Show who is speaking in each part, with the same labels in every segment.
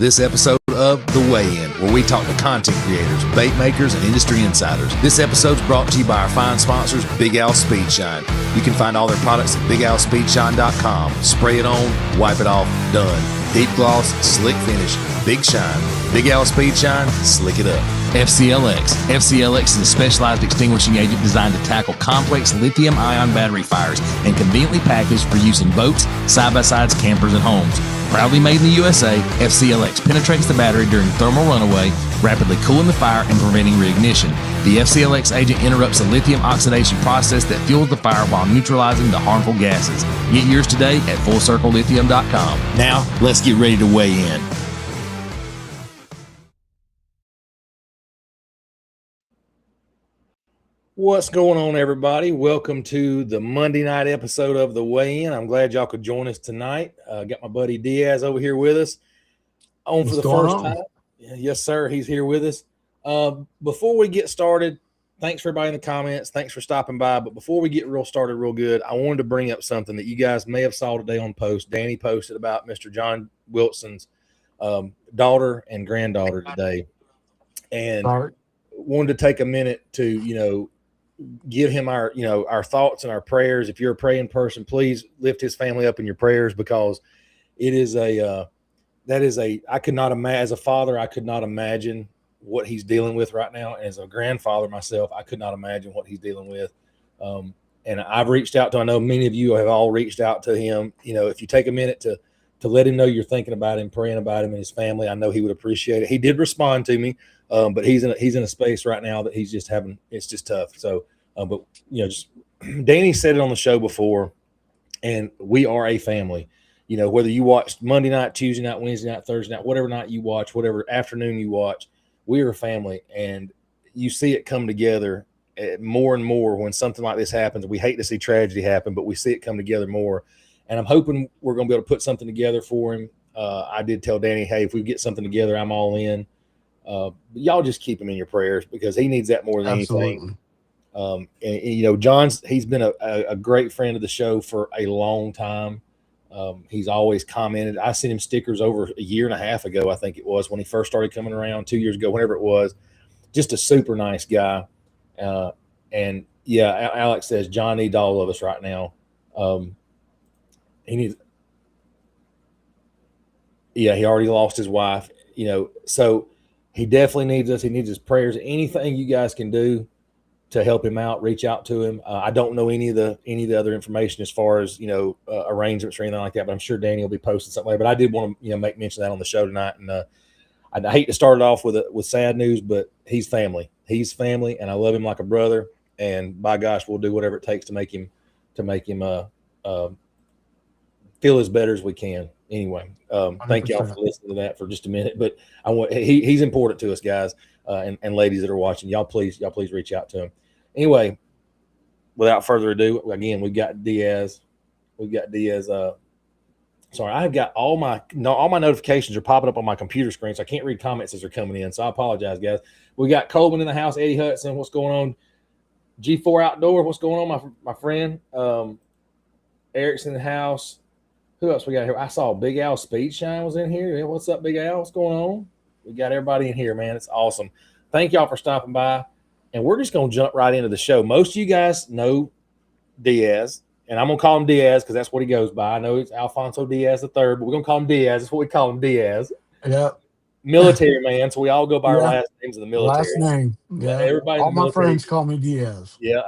Speaker 1: This episode of The Weigh-In, where we talk to content creators, bait makers, and industry insiders. This episode's brought to you by our fine sponsors, Big Al Speed Shine. You can find all their products at BigAlSpeedShine.com. Spray it on, wipe it off, done. Deep gloss, slick finish, big shine. Big Al Speed Shine, slick it up. FCLX. FCLX is a specialized extinguishing agent designed to tackle complex lithium-ion battery fires and conveniently packaged for use in boats, side-by-sides, campers, and homes. Proudly made in the USA, FCLX penetrates the battery during thermal runaway, rapidly cooling the fire and preventing reignition. The FCLX agent interrupts the lithium oxidation process that fuels the fire while neutralizing the harmful gases. Get yours today at FullCircleLithium.com. Now, let's get ready to weigh in. What's going on, everybody? Welcome to the Monday night episode of The Weigh-In. I'm glad y'all could join us tonight. Got my buddy Diaz over here with us for the first time. Yes, sir. He's here with us. Before we get started, thanks for everybody in the comments. Thanks for stopping by. But before we get started real good, I wanted to bring up something that you guys may have saw today on post. Danny posted about Mr. John Wilson's daughter and granddaughter today. And wanted to take a minute to, give him our thoughts and our prayers. If you're a praying person, please lift his family up in your prayers, because it is I could not imagine, as a father, I could not imagine what he's dealing with right now. And as a grandfather myself, I could not imagine what he's dealing with. And I've reached out to, I know many of you have all reached out to him. If you take a minute to let him know you're thinking about him, praying about him and his family, I know he would appreciate it. He did respond to me. But he's in a space right now that he's just having, it's just tough. So, but just Danny said it on the show before, and we are a family. Whether you watch Monday night, Tuesday night, Wednesday night, Thursday night, whatever night you watch, whatever afternoon you watch, we are a family, and you see it come together more and more when something like this happens. We hate to see tragedy happen, but we see it come together more. And I'm hoping we're going to be able to put something together for him. I did tell Danny, hey, if we get something together, I'm all in. Y'all just keep him in your prayers, because he needs that more than anything. He's been a great friend of the show for a long time. He's always commented. I sent him stickers over a year and a half ago, I think it was, when he first started coming around, 2 years ago, whenever it was. Just a super nice guy. And yeah, Alex says John needs all of us right now. He already lost his wife, so he definitely needs us. He needs his prayers. Anything you guys can do to help him out, reach out to him. I don't know any of the other information as far as arrangements or anything like that, but I'm sure Danny will be posting something later. But I did want to make mention of that on the show tonight. And I hate to start it off with sad news, but he's family. He's family, and I love him like a brother. And by gosh, we'll do whatever it takes to make him feel as better as we can. Anyway, thank y'all for listening to that for just a minute. But he's important to us, guys, and ladies that are watching. Y'all please reach out to him. Anyway, without further ado, again, we've got Diaz. Sorry, I've got all my notifications are popping up on my computer screen, so I can't read comments as they're coming in. So I apologize, guys. We got Coleman in the house, Eddie Hudson. What's going on? G4 Outdoor. What's going on, my friend? Eric's in the house. Who else we got here? I saw Big Al Speed Shine was in here. What's up, Big Al? What's going on? We got everybody in here, man. It's awesome. Thank y'all for stopping by. And we're just going to jump right into the show. Most of you guys know Diaz, and I'm going to call him Diaz because that's what he goes by. I know it's Alfonso Diaz III, but we're going to call him Diaz. That's what we call him, Diaz.
Speaker 2: Yeah.
Speaker 1: Military man, so we all go by our last names in the military.
Speaker 2: Last name. Yeah.
Speaker 1: Everybody.
Speaker 2: All my friends call me Diaz.
Speaker 1: Yeah.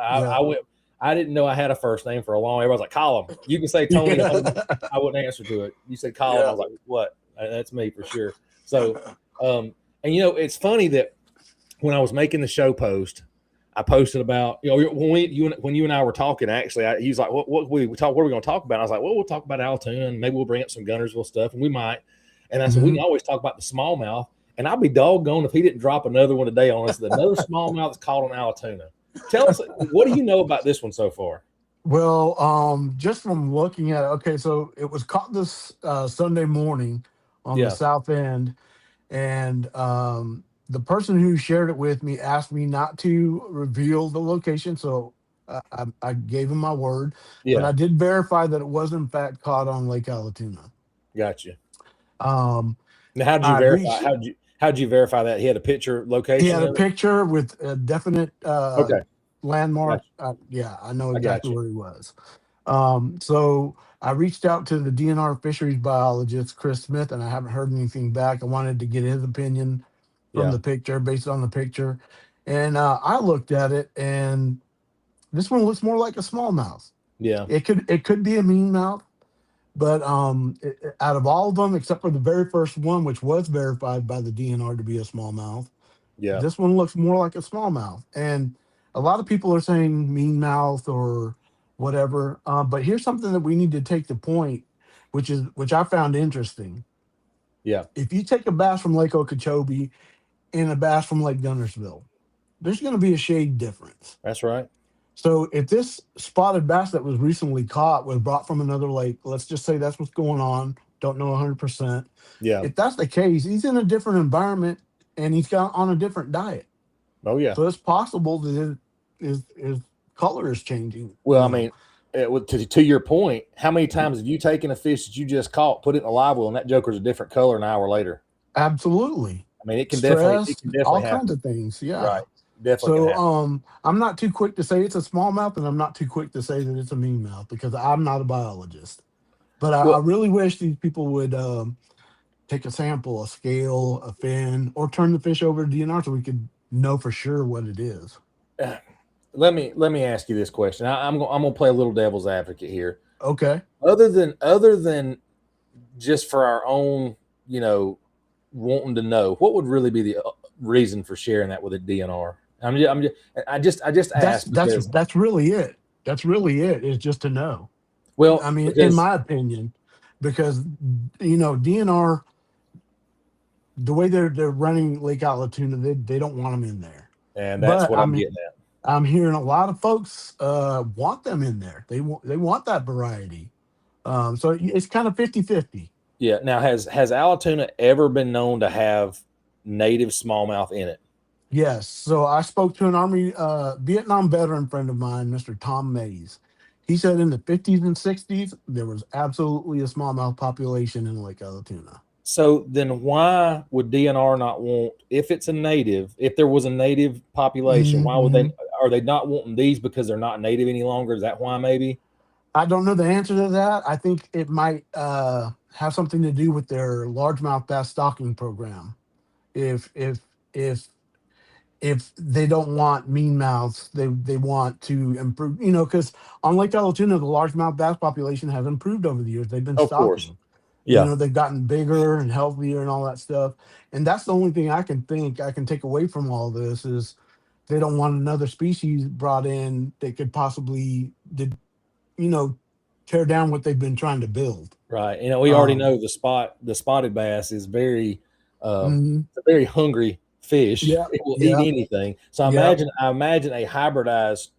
Speaker 1: I didn't know I had a first name for a long. Everybody's like, call him. You can say Tony. I wouldn't answer to it. You said call him. I was like, what? That's me for sure. So, and it's funny that when I was making the show post, I posted about when you and I were talking. Actually, he was like, what are we going to talk about? I was like, well, we'll talk about Allatoona, and maybe we'll bring up some Guntersville stuff, and we might. And I said, we can always talk about the smallmouth. And I'd be doggone if he didn't drop another one today on us. Another smallmouth that's caught on Allatoona. Tell us, what do you know about this one so far?
Speaker 2: Well, just from looking at it, okay, so it was caught this Sunday morning on the south end, and the person who shared it with me asked me not to reveal the location, so I gave him my word. But I did verify that it was in fact caught on Lake Allatoona.
Speaker 1: Gotcha. Now, how'd you verify? How'd you verify that he had a picture
Speaker 2: He
Speaker 1: location
Speaker 2: had a
Speaker 1: of it?
Speaker 2: picture with a definite
Speaker 1: Okay,
Speaker 2: landmark.
Speaker 1: gotcha.
Speaker 2: Yeah, I know
Speaker 1: I got
Speaker 2: exactly
Speaker 1: you.
Speaker 2: where he was. So I reached out to the DNR fisheries biologist, Chris Smith, and I haven't heard anything back. I wanted to get his opinion from
Speaker 1: Yeah,
Speaker 2: the picture, based on the picture. And I looked at it, and this one looks more like a smallmouth.
Speaker 1: yeah,
Speaker 2: It could be a mean mouth, but out of all of them, except for the very first one, which was verified by the DNR to be a smallmouth,
Speaker 1: yeah,
Speaker 2: this one looks more like a smallmouth. And a lot of people are saying mean mouth or whatever. But here's something that we need to take the point, which I found interesting.
Speaker 1: yeah.
Speaker 2: If you take a bass from Lake Okeechobee and a bass from Lake Guntersville, there's going to be a shade difference.
Speaker 1: That's right.
Speaker 2: So if this spotted bass that was recently caught was brought from another lake, let's just say that's what's going on. Don't know 100%.
Speaker 1: Yeah.
Speaker 2: If that's the case, he's in a different environment and he's got on a different diet.
Speaker 1: Oh yeah.
Speaker 2: So it's possible that his color is changing.
Speaker 1: Well, I mean, to your point, how many times have you taken a fish that you just caught, put it in a live well, and that joker's a different color an hour later?
Speaker 2: Absolutely.
Speaker 1: I mean, it can
Speaker 2: Stress, all
Speaker 1: definitely
Speaker 2: kinds
Speaker 1: happen.
Speaker 2: of things. Yeah.
Speaker 1: Right. Definitely can
Speaker 2: So
Speaker 1: happen.
Speaker 2: I'm not too quick to say it's a smallmouth, and I'm not too quick to say that it's a mean mouth because I'm not a biologist. But I
Speaker 1: Well,
Speaker 2: really wish these people would take a sample, a scale, a fin, or turn the fish over to DNR so we could know for sure what it is.
Speaker 1: let me ask you this question. I'm gonna play a little devil's advocate here.
Speaker 2: Okay.
Speaker 1: Other than just for our own, wanting to know, what would really be the reason for sharing that with a DNR? I just
Speaker 2: That's
Speaker 1: asked
Speaker 2: that's
Speaker 1: because,
Speaker 2: that's really it. That's really it. Is just to know.
Speaker 1: well,
Speaker 2: I mean, in
Speaker 1: because
Speaker 2: my opinion, because DNR, the way they're running Lake Allatoona, they don't want them in there.
Speaker 1: and that's
Speaker 2: But
Speaker 1: what I'm getting at.
Speaker 2: I'm hearing a lot of folks want them in there. They want that variety. So it's kind of 50-50.
Speaker 1: Yeah. Now, has Allatoona ever been known to have native smallmouth in it?
Speaker 2: Yes. So I spoke to an Army Vietnam veteran friend of mine, Mr. Tom Mays. He said in the 50s and 60s there was absolutely a smallmouth population in Lake Allatoona.
Speaker 1: So then why would DNR not want, if there was a native population, why would
Speaker 2: Mm-hmm.
Speaker 1: they, are they not wanting these because they're not native any longer? Is that why maybe?
Speaker 2: I don't know the answer to that. I think it might have something to do with their largemouth bass stocking program. If if if if they don't want mean mouths, they want to improve. Because on Lake Allatoona, the largemouth bass population has improved over the years. They've been
Speaker 1: Of course.
Speaker 2: stocking.
Speaker 1: Yeah.
Speaker 2: They've gotten bigger and healthier and all that stuff. And that's the only thing I can take away from all this is they don't want another species brought in that could possibly you know tear down what they've been trying to build.
Speaker 1: Right. We already
Speaker 2: Um,
Speaker 1: know the spotted bass is
Speaker 2: mhm.
Speaker 1: it's a very hungry fish.
Speaker 2: Yeah,
Speaker 1: It will eat
Speaker 2: yeah,
Speaker 1: anything. So
Speaker 2: yeah,
Speaker 1: I imagine a hybridized,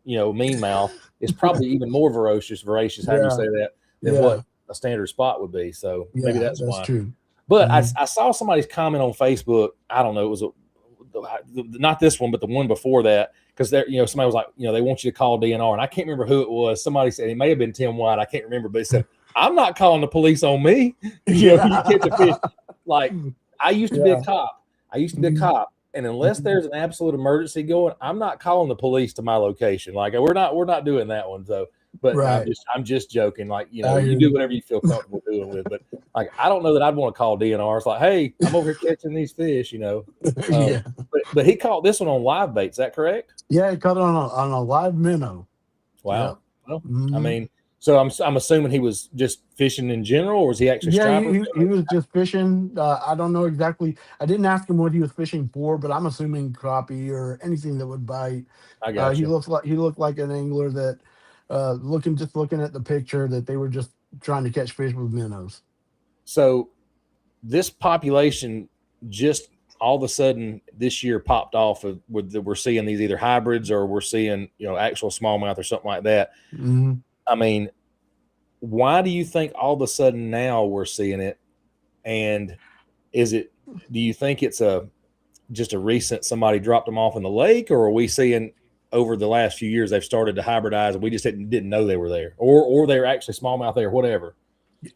Speaker 1: mean mouth is probably even more voracious, however you
Speaker 2: yeah,
Speaker 1: say that, than what
Speaker 2: yeah,
Speaker 1: a standard spot would be. So maybe
Speaker 2: yeah.
Speaker 1: that's
Speaker 2: That's
Speaker 1: why.
Speaker 2: true.
Speaker 1: But I,
Speaker 2: Mhm.
Speaker 1: I saw somebody's comment on Facebook. I don't know. It was not this one, but the one before that. Because somebody was like, they want you to call DNR, and I can't remember who it was. Somebody said it may have been Tim White. I can't remember, but he said, "I'm not calling the police on me." You catch a fish.
Speaker 2: Yeah,
Speaker 1: Like, I used to be a
Speaker 2: yeah.
Speaker 1: cop.
Speaker 2: Mhm,
Speaker 1: And unless
Speaker 2: mhm.
Speaker 1: there's an absolute emergency going, I'm not calling the police to my location. Like, we're not doing that one. So, but
Speaker 2: Right.
Speaker 1: I'm just joking. Like,
Speaker 2: I
Speaker 1: you
Speaker 2: hear
Speaker 1: do
Speaker 2: you.
Speaker 1: whatever you feel comfortable doing with. But like, I don't know that I'd want to call DNR. It's like, hey, I'm over here catching these fish. Um,
Speaker 2: Yeah,
Speaker 1: but he caught this one on live bait. Is that correct?
Speaker 2: yeah. It caught on a live minnow.
Speaker 1: Wow.
Speaker 2: Yep.
Speaker 1: Well, I
Speaker 2: Hmm.
Speaker 1: mean, so I'm assuming he was just fishing in general, or was he actually
Speaker 2: Yeah,
Speaker 1: striping?
Speaker 2: he was just fishing. I don't know exactly. I didn't ask him what he was fishing for, but I'm assuming crappie or anything that would bite.
Speaker 1: I got you.
Speaker 2: He looked like an angler that, looking at the picture, that they were just trying to catch fish with minnows.
Speaker 1: So this population just all of a sudden this year popped off we're seeing these either hybrids or we're seeing actual smallmouth or something like that.
Speaker 2: Hmm.
Speaker 1: I mean, why do you think all of a sudden now we're seeing it? And is it do you think it's just a recent somebody dropped them off in the lake, or are we seeing over the last few years they've started to hybridize and we just didn't know they were there, or they're actually smallmouth there, whatever?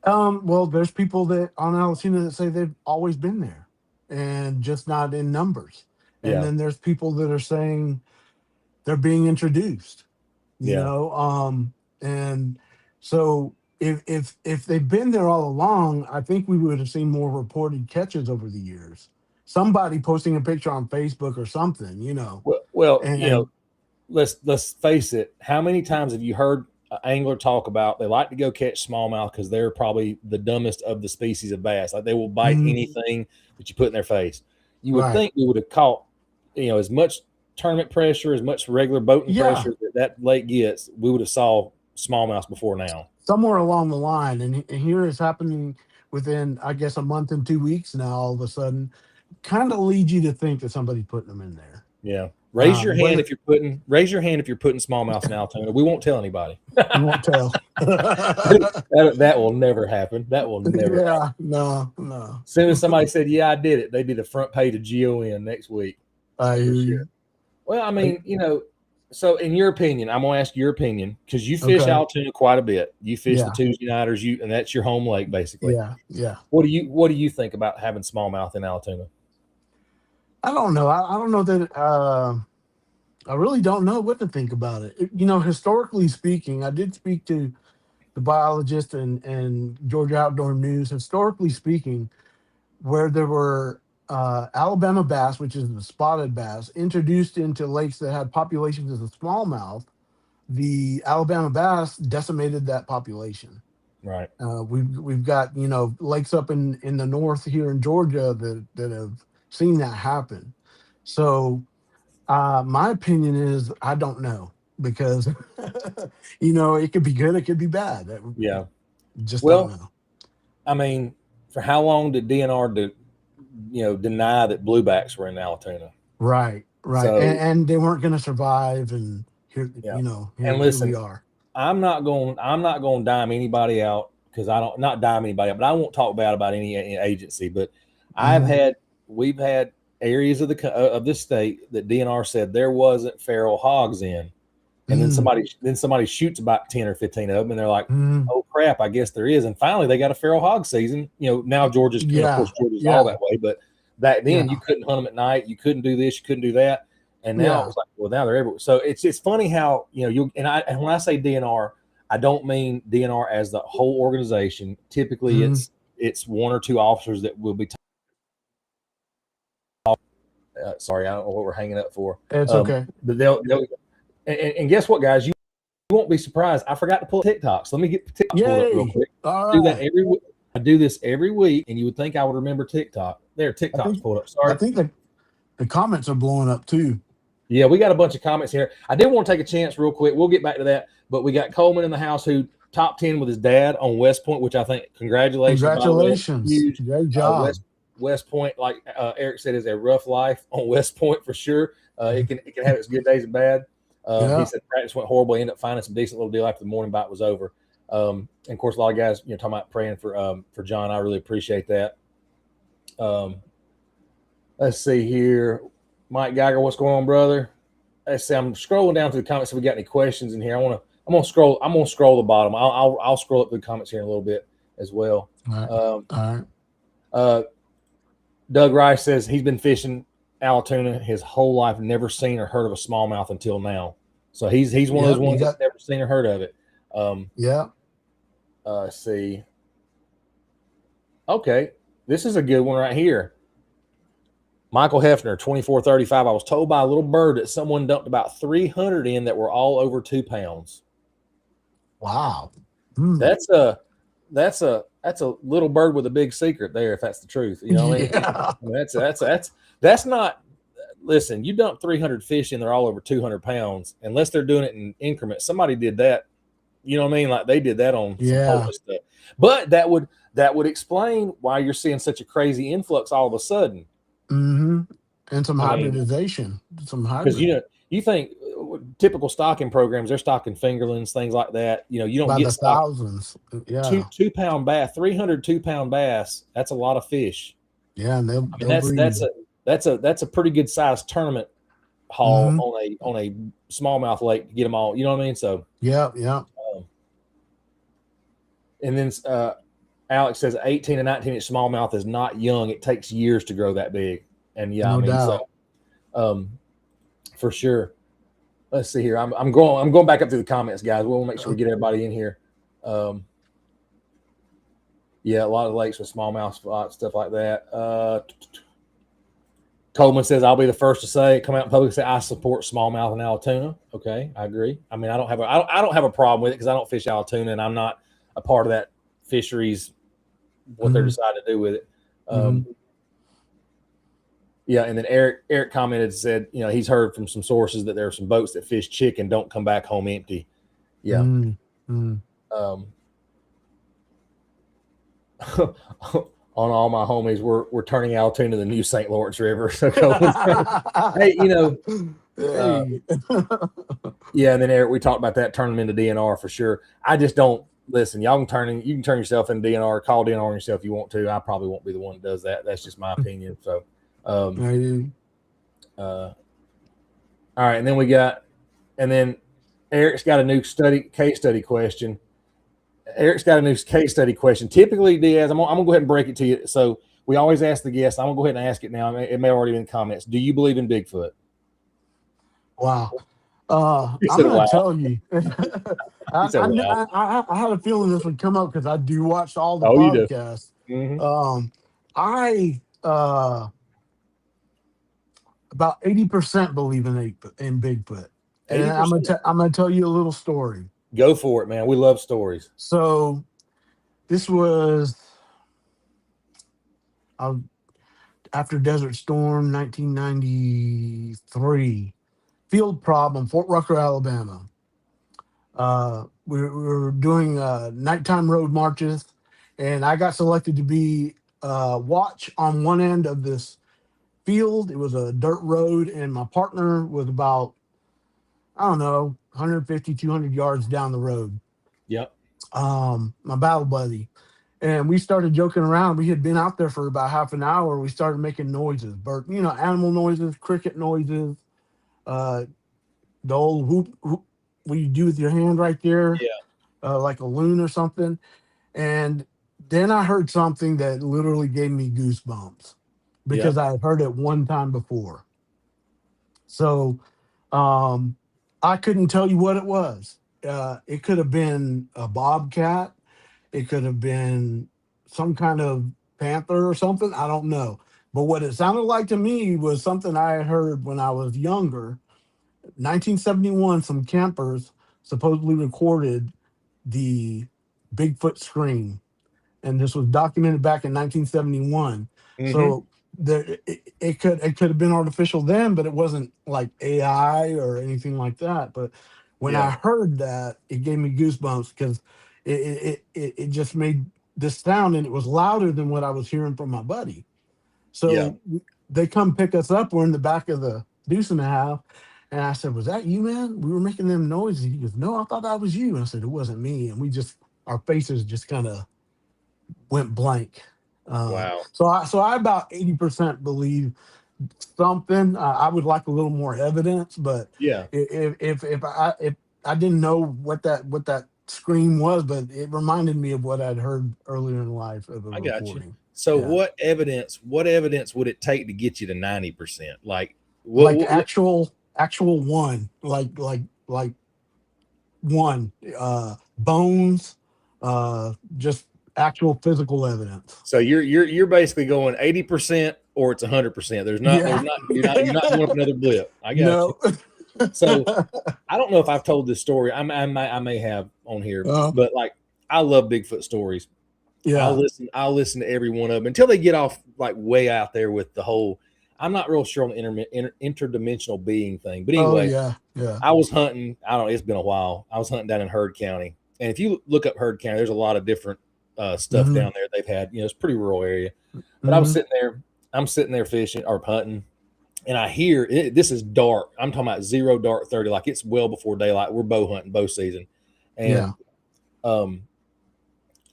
Speaker 2: Well, there's people that on Allatoona that say they've always been there, and just not in numbers. And
Speaker 1: Yeah.
Speaker 2: then there's people that are saying they're being introduced. You
Speaker 1: Yeah.
Speaker 2: know, and so if they've been there all along, I think we would have seen more reported catches over the years. Somebody posting a picture on Facebook or something, you know,
Speaker 1: Well,
Speaker 2: and
Speaker 1: let's face it. How many times have you heard an angler talk about they like to go catch smallmouth because they're probably the dumbest of the species of bass? Like they will bite
Speaker 2: mm,
Speaker 1: anything that you put in their face. You would
Speaker 2: right,
Speaker 1: think we would have caught, as much tournament pressure, as much regular boating
Speaker 2: yeah,
Speaker 1: pressure that lake gets. We would have saw smallmouth before now.
Speaker 2: somewhere along the line, and here it's happening within, I guess, a month and 2 weeks now. All of a sudden, kind of leads you to think that somebody's putting them in there.
Speaker 1: Yeah. Raise your hand
Speaker 2: Whether
Speaker 1: if you're putting smallmouth in Allatoona. We won't tell anybody.
Speaker 2: you won't tell.
Speaker 1: That will never happen. That will never happen.
Speaker 2: Yeah, no.
Speaker 1: As soon as somebody said, "Yeah, I did it," they'd be the front page of GON next week
Speaker 2: I
Speaker 1: for
Speaker 2: hear
Speaker 1: sure.
Speaker 2: you.
Speaker 1: Well, I mean, so in your opinion, I'm gonna ask your opinion because you fish
Speaker 2: Okay.
Speaker 1: Allatoona quite a bit. You fish the
Speaker 2: Yeah.
Speaker 1: Tuesday nighters, and that's your home lake basically.
Speaker 2: Yeah.
Speaker 1: What do you think about having smallmouth in Allatoona?
Speaker 2: I don't know. I don't know that. I really don't know what to think about it. Historically speaking, I did speak to the biologist and Georgia Outdoor News. Historically speaking, where there were Alabama bass, which is the spotted bass, introduced into lakes that had populations of the smallmouth, the Alabama bass decimated that population.
Speaker 1: Right.
Speaker 2: We've got lakes up in the north here in Georgia that have seen that happen. So my opinion is I don't know because it could be good, it could be bad.
Speaker 1: Yeah.
Speaker 2: Just don't
Speaker 1: Well,
Speaker 2: know.
Speaker 1: I mean, for how long did DNR deny that bluebacks were in Allatoona?
Speaker 2: Right,
Speaker 1: So
Speaker 2: and they weren't going to survive, and here
Speaker 1: yeah.
Speaker 2: here
Speaker 1: And
Speaker 2: here we
Speaker 1: listen,
Speaker 2: are.
Speaker 1: I'm not going to dime anybody out because I don't not dime anybody out, but I won't talk bad about any agency. But
Speaker 2: Mhm.
Speaker 1: we've had areas of the state that DNR said there wasn't feral hogs in, and then
Speaker 2: Mm,
Speaker 1: somebody shoots about 10 or 15 of them, and they're like,
Speaker 2: mm,
Speaker 1: oh crap, I guess there is. And finally, they got a feral hog season. Now Georgia's, of
Speaker 2: yeah,
Speaker 1: course, Georgia's all
Speaker 2: yeah,
Speaker 1: that way, but back then you
Speaker 2: yeah,
Speaker 1: couldn't hunt them at night, you couldn't do this, you couldn't do that. And now it
Speaker 2: yeah.
Speaker 1: was like, well, now they're everywhere. So it's funny how and when I say DNR, I don't mean DNR as the whole organization. Typically,
Speaker 2: Mm,
Speaker 1: it's one or two officers that will be. Sorry, I don't know what we're hanging up for.
Speaker 2: it's okay.
Speaker 1: But they'll and guess what, guys? You won't be surprised. I forgot to pull TikToks. Let me get TikTok pulled up real
Speaker 2: Yay!
Speaker 1: quick.
Speaker 2: All
Speaker 1: I do that
Speaker 2: right.
Speaker 1: every week. I do this every week, and you would think I would remember TikTok. There,
Speaker 2: I
Speaker 1: TikTok's
Speaker 2: think
Speaker 1: pulled up.
Speaker 2: I
Speaker 1: Sorry.
Speaker 2: think the comments are blowing up too.
Speaker 1: Yeah, we got a bunch of comments here. I did want to take a chance real quick. We'll get back to that. But we got Coleman in the house who top 10 with his dad on West Point, which I think, congratulations, by the way.
Speaker 2: Congratulations!
Speaker 1: Huge.
Speaker 2: Great job.
Speaker 1: West Point, like Eric said, is a rough life on West Point for sure. It can have its good days and bad. He
Speaker 2: Yeah.
Speaker 1: said practice went horrible. He ended up finding some decent little deal after the morning bite was over. And of course, a lot of guys, talking about praying for John. I really appreciate that. Let's see here. Mike Geiger, what's going on, brother? Let's see. I'm scrolling down to the comments. If we got any questions in here, I'm gonna scroll the bottom. I'll scroll up the comments here in a little bit as well.
Speaker 2: All right. All right.
Speaker 1: Doug Rice says he's been fishing Allatoona his whole life, never seen or heard of a smallmouth until now. So he's one of those ones that's never seen or heard of it.
Speaker 2: Yeah.
Speaker 1: Let's see. Okay, this is a good one right here. Michael Hefner, 2435. I was told by a little bird that someone dumped about 300 in that were all over 2 pounds.
Speaker 2: Wow.
Speaker 1: That's a little bird with a big secret there, if that's the truth. You know what I mean?
Speaker 2: Yeah.
Speaker 1: That's not. Listen, you dump 300 fish in, they're all over 200 pounds, unless they're doing it in increments. Somebody did that. You know what I mean? Like they did that on some polar stuff. But that would explain why you're seeing such a crazy influx all of a sudden.
Speaker 2: Mm-hmm. And some hybridization. Some hybrid.
Speaker 1: Because you think typical stocking programs, they're stocking fingerlings, things like that. You don't
Speaker 2: by
Speaker 1: get
Speaker 2: the thousands. Yeah.
Speaker 1: 2-pound bass, 300 2-pound bass. That's a lot of fish.
Speaker 2: Yeah, and they'll
Speaker 1: that's a pretty good sized tournament haul on a smallmouth lake to get them all. You know what I mean? So
Speaker 2: yeah.
Speaker 1: and then Alex says 18 to 19 inch smallmouth is not young. It takes years to grow that big. And yeah,
Speaker 2: no
Speaker 1: I mean,
Speaker 2: doubt.
Speaker 1: so for sure. Let's see here. I'm going back up through the comments, guys. We'll make sure we get everybody in here. Yeah, a lot of lakes with smallmouth spots, stuff like that. Coleman says, I'll be the first to say, come out in public and say, I support smallmouth in Allatoona. Okay, I agree. I mean, I don't have a problem with it because I don't fish Allatoona and I'm not a part of that fisheries, what they're deciding to do with it. Yeah, and then Eric commented and said, you know, he's heard from some sources that there are some boats that fish chicken don't come back home empty. Yeah. On all my homies, we're turning Allatoona the new St. Lawrence River. So hey, you know, yeah, and then Eric, we talked about that, turn them into DNR for sure. I just don't listen. You can turn yourself into DNR, call DNR on yourself if you want to. I probably won't be the one that does that. That's just my opinion. So all right, and then Eric's got a new case study question. Typically, Diaz, I'm gonna go ahead and break it to you. So we always ask the guests. I'm gonna go ahead and ask it now. It may already be in the comments. Do you believe in Bigfoot?
Speaker 2: Wow. I'm gonna tell you. I had a feeling this would come up because I do watch all the podcasts. I about 80% believe in Bigfoot. And 80%? I'm gonna tell you a little story.
Speaker 1: Go for it, man. We love stories.
Speaker 2: So this was after Desert Storm, 1993. Field problem, Fort Rucker, Alabama. We were doing nighttime road marches, and I got selected to be watch on one end of this field. It was a dirt road, and my partner was about, I don't know, 150, 200 yards down the road.
Speaker 1: Yep.
Speaker 2: My battle buddy. And we started joking around. We had been out there for about half an hour. We started making noises, animal noises, cricket noises, the old whoop what you do with your hand right there, like a loon or something. And then I heard something that literally gave me goosebumps because I had heard it one time before. So I couldn't tell you what it was. It could have been a bobcat. It could have been some kind of panther or something. I don't know. But what it sounded like to me was something I had heard when I was younger. 1971, some campers supposedly recorded the Bigfoot scream, and this was documented back in 1971. So it could have been artificial then, but it wasn't like AI or anything like that. But when I heard that, it gave me goosebumps because it just made this sound, and it was louder than what I was hearing from my buddy. So they come pick us up. We're in the back of the deuce and a half. And I said, was that you, man? We were making them noises. He goes, no, I thought that was you. And I said, it wasn't me. And our faces just kind of went blank.
Speaker 1: Wow.
Speaker 2: So I about 80% believe something. I would like a little more evidence, but if I didn't know what that scream was, but it reminded me of what I'd heard earlier in life of a recording.
Speaker 1: Got you. So what evidence would it take to get you to 90%? Like
Speaker 2: actual one, like one, bones, just actual physical evidence.
Speaker 1: So you're basically going 80% or it's 100%. You're not going up another blip. I got you. So I don't know if I've told this story. I may have on here, but like I love Bigfoot stories.
Speaker 2: Yeah,
Speaker 1: I'll listen to every one of them until they get off like way out there with the whole. I'm not real sure on the interdimensional being thing, but anyway, I was hunting. I don't know. It's been a while. I was hunting down in Heard County, and if you look up Heard County, there's a lot of different stuff down there. They've had, it's a pretty rural area. But I was sitting there. I'm sitting there fishing or punting, and I hear it. This is dark. I'm talking about 0 dark 30, like it's well before daylight. We're bow hunting, bow season, and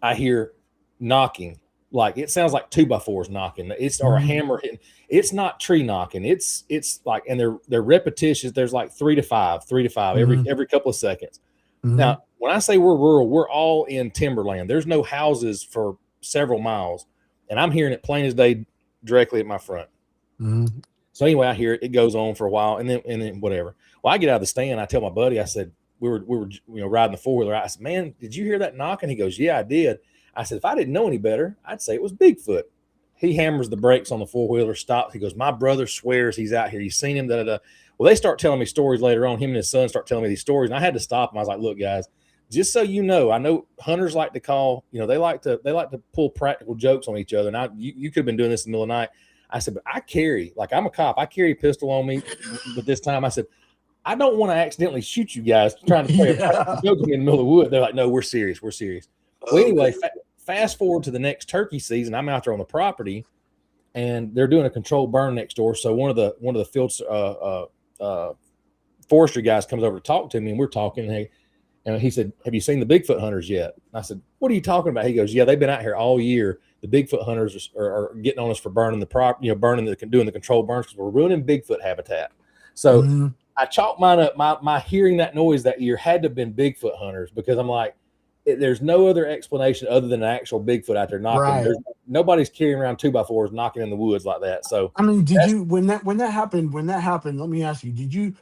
Speaker 1: I hear knocking. Like it sounds like 2x4s knocking. It's or a hammer hitting. It's not tree knocking. It's like, and they're repetitious. There's like 3 to 5 every couple of seconds. Now, when I say we're rural, we're all in timberland. There's no houses for several miles, and I'm hearing it plain as day directly at my front.
Speaker 2: Mm-hmm.
Speaker 1: So anyway, I hear it. It goes on for a while, and then whatever. Well, I get out of the stand. I tell my buddy. I said we were riding the 4-wheeler. I said, man, did you hear that knock? And he goes, yeah, I did. I said, if I didn't know any better, I'd say it was Bigfoot. He hammers the brakes on the 4-wheeler, stops. He goes, my brother swears he's out here. You've seen him. Da, da, da. Well, they start telling me stories later on. Him and his son start telling me these stories, and I had to stop him. I was like, look, guys, just so you know, I know hunters like to call, they like to pull practical jokes on each other. And you could have been doing this in the middle of the night. I said, but I carry, like I'm a cop, I carry a pistol on me. But this time I said, I don't want to accidentally shoot you guys trying to play a practical joke in the middle of the wood. They're like, no, we're serious. We're serious. Well, anyway, fast forward to the next turkey season. I'm out there on the property, and they're doing a controlled burn next door. So one of the field forestry guys comes over to talk to me, and we're talking. And he said, have you seen the Bigfoot hunters yet? And I said, what are you talking about? He goes, yeah, they've been out here all year. The Bigfoot hunters are getting on us for burning the property, doing the controlled burns because we're ruining Bigfoot habitat. So I chalked mine up. My hearing that noise that year had to have been Bigfoot hunters, because I'm like, there's no other explanation other than an actual Bigfoot out there knocking. Right. Nobody's carrying around 2x4s knocking in the woods like that. So
Speaker 2: I mean, did you when that happened? Let me ask you, did you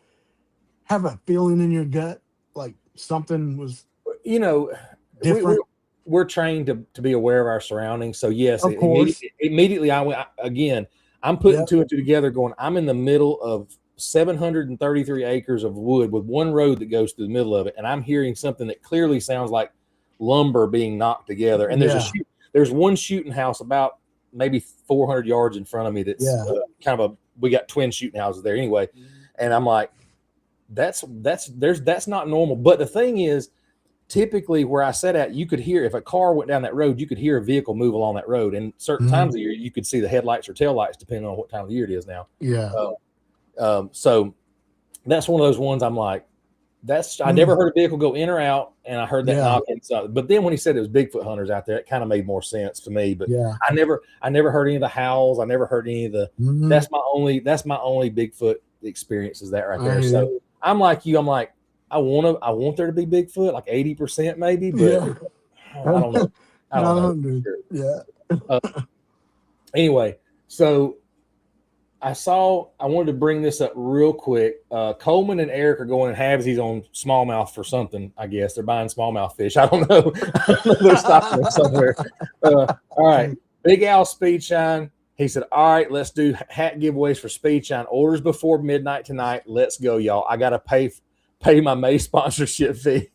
Speaker 2: have a feeling in your gut like something was, different?
Speaker 1: We're trained to be aware of our surroundings. So yes,
Speaker 2: of course.
Speaker 1: Immediately I went again. I'm putting two and two together, going, I'm in the middle of 733 acres of wood with one road that goes through the middle of it, and I'm hearing something that clearly sounds like lumber being knocked together. And there's one shooting house about maybe 400 yards in front of me. That's we got twin shooting houses there anyway. And I'm like, that's not normal. But the thing is, typically where I sat at, you could hear, if a car went down that road, you could hear a vehicle move along that road. And certain times of the year, you could see the headlights or taillights, depending on what time of the year it is now.
Speaker 2: Yeah.
Speaker 1: So that's one of those ones I'm like, I never heard a vehicle go in or out, and I heard that knocking. So, but then when he said it was Bigfoot hunters out there, it kind of made more sense to me. But I never heard any of the howls. I never heard any of the. That's my only Bigfoot experience, is that right there. So I'm like you. I'm like, I want there to be Bigfoot, like 80% maybe, but I don't know. I don't know.
Speaker 2: Yeah.
Speaker 1: Anyway, so I wanted to bring this up real quick. Coleman and Eric are going in halvesies on smallmouth for something, I guess. They're buying smallmouth fish. I don't know. They're stopping somewhere. All right. Big Al Speed Shine. He said, all right, let's do hat giveaways for Speed Shine. Orders before midnight tonight. Let's go, y'all. I got to pay my May sponsorship fee.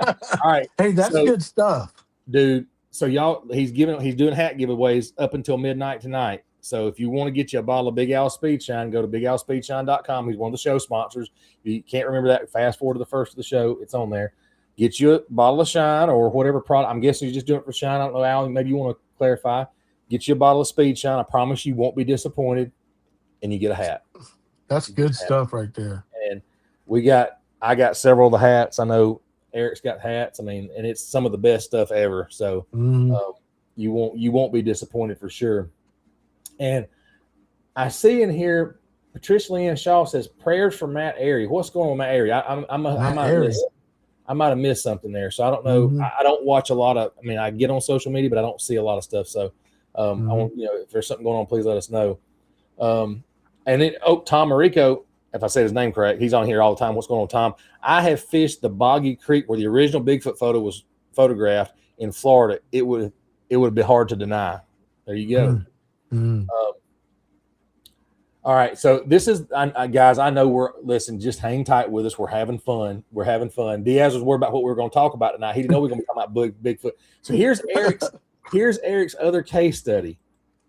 Speaker 1: All right.
Speaker 2: Hey, that's good stuff,
Speaker 1: dude. So y'all, he's doing hat giveaways up until midnight tonight. So if you want to get you a bottle of Big Al Speed Shine, go to bigalspeedshine.com. He's one of the show sponsors. If you can't remember that, fast forward to the first of the show. It's on there. Get you a bottle of Shine or whatever product. I'm guessing you're just doing it for Shine. I don't know, Al, maybe you want to clarify. Get you a bottle of Speed Shine. I promise you won't be disappointed. And you get a hat.
Speaker 2: That's good stuff right there.
Speaker 1: And I got several of the hats. I know Eric's got hats. I mean, and it's some of the best stuff ever. So you won't be disappointed for sure. And I see in here, Patricia Leanne Shaw says, prayers for Matt Airy. What's going on with Matt Airy? I might have missed something there. So I don't know. I don't watch a lot of, I get on social media, but I don't see a lot of stuff. So I want, if there's something going on, please let us know. And then, Tom Marico, if I said his name correct, he's on here all the time. What's going on, Tom? I have fished the Boggy Creek where the original Bigfoot photo was photographed in Florida. It would be hard to deny. There you go. All right. So this is, guys, I know just hang tight with us. We're having fun. Diaz was worried about what we were going to talk about tonight. He didn't know we were going to talk about Bigfoot. So here's Eric's other case study.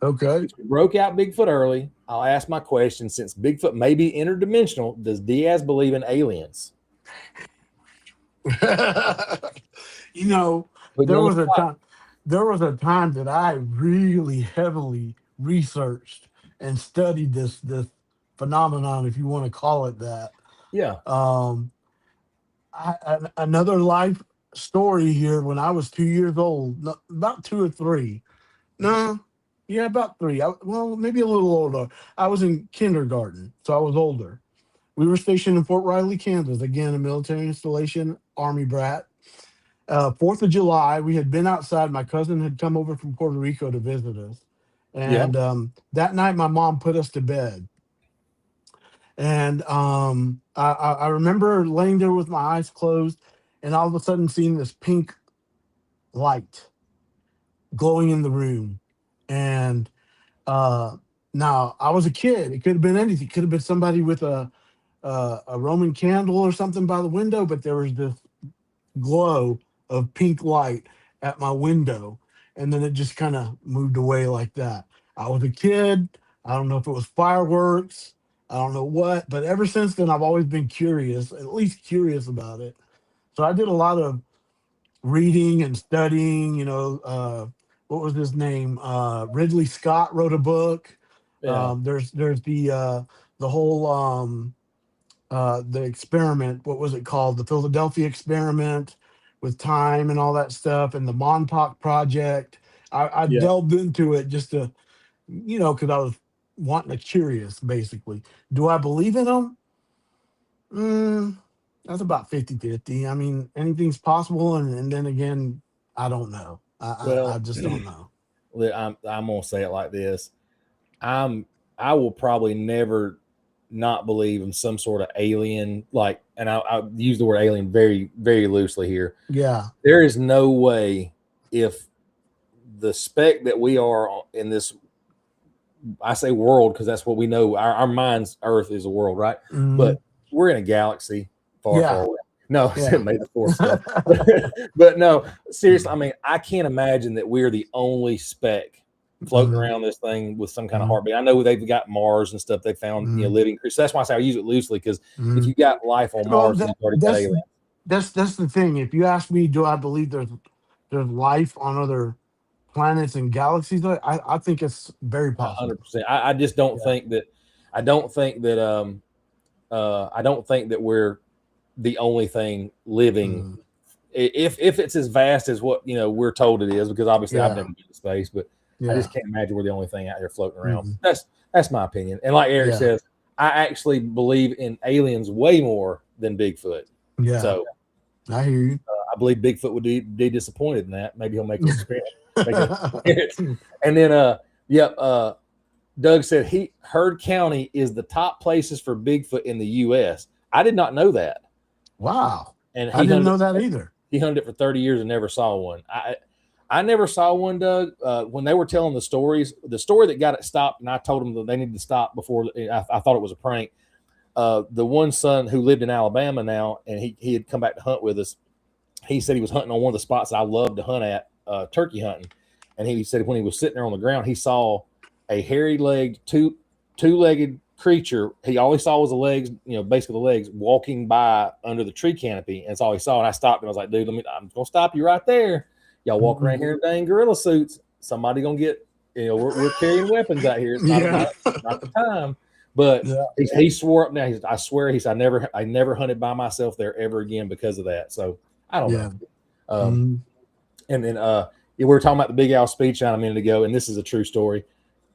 Speaker 2: Okay.
Speaker 1: We broke out Bigfoot early. I'll ask my question. Since Bigfoot may be interdimensional, does Diaz believe in aliens?
Speaker 2: There was a time that I really heavily researched and studied this phenomenon, if you want to call it that.
Speaker 1: Yeah.
Speaker 2: Another life story here. When I was 2 years old, about 2 or 3. No, yeah, about 3. Maybe a little older. I was in kindergarten, so I was older. We were stationed in Fort Riley, Kansas. Again, a military installation, Army brat. 4th of July. We had been outside. My cousin had come over from Puerto Rico to visit us.
Speaker 1: Yeah.
Speaker 2: And that night, my mom put us to bed. And I remember laying there with my eyes closed and all of a sudden seeing this pink light glowing in the room. And now I was a kid. It could have been anything. It could have been somebody with a Roman candle or something by the window, but there was this glow of pink light at my window, and then it just kind of moved away like that. I was a kid. I don't know if it was fireworks. I don't know what, but ever since then, I've always been curious, at least curious about it. So I did a lot of reading and studying. What was his name? Ridley Scott wrote a book.
Speaker 1: Yeah.
Speaker 2: There's the whole the experiment. What was it called? The Philadelphia experiment with time and all that stuff, and the Montauk Project. I
Speaker 1: Yeah.
Speaker 2: delved into it just to, because I was wanting to curious, basically. Do I believe in them? That's about 50-50. I mean, anything's possible, and then again, I don't know. I
Speaker 1: Well,
Speaker 2: just don't know.
Speaker 1: I'm gonna say it like this. I will probably never not believe in some sort of alien, and I use the word alien very, very loosely here.
Speaker 2: Yeah.
Speaker 1: There is no way, if the spec that we are in this, I say world because that's what we know. Our mind's Earth is a world, right?
Speaker 2: Mhm.
Speaker 1: But we're in a galaxy far,
Speaker 2: Yeah.
Speaker 1: far away. No,
Speaker 2: Yeah.
Speaker 1: made the fourth stuff. But no, seriously, I mean, I can't imagine that we're the only speck floating around this thing with some kind of heartbeat. I know they've got Mars and stuff. They found living creatures. So that's why I say I use it loosely, because if you got life on
Speaker 2: Well,
Speaker 1: Mars, then you've already got aliens.
Speaker 2: that's the thing. If you ask me, do I believe there's life on other planets and galaxies? I think it's very possible.
Speaker 1: 100%. I just don't think that. I don't think that. I don't think that we're the only thing living. If it's as vast as what we're told it is, because obviously I've never been to space, but I just can't imagine we're the only thing out there floating around. That's my opinion. And like Eric says, I actually believe in aliens way more than Bigfoot.
Speaker 2: Yeah.
Speaker 1: So
Speaker 2: I hear you.
Speaker 1: I believe Bigfoot would be disappointed in that. Maybe he'll make an experience. And then Doug said Heard County is the top places for Bigfoot in the U.S. I did not know that.
Speaker 2: Wow.
Speaker 1: And
Speaker 2: I didn't know that either.
Speaker 1: He hunted it for 30 years and never saw one. I never saw one, Doug. When they were telling the story that got it stopped, and I told them that they needed to stop before I thought it was a prank. The one son who lived in Alabama now, and he had come back to hunt with us. He said he was hunting on one of the spots I love to hunt at, turkey hunting. And he said when he was sitting there on the ground, he saw a hairy-legged, two-legged creature. He all he saw was the legs, basically the legs, walking by under the tree canopy. And that's all he saw. And I stopped him. I was like, dude, I'm going to stop you right there. Y'all walk around here in dang gorilla suits. Somebody going to get, we're carrying weapons out here. It's not the time. But he swore up now. I swear, he said, I never hunted by myself there ever again because of that. So I don't know. And then we were talking about the Big Al speed shine a minute ago, and this is a true story.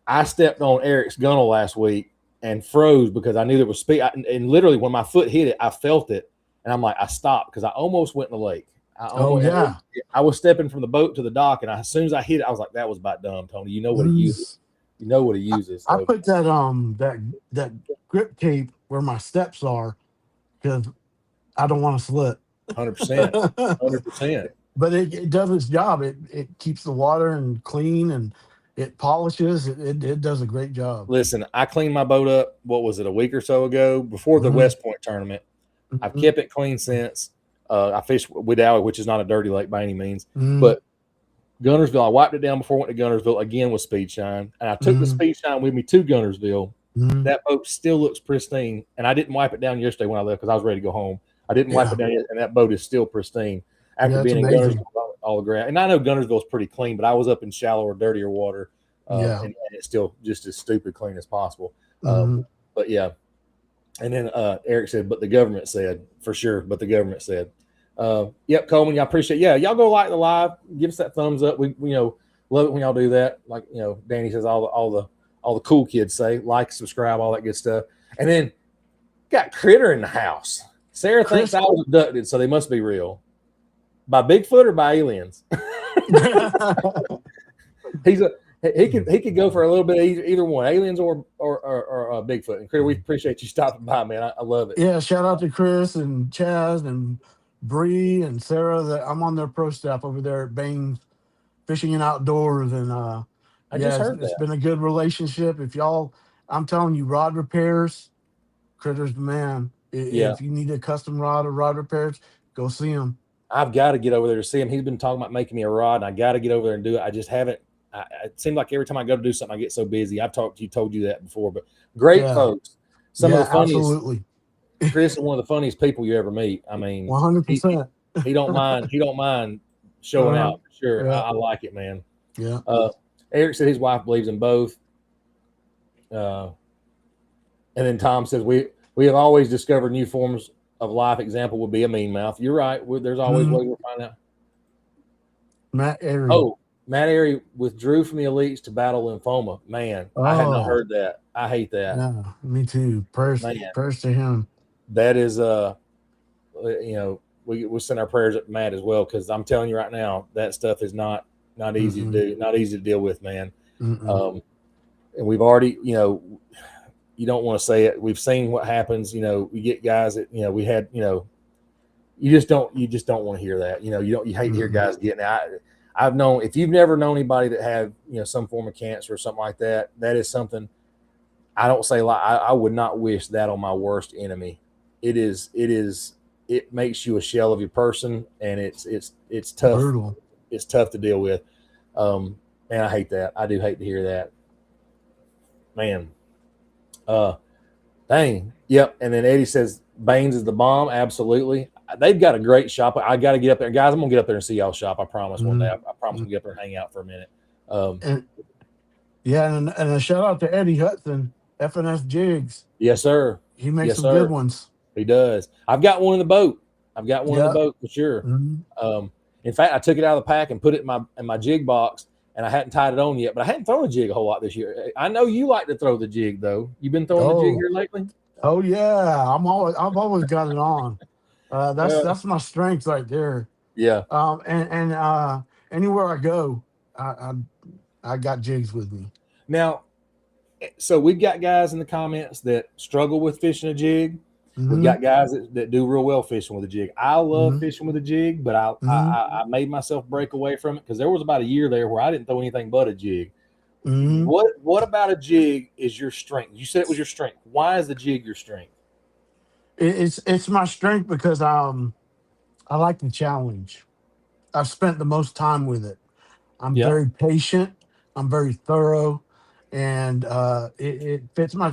Speaker 1: I stepped on Eric's gunnel last week and froze because I knew there was speed. And literally, when my foot hit it, I felt it, and I'm like, I stopped because I almost went in the lake. I was stepping from the boat to the dock, and as soon as I hit it, I was like, that was about dumb, Tony. You know what he uses. You know what he uses.
Speaker 2: So. I put that grip tape where my steps are because I don't want to slip.
Speaker 1: 100%. 100%.
Speaker 2: But it does its job. It keeps the water and clean, and it polishes. It does a great job.
Speaker 1: Listen, I cleaned my boat up, what was it, a week or so ago, before the West Point tournament. I've kept it clean since. I fished with Alley, which is not a dirty lake by any means. But Guntersville, I wiped it down before I went to Guntersville again with Speed Shine. And I took the Speed Shine with me to Guntersville. That boat still looks pristine. And I didn't wipe it down yesterday when I left because I was ready to go home. I didn't wipe it down yet, and that boat is still pristine. After being in Guntersville, all the ground. And I know Guntersville is pretty clean, but I was up in shallower, dirtier water. And it's still just as stupid clean as possible. But yeah. And then Eric said, but the government said, for sure, but the government said. Yep, Coleman, I appreciate it. Yeah, y'all go like the live, give us that thumbs up. We love it when y'all do that. Like, Danny says, all the cool kids say, like, subscribe, all that good stuff. And then got Critter in the house. Sarah thinks I was abducted, so they must be real. by Bigfoot or by aliens? He could go for a little bit of either one, aliens or Bigfoot. And Chris, we appreciate you stopping by, man. I love it.
Speaker 2: Yeah, shout out to Chris and Chaz and Bree and Sarah. That I'm on their pro staff over there at Bain Fishing and Outdoors, and
Speaker 1: I just heard
Speaker 2: it's
Speaker 1: that.
Speaker 2: been a good relationship. If y'all, I'm telling you, rod repairs, Critter's the man. If you need a custom rod or rod repairs, go see him.
Speaker 1: I've got to get over there to see him. He's been talking about making me a rod, and I got to get over there and do it. I just haven't. It seems like every time I go to do something, I get so busy. I've told you that before, but great folks. Some of the funniest.
Speaker 2: Absolutely.
Speaker 1: Chris is one of the funniest people you ever meet. I mean,
Speaker 2: 100%.
Speaker 1: He don't mind. He don't mind showing out. For sure, yeah. I like it, man.
Speaker 2: Yeah.
Speaker 1: Eric said his wife believes in both. And then Tom says we have always discovered new forms of life. Example would be a mean mouth. You're right. There's always ways we'll find out.
Speaker 2: Matt Airy.
Speaker 1: Oh, Matt Airy withdrew from the elites to battle lymphoma. Man, I had not heard that. I hate that.
Speaker 2: Yeah, me too. Prayers to him.
Speaker 1: That is, we send our prayers up to Matt as well, because I'm telling you right now, that stuff is not easy to do, not easy to deal with, man. And we've already, you don't want to say it. We've seen what happens. We get guys that, we had, you just don't want to hear that. You hate to hear guys getting out. I've known, if you've never known anybody that had, some form of cancer or something like that, that is something I don't say like, I would not wish that on my worst enemy. It makes you a shell of your person, and it's tough.
Speaker 2: Brutal.
Speaker 1: It's tough to deal with. And I hate that. I do hate to hear that, man. Dang. Yep. And then Eddie says Baines is the bomb. Absolutely. They've got a great shop. I got to get up there, guys. I'm gonna get up there and see y'all shop. I promise one day. I promise we'll get up there and hang out for a minute.
Speaker 2: And a shout out to Eddie Hudson, FNS Jigs.
Speaker 1: Yes, sir.
Speaker 2: He makes some good ones.
Speaker 1: He does. I've got one in the boat. In the boat for sure. In fact, I took it out of the pack and put it in my jig box, and I hadn't tied it on yet. But I hadn't thrown a jig a whole lot this year. I know you like to throw the jig though. You been throwing the jig here lately?
Speaker 2: Oh yeah, I've always got it on. That's my strength right there.
Speaker 1: Yeah.
Speaker 2: And anywhere I go, I got jigs with me.
Speaker 1: Now, so we've got guys in the comments that struggle with fishing a jig. We've got guys that do real well fishing with a jig. I love fishing with a jig, but I made myself break away from it because there was about a year there where I didn't throw anything but a jig. What about a jig is your strength? You said it was your strength. Why is the jig your strength?
Speaker 2: It's my strength because I like the challenge. I've spent the most time with it. I'm very patient. I'm very thorough, and it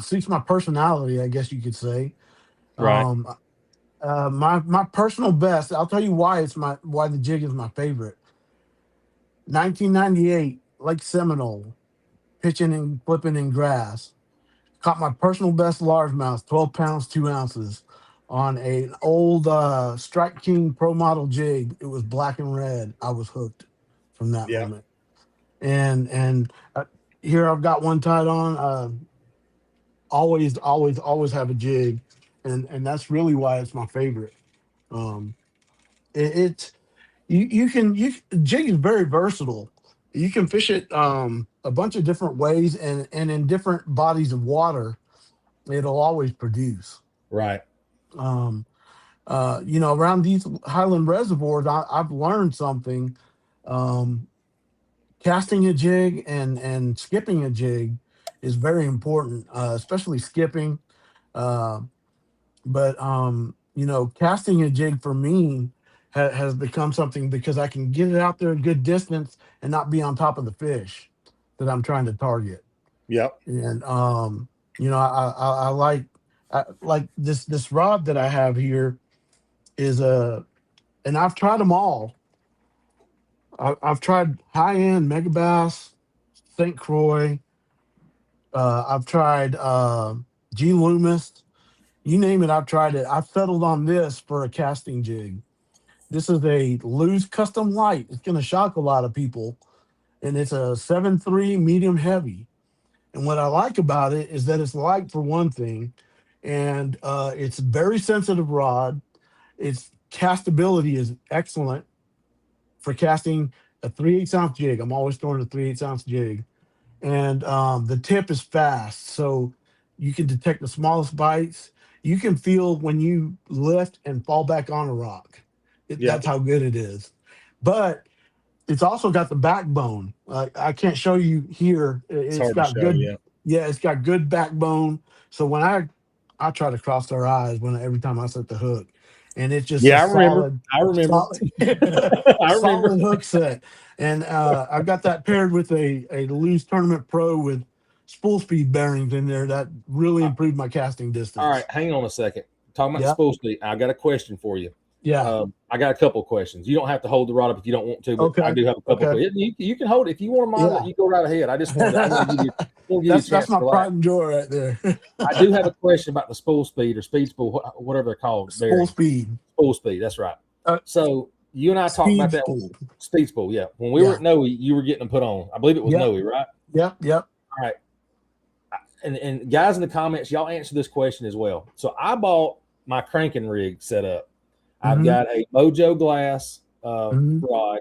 Speaker 2: suits my personality, I guess you could say.
Speaker 1: Right.
Speaker 2: My personal best. I'll tell you why the jig is my favorite. 1998, Lake Seminole, pitching and flipping in grass. Caught my personal best largemouth, 12 pounds, 2 ounces, on an old Strike King Pro Model jig. It was black and red. I was hooked from that moment. And here I've got one tied on. Always have a jig, and that's really why it's my favorite. Jig is very versatile. You can fish it a bunch of different ways, and in different bodies of water, it'll always produce.
Speaker 1: Right.
Speaker 2: Around these highland reservoirs, I've learned something. Casting a jig and skipping a jig is very important, especially skipping. But casting a jig for me has become something because I can get it out there a good distance and not be on top of the fish that I'm trying to target.
Speaker 1: Yep.
Speaker 2: And I like this rod that I have here is and I've tried them all. I've tried high-end Megabass, St. Croix. I've tried G. Loomis. You name it, I've tried it. I've settled on this for a casting jig. This is a Lew's Custom Light. It's going to shock a lot of people. And it's a 7.3 medium heavy. And what I like about it is that it's light for one thing. And it's very sensitive rod. Its castability is excellent. for casting a 3/8 ounce jig. I'm always throwing a 3/8 ounce jig, and the tip is fast, so you can detect the smallest bites. You can feel when you lift and fall back on a rock. That's how good it is. But it's also got the backbone. I can't show you here.
Speaker 1: It's
Speaker 2: It's
Speaker 1: hard to
Speaker 2: got
Speaker 1: show.
Speaker 2: good. Yeah, it's got good backbone. So when I try to cross their eyes when every time I set the hook, and it's just a
Speaker 1: I remember.
Speaker 2: solid,
Speaker 1: I remember.
Speaker 2: solid hook set. And I've got that paired with a loose Tournament Pro with spool speed bearings in there that really improved my casting distance.
Speaker 1: All right, hang on a second. Talking about the
Speaker 2: Yep.
Speaker 1: spool speed, I got a question for you.
Speaker 2: Yeah.
Speaker 1: I got a couple of questions. You don't have to hold the rod up if you don't want to, but
Speaker 2: Okay.
Speaker 1: I do have a couple.
Speaker 2: Okay.
Speaker 1: You can hold it if you want to monitor it. You go right ahead. I just wanted. I want to give you a chance
Speaker 2: That's my
Speaker 1: to
Speaker 2: pride and joy right there.
Speaker 1: I do have a question about the spool speed or speed spool, whatever they're called.
Speaker 2: Spool speed.
Speaker 1: Spool speed. That's right. So you and I talked about that speed spool. Yeah. When we were at Noe, you were getting them put on. I believe it was Noe, right?
Speaker 2: Yep.
Speaker 1: All right. And guys in the comments, y'all answer this question as well. So I bought my cranking rig set up. I've got a Mojo glass rod,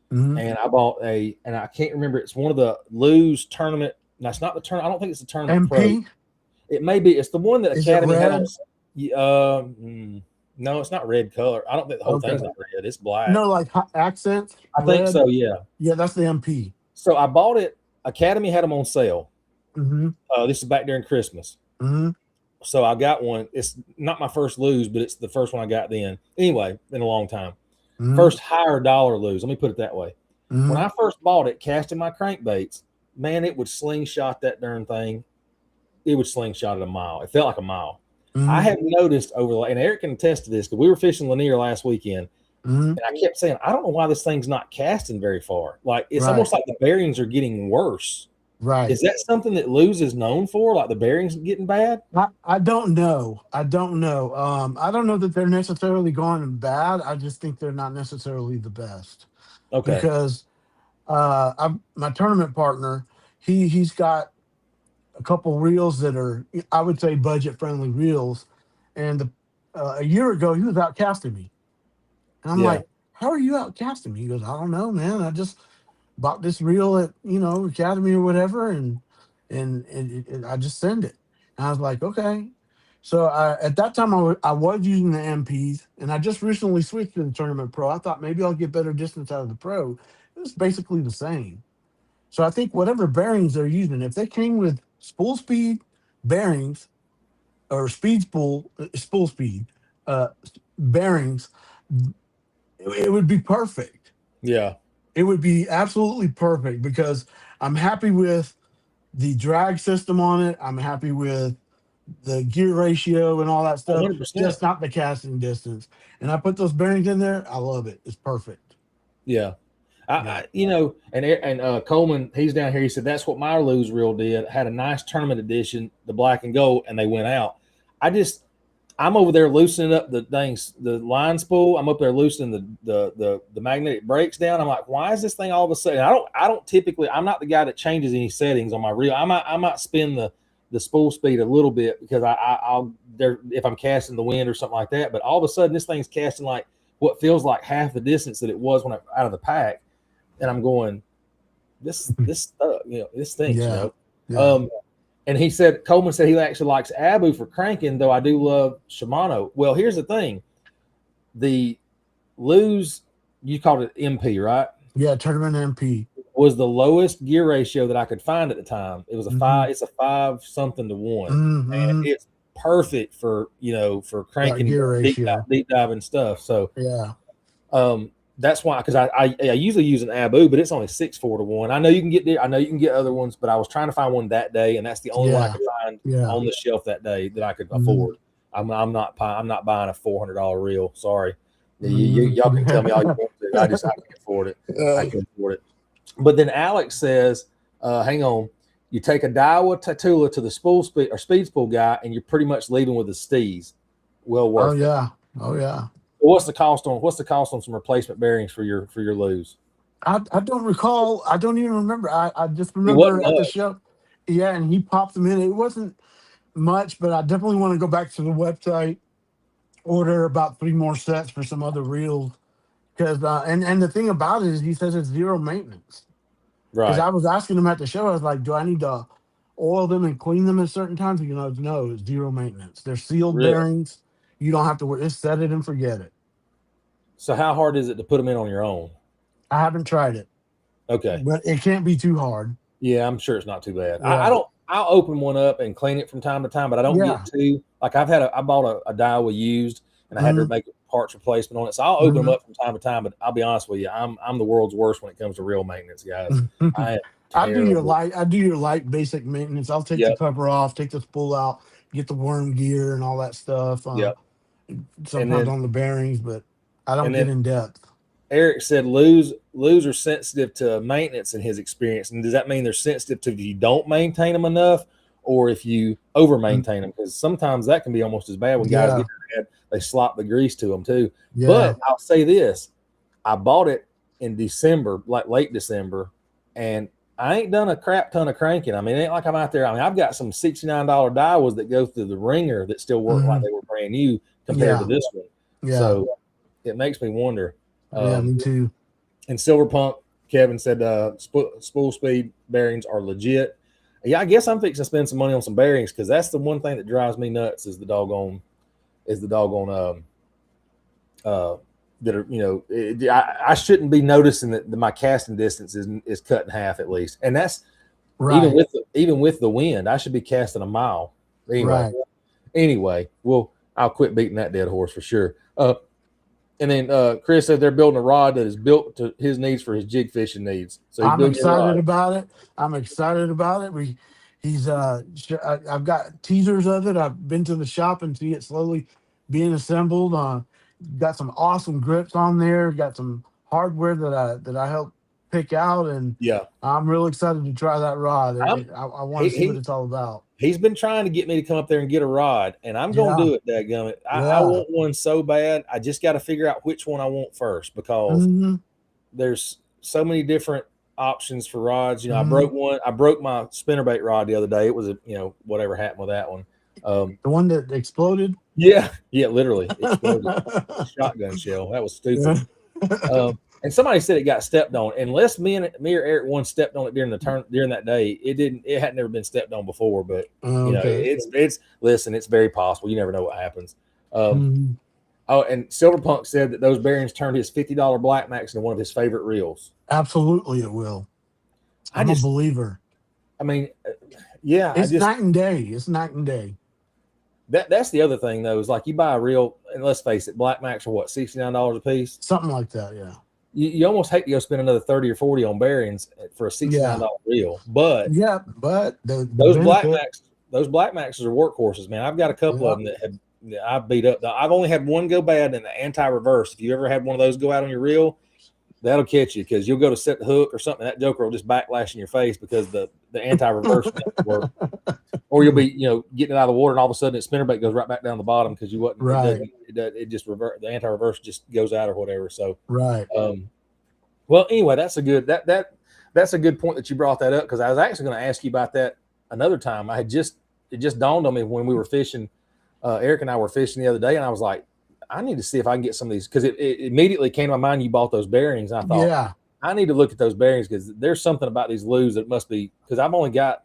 Speaker 1: and I bought and I can't remember. It's one of the Lou's tournament. That's not the tournament. I don't think it's the tournament
Speaker 2: MP?
Speaker 1: Pro. It may be. It's the one that Academy had
Speaker 2: on.
Speaker 1: No, it's not red color. I don't think the whole thing's not red. It's black.
Speaker 2: No, like accents.
Speaker 1: I think so. Yeah.
Speaker 2: Yeah, that's the MP.
Speaker 1: So I bought it. Academy had them on sale. This is back during Christmas. So I got one. It's not my first Lou's, but it's the first one I got then. Anyway, in a long time. First higher dollar Lou's. Let me put it that way. When I first bought it, casting my crankbaits, man, it would slingshot that darn thing. It would slingshot it a mile. It felt like a mile. I have noticed and Eric can attest to this, because we were fishing Lanier last weekend, and I kept saying, I don't know why this thing's not casting very far. Like, it's almost like the bearings are getting worse.
Speaker 2: Right.
Speaker 1: Is that something that Lou's is known for? Like the bearings getting bad?
Speaker 2: I don't know. I don't know. I don't know that they're necessarily going bad. I just think they're not necessarily the best.
Speaker 1: Okay.
Speaker 2: Because my tournament partner, he's got a couple reels that are, I would say, budget friendly reels, and a year ago he was out casting me, and I'm like, "How are you out casting me?" He goes, "I don't know, man. I just bought this reel at Academy or whatever, and I just send it." And I was like, "Okay." So at that time I was using the MPs, and I just recently switched to the Tournament Pro. I thought maybe I'll get better distance out of the Pro. It was basically the same. So I think whatever bearings they're using, if they came with spool speed bearings or spool speed bearings, it would be perfect.
Speaker 1: Yeah.
Speaker 2: It would be absolutely perfect, because I'm happy with the drag system on it. I'm happy with the gear ratio and all that stuff.
Speaker 1: 100%.
Speaker 2: Just not the casting distance. And I put those bearings in there. I love it. It's perfect.
Speaker 1: Yeah. And Coleman, he's down here. He said, that's what my Lou's reel did. Had a nice tournament edition, the black and gold, and they went out. I'm over there loosening up the line spool. I'm up there loosening the magnetic brakes down. I'm like, why is this thing all of a sudden? I don't typically. I'm not the guy that changes any settings on my reel. I might spin the spool speed a little bit, because I'll if I'm casting the wind or something like that. But all of a sudden, this thing's casting like what feels like half the distance that it was when I out of the pack, and I'm going, this stinks.
Speaker 2: Yeah.
Speaker 1: And Coleman said he actually likes Abu for cranking, though I do love Shimano. Well, here's the thing. The Lou's, you called it MP, right?
Speaker 2: Yeah, Tournament MP.
Speaker 1: Was the lowest gear ratio that I could find at the time. It was a 5, it's a 5 something to 1. And it's perfect for cranking deep diving stuff. So
Speaker 2: yeah.
Speaker 1: That's why, because I usually use an Abu, but it's only 6.4 to 1. I know you can get other ones, but I was trying to find one that day, and that's the only one I could find on the shelf that day that I could afford. I'm not buying a $400 reel. Sorry, y'all can tell me all you want to. I can't afford it. I can't afford it. But then Alex says, "Hang on, you take a Daiwa Tatula to the speed spool guy, and you're pretty much leaving with the steez. Well worth it."
Speaker 2: Oh yeah.
Speaker 1: What's the cost on some replacement bearings for your Lou's?
Speaker 2: I don't recall. I don't even remember. I just remember at the show. Yeah, and he popped them in. It wasn't much, but I definitely want to go back to the website, order about 3 more sets for some other reels, Because and the thing about it is, he says it's zero maintenance. Because
Speaker 1: Right.
Speaker 2: I was asking him at the show, I was like, "Do I need to oil them and clean them at certain times?" You know, no, it's zero maintenance. They're sealed
Speaker 1: Really?
Speaker 2: bearings. You don't have to worry. Just set it and forget it.
Speaker 1: So how hard is it to put them in on your own?
Speaker 2: I haven't tried it,
Speaker 1: Okay.
Speaker 2: but it can't be too hard.
Speaker 1: Yeah, I'm sure it's not too bad. I
Speaker 2: Right.
Speaker 1: don't. I'll open one up and clean it from time to time, but I don't
Speaker 2: Yeah.
Speaker 1: get too like I bought a dial we used and I had to
Speaker 2: Mm-hmm.
Speaker 1: make a parts replacement on it. So I'll open them up from time to time, but I'll be honest with you, I'm the world's worst when it comes to real maintenance, guys.
Speaker 2: Mm-hmm.
Speaker 1: I am
Speaker 2: I do your
Speaker 1: terrible.
Speaker 2: light. I do your light basic maintenance. I'll take the
Speaker 1: Yep,
Speaker 2: cover off, take the spool out, get the worm gear and all that stuff.
Speaker 1: yep. And
Speaker 2: Sometimes
Speaker 1: then
Speaker 2: on the bearings, but I don't
Speaker 1: and
Speaker 2: get
Speaker 1: then
Speaker 2: in depth.
Speaker 1: Eric said lose are sensitive to maintenance in his experience. And does that mean they're sensitive to if you don't maintain them enough or if you over maintain them? Because sometimes that can be almost as bad when guys
Speaker 2: Yeah.
Speaker 1: get mad, they slop the grease to them too.
Speaker 2: Yeah.
Speaker 1: But I'll say this, I bought it in December, like late December, and I ain't done a crap ton of cranking. I mean, it ain't like I'm out there. I mean, I've got some $69 dowels that go through the ringer that still work like
Speaker 2: Mhm.
Speaker 1: they were brand new compared to
Speaker 2: Yeah.
Speaker 1: this one.
Speaker 2: Yeah.
Speaker 1: So it makes me wonder.
Speaker 2: Yeah. Me too.
Speaker 1: And Silver Punk, Kevin said spool speed bearings are legit. Yeah, I guess I'm fixing to spend some money on some bearings because that's the one thing that drives me nuts is the doggone that are I shouldn't be noticing that my casting distance is cut in half at least, and that's
Speaker 2: Right.
Speaker 1: even with the wind. I should be casting a mile
Speaker 2: Right.
Speaker 1: anyway. Well, I'll quit beating that dead horse for sure. And then Chris said they're building a rod that is built to his needs for his jig fishing needs. So he's
Speaker 2: I'm
Speaker 1: building a
Speaker 2: excited
Speaker 1: rod.
Speaker 2: about it. I'm excited about it. I've got teasers of it. I've been to the shop and see it slowly being assembled. Got some awesome grips on there. Got some hardware that I helped pick out, and
Speaker 1: Yeah,
Speaker 2: I'm real excited to try that rod.
Speaker 1: I'm
Speaker 2: I want
Speaker 1: he,
Speaker 2: to see what
Speaker 1: he
Speaker 2: it's all about.
Speaker 1: he's been trying to get me to come up there and get a rod, and I'm gonna
Speaker 2: Yeah.
Speaker 1: do it. Dadgummit. I
Speaker 2: Yeah.
Speaker 1: want one so bad. I just got to figure out which one I want first because
Speaker 2: Hmm.
Speaker 1: there's so many different options for rods. You know,
Speaker 2: Hmm.
Speaker 1: I broke my spinnerbait rod the other day. It was whatever happened with that one.
Speaker 2: The one that exploded.
Speaker 1: Yeah, literally exploded. Shotgun shell. That was stupid. And somebody said it got stepped on. Unless me or Eric one stepped on it during that day, it had never been stepped on before. But
Speaker 2: Okay.
Speaker 1: it's listen, it's very possible. You never know what happens.
Speaker 2: Mhm.
Speaker 1: Oh, and Silverpunk said that those bearings turned his $50 Black Max into one of his favorite reels.
Speaker 2: Absolutely, it will.
Speaker 1: I
Speaker 2: I'm a
Speaker 1: just,
Speaker 2: believer.
Speaker 1: I mean, yeah,
Speaker 2: It's night and day. It's night and day.
Speaker 1: that's the other thing though is like you buy a reel, and let's face it, Black Max are what $69 a piece.
Speaker 2: Something like that. Yeah.
Speaker 1: You almost hate to go spend another 30 or 40 on bearings for a
Speaker 2: Yeah.
Speaker 1: $69 reel, but
Speaker 2: Yeah. But the
Speaker 1: those Black
Speaker 2: benefit.
Speaker 1: Max, those Black Maxes are workhorses, man. I've got a couple
Speaker 2: Yeah.
Speaker 1: of them that I've beat up. I've only had one go bad in the anti-reverse. If you ever had one of those go out on your reel, that'll catch you because you'll go to set the hook or something. That joker will just backlash in your face because the anti-reverse doesn't work. Or you'll be, getting it out of the water and all of a sudden its spinnerbait goes right back down the bottom because you wasn't.
Speaker 2: Right.
Speaker 1: It just revert. The anti-reverse just goes out or whatever. So,
Speaker 2: Right.
Speaker 1: well, anyway, that's a good that's a good point that you brought that up because I was actually going to ask you about that another time. It just dawned on me when we were fishing. Eric and I were fishing the other day, and I was like, I need to see if I can get some of these because it immediately came to my mind. You bought those bearings, and I thought,
Speaker 2: Yeah.
Speaker 1: I need to look at those bearings because there's something about these lues that must be because I've only got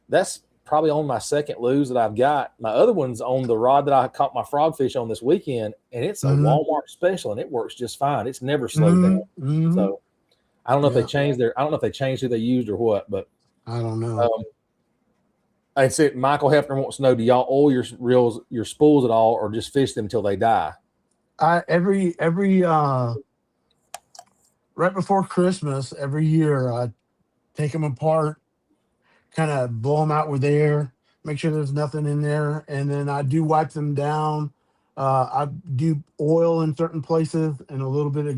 Speaker 1: that's probably on my second lose that I've got. My other one's on the rod that I caught my frogfish on this weekend, and it's a Walmart special, and it works just fine. It's never slowed down.
Speaker 2: Mm-hmm.
Speaker 1: So I don't know if
Speaker 2: Yeah.
Speaker 1: they changed I don't know if they changed who they used or what, but
Speaker 2: I don't know.
Speaker 1: I said Michael Hefner wants to know: do y'all oil your reels, your spools at all, or just fish them till they die?
Speaker 2: Every right before Christmas every year I take them apart, kind of blow them out with air, make sure there's nothing in there, and then I do wipe them down. I do oil in certain places and a little bit of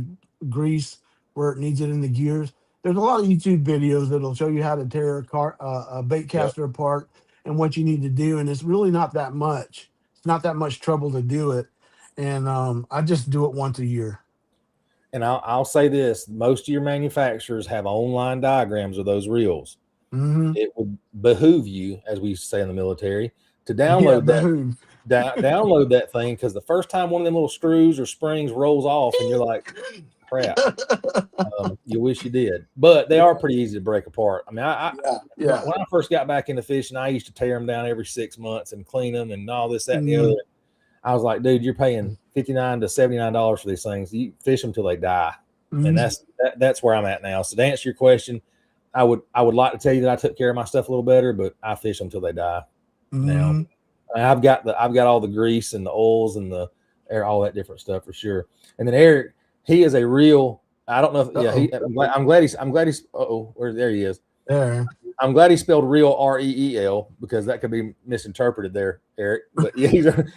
Speaker 2: grease where it needs it in the gears. There's a lot of YouTube videos that'll show you how to tear a bait
Speaker 1: Yep.
Speaker 2: caster apart and what you need to do, and it's really not that much. It's not that much trouble to do it, and I just do it once a year.
Speaker 1: And I'll say this: most of your manufacturers have online diagrams of those reels.
Speaker 2: Mm-hmm.
Speaker 1: It would behoove you, as we say in the military, to download download that thing, because the first time one of them little screws or springs rolls off and you're like, crap, you wish you did. But they are pretty easy to break apart. I mean, when I first got back into fishing, I used to tear them down every 6 months and clean them and all this, that, and the other. I was like, dude, you're paying $59 to $79 for these things. You fish them till they die. And that's where I'm at now. So to answer your question, I would like to tell you that I took care of my stuff a little better, but I fish them till they die. Now I've got all the grease and the oils and the air, all that different stuff for sure. And then Eric, he is a real, I don't know if, I'm glad he's there he is.
Speaker 2: There.
Speaker 1: I'm glad he spelled real REEL, because that could be misinterpreted there, Eric. But yeah,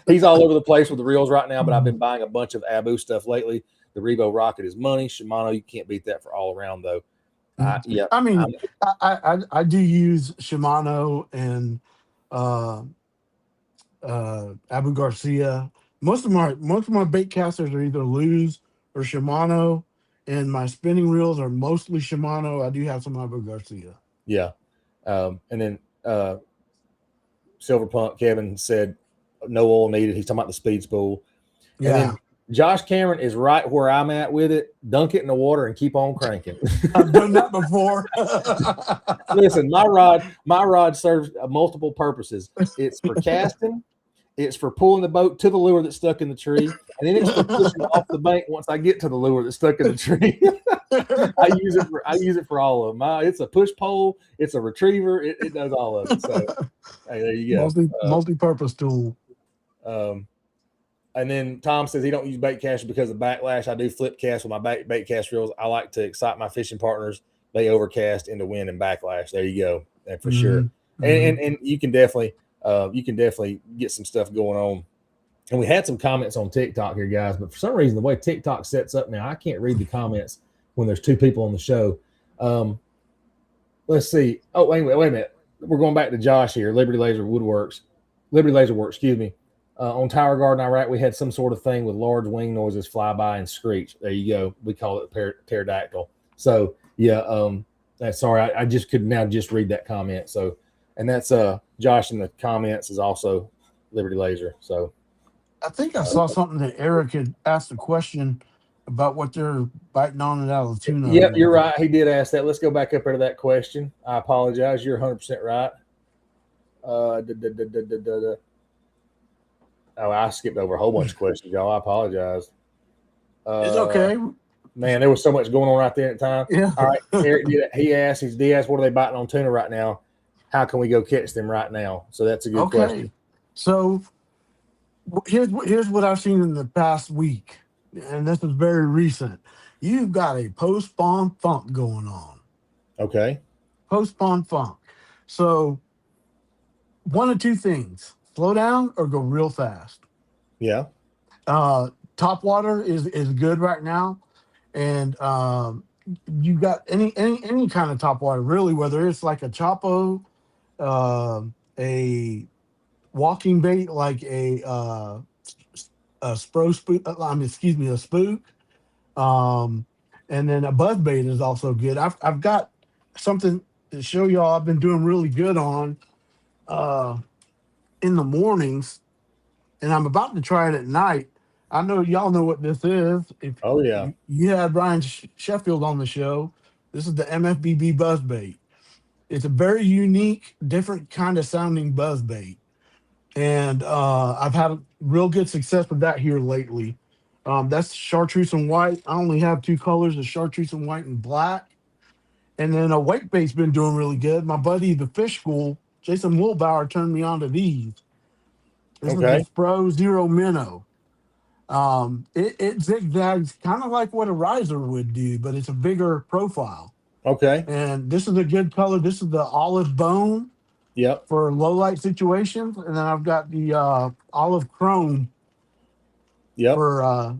Speaker 1: he's all over the place with the reels right now. But I've been buying a bunch of Abu stuff lately. The Revo Rocket is money. Shimano, you can't beat that for all around though.
Speaker 2: I do use Shimano and Abu Garcia. Most of my bait casters are either Luz or Shimano, and my spinning reels are mostly Shimano. I do have some Abu Garcia.
Speaker 1: Yeah. And then Silver Punk Kevin said no oil needed. He's talking about the speed spool.
Speaker 2: Yeah.
Speaker 1: And then Josh Cameron is right where I'm at with it. Dunk it in the water and keep on cranking.
Speaker 2: I've done that before.
Speaker 1: Listen, my rod serves multiple purposes. It's for casting, it's for pulling the boat to the lure that's stuck in the tree, and then it's for pushing off the bank once I get to the lure that's stuck in the tree. I use it for all of them. It's a push pole, it's a retriever, it does all of it. So hey, there you go.
Speaker 2: Multi-purpose tool.
Speaker 1: And then Tom says he don't use bait caster because of backlash. I do flip cast with my bait cast reels. I like to excite my fishing partners. They overcast into wind and backlash. There you go, and for sure. And you can definitely get some stuff going on. And we had some comments on TikTok here, guys, but for some reason the way TikTok sets up now, I can't read the comments when there's two people on the show. Let's see. Oh, wait a minute. We're going back to Josh here. Liberty Laser Works, excuse me. On Tower Garden, Iraq, we had some sort of thing with large wing noises fly by and screech. There you go. We call it pterodactyl. So yeah, that's sorry. I just could now just read that comment. So, and that's Josh in the comments is also Liberty Laser. So
Speaker 2: I think I saw something that Eric had asked a question about what they're biting on at Allatoona.
Speaker 1: Yeah, you're right. He did ask that. Let's go back up there to that question. I apologize. You're 100% right. Oh, I skipped over a whole bunch of questions, y'all. I apologize.
Speaker 2: It's okay.
Speaker 1: Man, there was so much going on right there at the time.
Speaker 2: Yeah.
Speaker 1: All right. Eric, he's Diaz, what are they biting on tuna right now? How can we go catch them right now? So that's a good question.
Speaker 2: So here's what I've seen in the past week, and this is very recent. You've got a post-spawn funk going on.
Speaker 1: Okay.
Speaker 2: Post-spawn funk. So one of two things. Slow down or go real fast.
Speaker 1: Yeah.
Speaker 2: Top water is good right now, and you got any kind of top water really, whether it's like a chopo, a walking bait like a spook, a spook, and then a buzz bait is also good. I've got something to show y'all. I've been doing really good on. In the mornings, and I'm about to try it at night. I know y'all know what this is. You had Ryan Sheffield on the show. This is the MFBB buzz bait. It's a very unique, different kind of sounding buzz bait, and I've had real good success with that here lately. That's chartreuse and white. I only have two colors: the chartreuse and white and black. And then a white bait's been doing really good. My buddy, the Fish School, Jason Wilbauer, turned me on to these. This is the Pro Zero Minnow. It zigzags kind of like what a riser would do, but it's a bigger profile.
Speaker 1: Okay.
Speaker 2: And this is a good color. This is the olive bone.
Speaker 1: Yep.
Speaker 2: For low light situations, and then I've got the olive chrome.
Speaker 1: Yep.
Speaker 2: For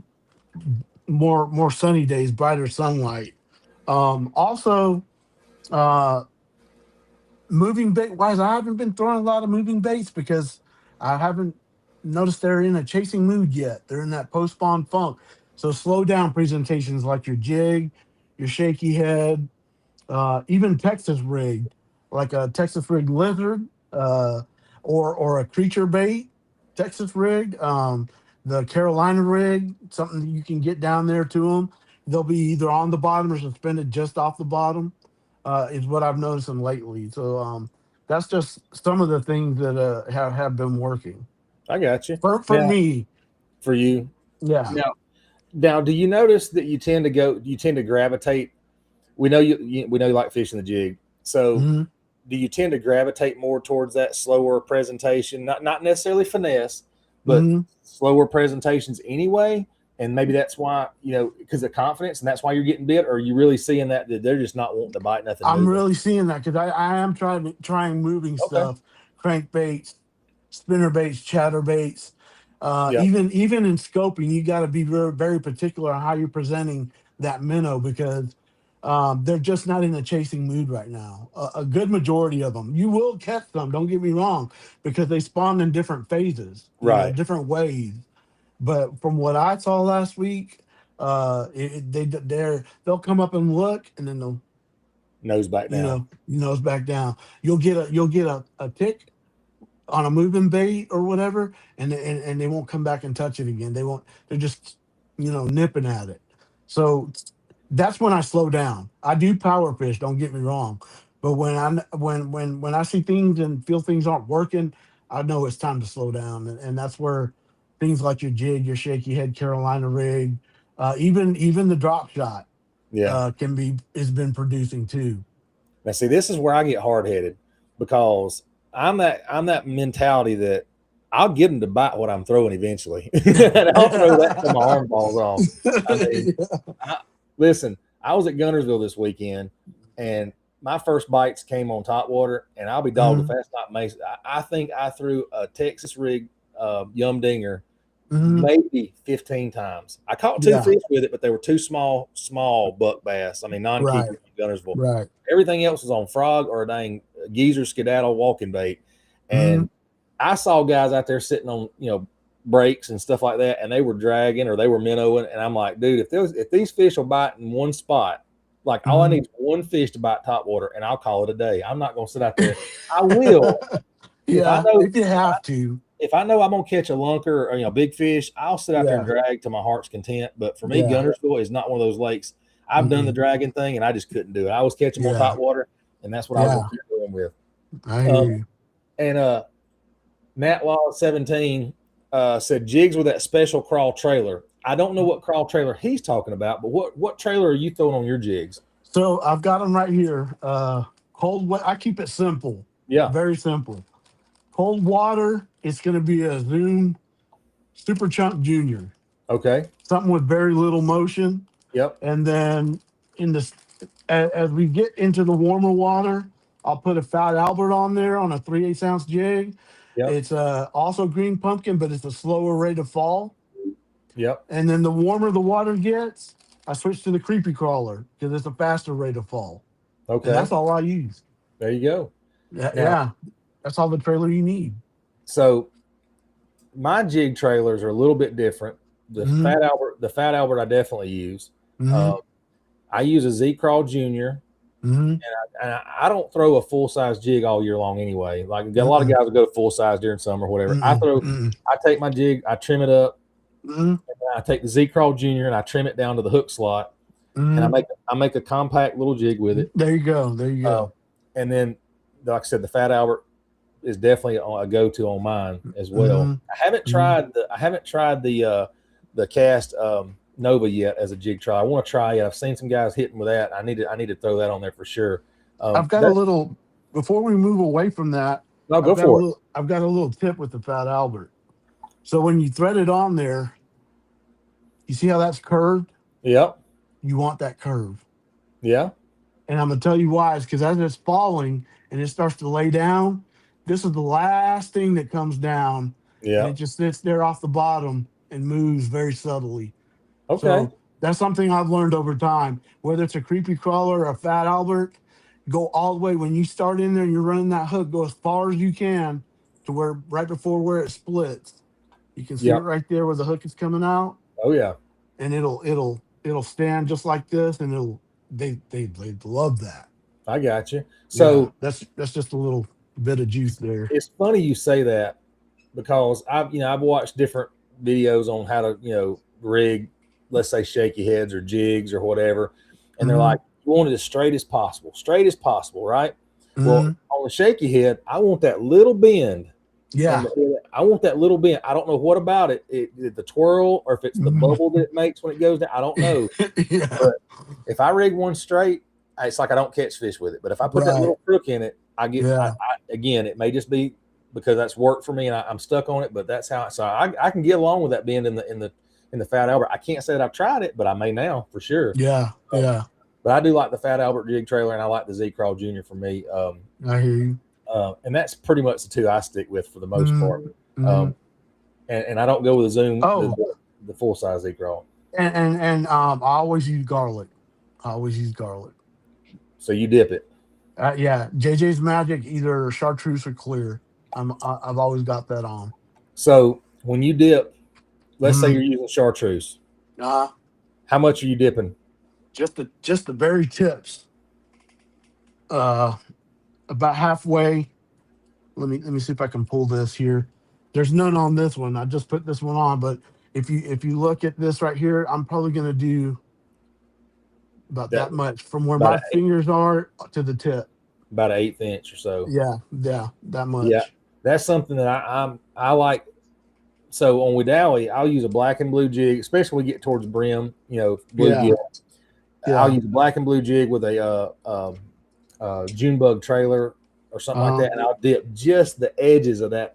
Speaker 2: more sunny days, brighter sunlight. Also, moving bait wise, I haven't been throwing a lot of moving baits because I haven't noticed they're in a chasing mood yet. They're in that post-spawn funk. So slow down presentations like your jig, your shaky head, even Texas rigged, like a Texas rigged lizard, or a creature bait, Texas rig, the Carolina rig, something that you can get down there to them. They'll be either on the bottom or suspended just off the bottom, is what I've noticed them lately. So that's just some of the things that have been working
Speaker 1: I got you.
Speaker 2: for me.
Speaker 1: For you,
Speaker 2: Yeah.
Speaker 1: Now, do you notice that you tend to gravitate? We know we know you like fishing the jig. So, do you tend to gravitate more towards that slower presentation? Not necessarily finesse, but slower presentations anyway. And maybe that's why, because of confidence, and that's why you're getting bit. Or are you really seeing that they're just not wanting to bite nothing?
Speaker 2: I'm really seeing that because I am trying moving stuff, crankbaits, spinner baits, chatter baits. Even in scoping, you got to be very, very particular on how you're presenting that minnow because they're just not in a chasing mood right now. A good majority of them, you will catch them. Don't get me wrong, because they spawn in different phases, different ways. But from what I saw last week, they'll come up and look, and then they'll
Speaker 1: nose back down.
Speaker 2: Nose back down. You'll get a tick on a moving bait or whatever, and they won't come back and touch it again. They won't. They're just nipping at it. So that's when I slow down. I do power fish. Don't get me wrong, but when I see things and feel things aren't working, I know it's time to slow down, and that's where things like your jig, your shaky head Carolina rig, even the drop shot, has been producing too.
Speaker 1: Now, see, this is where I get hard headed because I'm that mentality that I'll get them to bite what I'm throwing eventually. And I'll throw that till my arm falls off. Listen, I was at Guntersville this weekend, and my first bites came on top water, and I'll be dogged if that's not Mason. I think I threw a Texas rig yum dinger maybe 15 times. I caught two fish with it, but they were two small buck bass. I mean, non-keepers in Guntersville.
Speaker 2: Right.
Speaker 1: Everything else was on frog or a dang geezer skedaddle walking bait. And I saw guys out there sitting on, breaks and stuff like that, and they were dragging or they were minnowing. And I'm like, dude, if these fish will bite in one spot, like all I need is one fish to bite top water, and I'll call it a day. I'm not going to sit out there. I will.
Speaker 2: If you have to.
Speaker 1: If I know I'm gonna catch a lunker or big fish, I'll sit out there and drag to my heart's content. But for me, Guntersville is not one of those lakes. I've done the dragging thing, and I just couldn't do it. I was catching on top water, and that's what I was gonna keep going with.
Speaker 2: I hear you.
Speaker 1: And Matt Law 17 said jigs with that special crawl trailer. I don't know what crawl trailer he's talking about, but what trailer are you throwing on your jigs?
Speaker 2: So I've got them right here. Cold wet. I keep it simple.
Speaker 1: Yeah,
Speaker 2: very simple. Cold water, it's going to be a Zoom Super Chunk Junior.
Speaker 1: Okay.
Speaker 2: Something with very little motion.
Speaker 1: Yep.
Speaker 2: And then as we get into the warmer water, I'll put a Fat Albert on there on a 3/8 ounce jig. Yep. It's also green pumpkin, but it's a slower rate of fall.
Speaker 1: Yep.
Speaker 2: And then the warmer the water gets, I switch to the creepy crawler because it's a faster rate of fall. Okay. And that's all I use.
Speaker 1: There you go.
Speaker 2: Yeah. That's all the trailer you need.
Speaker 1: So my jig trailers are a little bit different. The Fat Albert I definitely use. I use a Z Crawl Junior, and I don't throw a full size jig all year long anyway. Like a lot of guys will go full size during summer or whatever. I take my jig, I trim it up, and I take the Z Crawl Junior and I trim it down to the hook slot, and I make a compact little jig with it.
Speaker 2: There you go.
Speaker 1: And then, like I said, the Fat Albert is definitely a go-to on mine as well. I haven't tried the cast Nova yet as a jig trailer. I want to try it. I've seen some guys hitting with that. I need to throw that on there for sure.
Speaker 2: I've got a little before we move away from that.
Speaker 1: No, go for it.
Speaker 2: I've got a little tip with the Fat Albert. So when you thread it on there, you see how that's curved?
Speaker 1: Yep.
Speaker 2: You want that curve.
Speaker 1: Yeah.
Speaker 2: And I'm gonna tell you why. It's because as it's falling and it starts to lay down, this is the last thing that comes down.
Speaker 1: Yeah.
Speaker 2: And it just sits there off the bottom and moves very subtly.
Speaker 1: Okay.
Speaker 2: So that's something I've learned over time. Whether it's a creepy crawler or a Fat Albert, go all the way. When you start in there and you're running that hook, go as far as you can to where right before where it splits. You can see it right there where the hook is coming out.
Speaker 1: Oh yeah.
Speaker 2: And it'll stand just like this, and they love that.
Speaker 1: I got you. So
Speaker 2: that's just a little bit of juice there.
Speaker 1: It's funny you say that because I've watched different videos on how to rig, let's say shaky heads or jigs or whatever, and they're like, you want it as straight as possible, right? Well, on the shaky head, I want that little bend.
Speaker 2: Yeah.
Speaker 1: And I want that little bend. I don't know what about it. The twirl, or if it's the bubble that it makes when it goes down. I don't know.
Speaker 2: Yeah.
Speaker 1: But if I rig one straight, it's like I don't catch fish with it. But if I put that little crook in it, I get. Again, it may just be because that's worked for me and I'm stuck on it. But that's how. So I can get along with that bend in the Fat Albert. I can't say that I've tried it, but I may now for sure.
Speaker 2: Yeah. Yeah.
Speaker 1: But I do like the Fat Albert jig trailer, and I like the Z Crawl Junior for me.
Speaker 2: I hear you.
Speaker 1: And that's pretty much the two I stick with for the most part. And I don't go with the Zoom, the full size Z Crawl.
Speaker 2: And I always use garlic.
Speaker 1: So you dip it.
Speaker 2: Yeah, JJ's Magic, either chartreuse or clear. I've always got that on.
Speaker 1: So when you dip, let's say you're using chartreuse.
Speaker 2: How
Speaker 1: much are you dipping?
Speaker 2: Just the very tips. About halfway. Let me see if I can pull this here. There's none on this one. I just put this one on, but if you look at this right here, I'm probably going to do about that much from where my fingers are to the tip.
Speaker 1: About an 1/8 inch or so.
Speaker 2: Yeah, that much.
Speaker 1: Yeah, that's something that I like. So on Widally, I'll use a black and blue jig, especially when we get towards brim, blue gilt. I'll use a black and blue jig with a June bug trailer or something like that, and I'll dip just the edges of that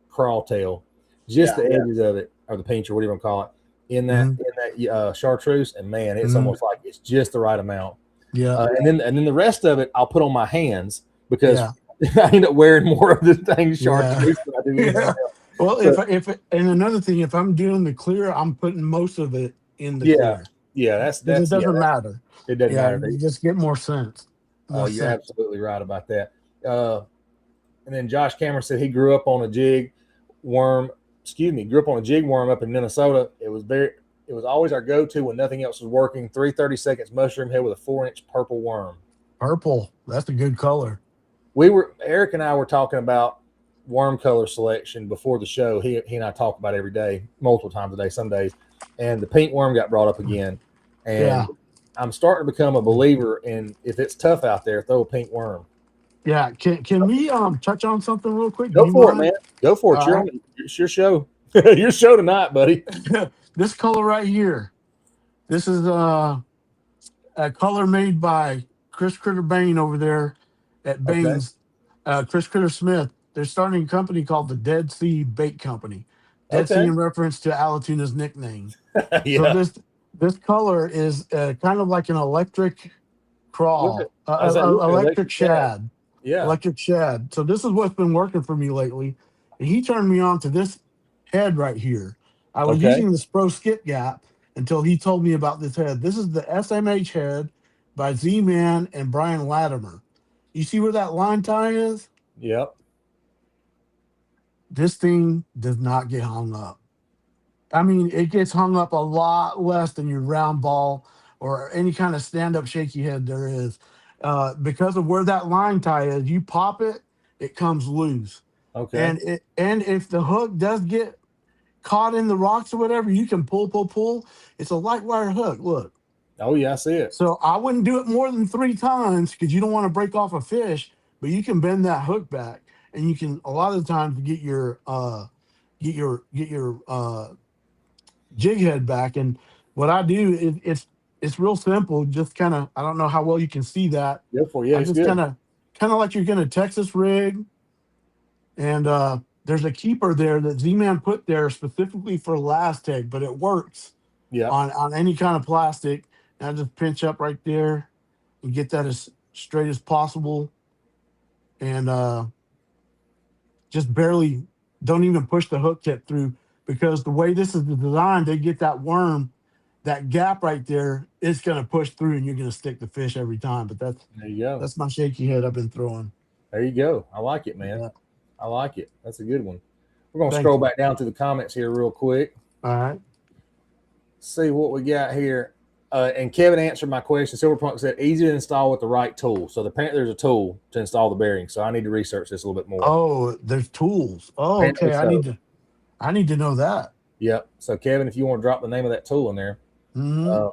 Speaker 1: crawl tail, just the edges of it, or the pinch or whatever you want to call it, in that chartreuse, and man, it's almost like it's just the right amount.
Speaker 2: Yeah,
Speaker 1: and then the rest of it I'll put on my hands because I end up wearing more of the thing chartreuse than I do anything else.
Speaker 2: Well, if and another thing, if I'm doing the clear, I'm putting most of it in the clear.
Speaker 1: Yeah, it
Speaker 2: doesn't matter.
Speaker 1: It doesn't matter.
Speaker 2: You just get more sense.
Speaker 1: You're absolutely right about that. And then Josh Cameron said he grew up on a jig worm up in Minnesota. It was always our go-to when nothing else was working. 330 seconds mushroom head with a 4-inch purple worm.
Speaker 2: Purple, that's a good color.
Speaker 1: Eric and I were talking about worm color selection before the show. He and I talk about it every day, multiple times a day, some days. And the pink worm got brought up again. And I'm starting to become a believer in, if it's tough out there, throw a pink worm.
Speaker 2: Yeah. Can we touch on something real quick?
Speaker 1: Go for it, man. Go for it. It's your show. Your show tonight, buddy.
Speaker 2: This color right here. This is a color made by Chris Critter Bain over there at Bain's. Chris Critter Smith. They're starting a company called the Dead Sea Bait Company. Dead Sea in reference to Allatoona's nickname. So this color is kind of like an electric crawl, electric shad.
Speaker 1: Yeah,
Speaker 2: electric shad. So this is what's been working for me lately. And he turned me on to this head right here. I was using the Spro Skip Gap until he told me about this head. This is the SMH head by Z-Man and Brian Latimer. You see where that line tie is?
Speaker 1: Yep.
Speaker 2: This thing does not get hung up. I mean, it gets hung up a lot less than your round ball or any kind of stand-up shaky head there is. Because of where that line tie is, you pop it, it comes loose.
Speaker 1: Okay.
Speaker 2: And if the hook does get caught in the rocks or whatever, you can pull. It's a light wire hook. Look.
Speaker 1: Oh yeah, I see it.
Speaker 2: So I wouldn't do it more than 3 times because you don't want to break off a fish, but you can bend that hook back, and you can a lot of the times get your jig head back. And what I do is it's real simple. Just kind of, I don't know how well you can see that.
Speaker 1: It's just
Speaker 2: kind of like you're gonna Texas rig, and there's a keeper there that Z-Man put there specifically for Lasteg, but it works on any kind of plastic. And I just pinch up right there and get that as straight as possible, and just barely, don't even push the hook tip through, because the way this is designed, they get that worm, that gap right there, it's going to push through and you're going to stick the fish every time. But
Speaker 1: there you go.
Speaker 2: That's my shaky head I've been throwing.
Speaker 1: There you go. I like it, man. Yeah. I like it. That's a good one. We're going to scroll back down to the comments here real quick.
Speaker 2: All right.
Speaker 1: See what we got here. And Kevin answered my question. Silverpunk said easy to install with the right tool. So apparently there's a tool to install the bearing. So I need to research this a little bit more.
Speaker 2: Oh, there's tools. Oh,
Speaker 1: Apparently
Speaker 2: okay.
Speaker 1: so.
Speaker 2: I need to know that.
Speaker 1: Yep. So Kevin, if you want to drop the name of that tool in there.
Speaker 2: Mm-hmm.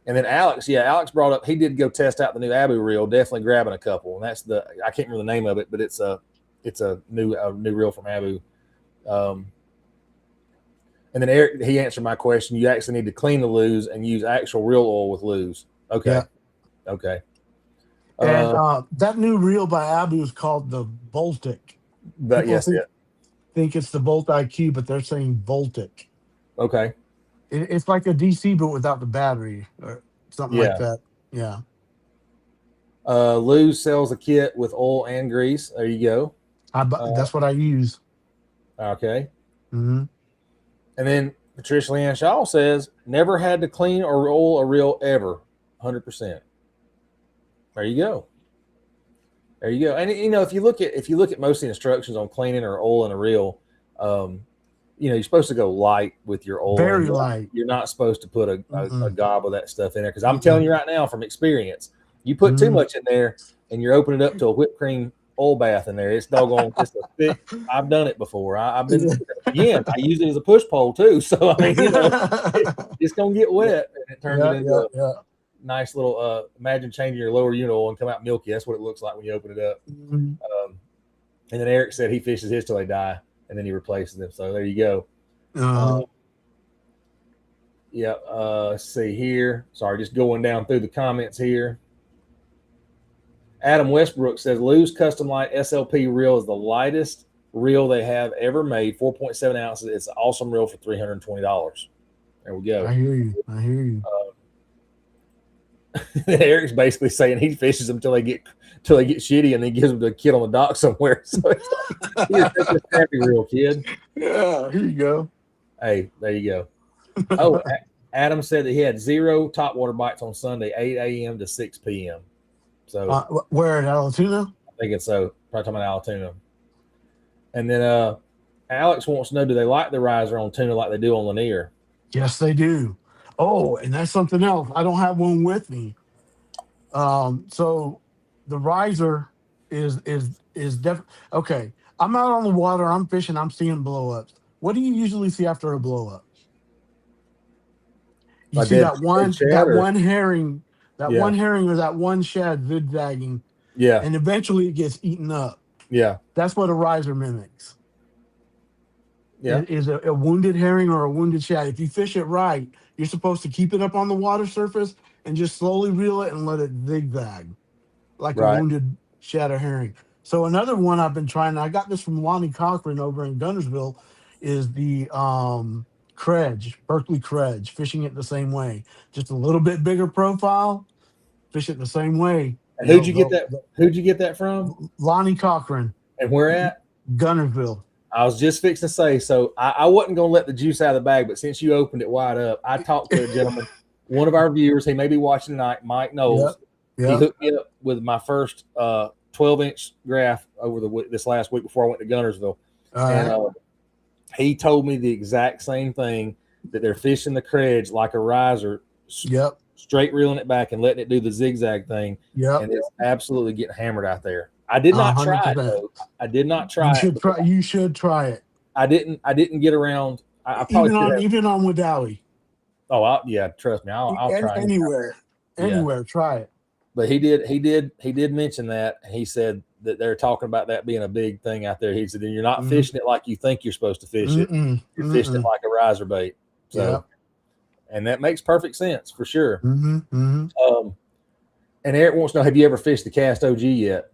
Speaker 1: And then Alex brought up, he did go test out the new Abu reel, definitely grabbing a couple. And that's I can't remember the name of it, but it's a new reel from Abu. And then Eric, he answered my question. You actually need to clean the lues and use actual reel oil with lues. Okay.
Speaker 2: Yeah.
Speaker 1: Okay.
Speaker 2: And that new reel by Abu is called the Voltic.
Speaker 1: But yes,
Speaker 2: think it's the Volt IQ, but they're saying Voltic.
Speaker 1: Okay.
Speaker 2: It's like a DC, but without the battery or something like that. Yeah.
Speaker 1: Lou sells a kit with oil and grease. There you go.
Speaker 2: That's what I use.
Speaker 1: Okay.
Speaker 2: Mm-hmm.
Speaker 1: And then Patricia Leanne Shaw says, never had to clean or oil a reel ever. 100%. There you go. There you go. And if you look at most of the instructions on cleaning or oiling a reel, you're supposed to go light with your oil.
Speaker 2: Very light.
Speaker 1: You're not supposed to put a gob of that stuff in there. Because I'm telling you right now from experience, you put too much in there and you're opening it up to a whipped cream oil bath in there. It's doggone just a thick. I've done it before. I've been again. I use it as a push pole too. So I mean, it's gonna get wet and it turns it into a nice little. Imagine changing your lower unit oil and come out milky. That's what it looks like when you open it up.
Speaker 2: Mm-hmm.
Speaker 1: And then Eric said he fishes his till they die, and then he replaces them. So there you go. Let's see here. Sorry, just going down through the comments here. Adam Westbrook says Lou's Custom Light SLP reel is the lightest reel they have ever made. 4.7 ounces. It's an awesome reel for $320. There we go.
Speaker 2: I hear you.
Speaker 1: Eric's basically saying he fishes them until they get shitty, and then gives them to a kid on the dock somewhere. So it's like, here's a crappy reel, kid.
Speaker 2: Yeah, here you go.
Speaker 1: Hey, there you go. Oh, Adam said that he had 0 topwater bites on Sunday, 8 a.m. to 6 p.m. So
Speaker 2: where at Allatoona?
Speaker 1: I think it's probably talking about Allatoona. And then Alex wants to know, do they like the riser on tuna like they do on Lanier?
Speaker 2: Yes, they do. Oh, and that's something else. I don't have one with me. So the riser is definitely okay. I'm out on the water. I'm fishing. I'm seeing blow-ups. What do you usually see after a blow-up? You see that one herring. One herring or that one shad zigzagging.
Speaker 1: Yeah.
Speaker 2: And eventually it gets eaten up.
Speaker 1: Yeah.
Speaker 2: That's what a riser mimics.
Speaker 1: Yeah.
Speaker 2: It is a wounded herring or a wounded shad. If you fish it right, you're supposed to keep it up on the water surface and just slowly reel it and let it zigzag like a wounded shad or herring. So another one I've been trying, I got this from Lonnie Cochran over in Guntersville, is the Credge, Berkeley Credge, fishing it the same way. Just a little bit bigger profile, fish it the same way.
Speaker 1: And who'd you get that from?
Speaker 2: Lonnie Cochran.
Speaker 1: And where at?
Speaker 2: Guntersville.
Speaker 1: I was just fixing to say, so I wasn't going to let the juice out of the bag, but since you opened it wide up, I talked to a gentleman, one of our viewers, he may be watching tonight, Mike Knowles. Yep. He hooked me up with my first 12-inch graph over this last week before I went to Guntersville. And he told me the exact same thing, that they're fishing the Credge like a riser, straight reeling it back and letting it do the zigzag thing.
Speaker 2: Yep.
Speaker 1: And it's absolutely getting hammered out there. I did not 100%. Try it, though. I did not try it.
Speaker 2: You should try it.
Speaker 1: I didn't get around. I probably
Speaker 2: even on Wadawi.
Speaker 1: Oh, trust me. I'll try
Speaker 2: anywhere. Try it.
Speaker 1: But he did mention that. He said that they're talking about that being a big thing out there. He said, you're not fishing it like you think you're supposed to fish it. You're fishing it like a riser bait. So, and that makes perfect sense for sure. And Eric wants to know, have you ever fished the Cast OG yet?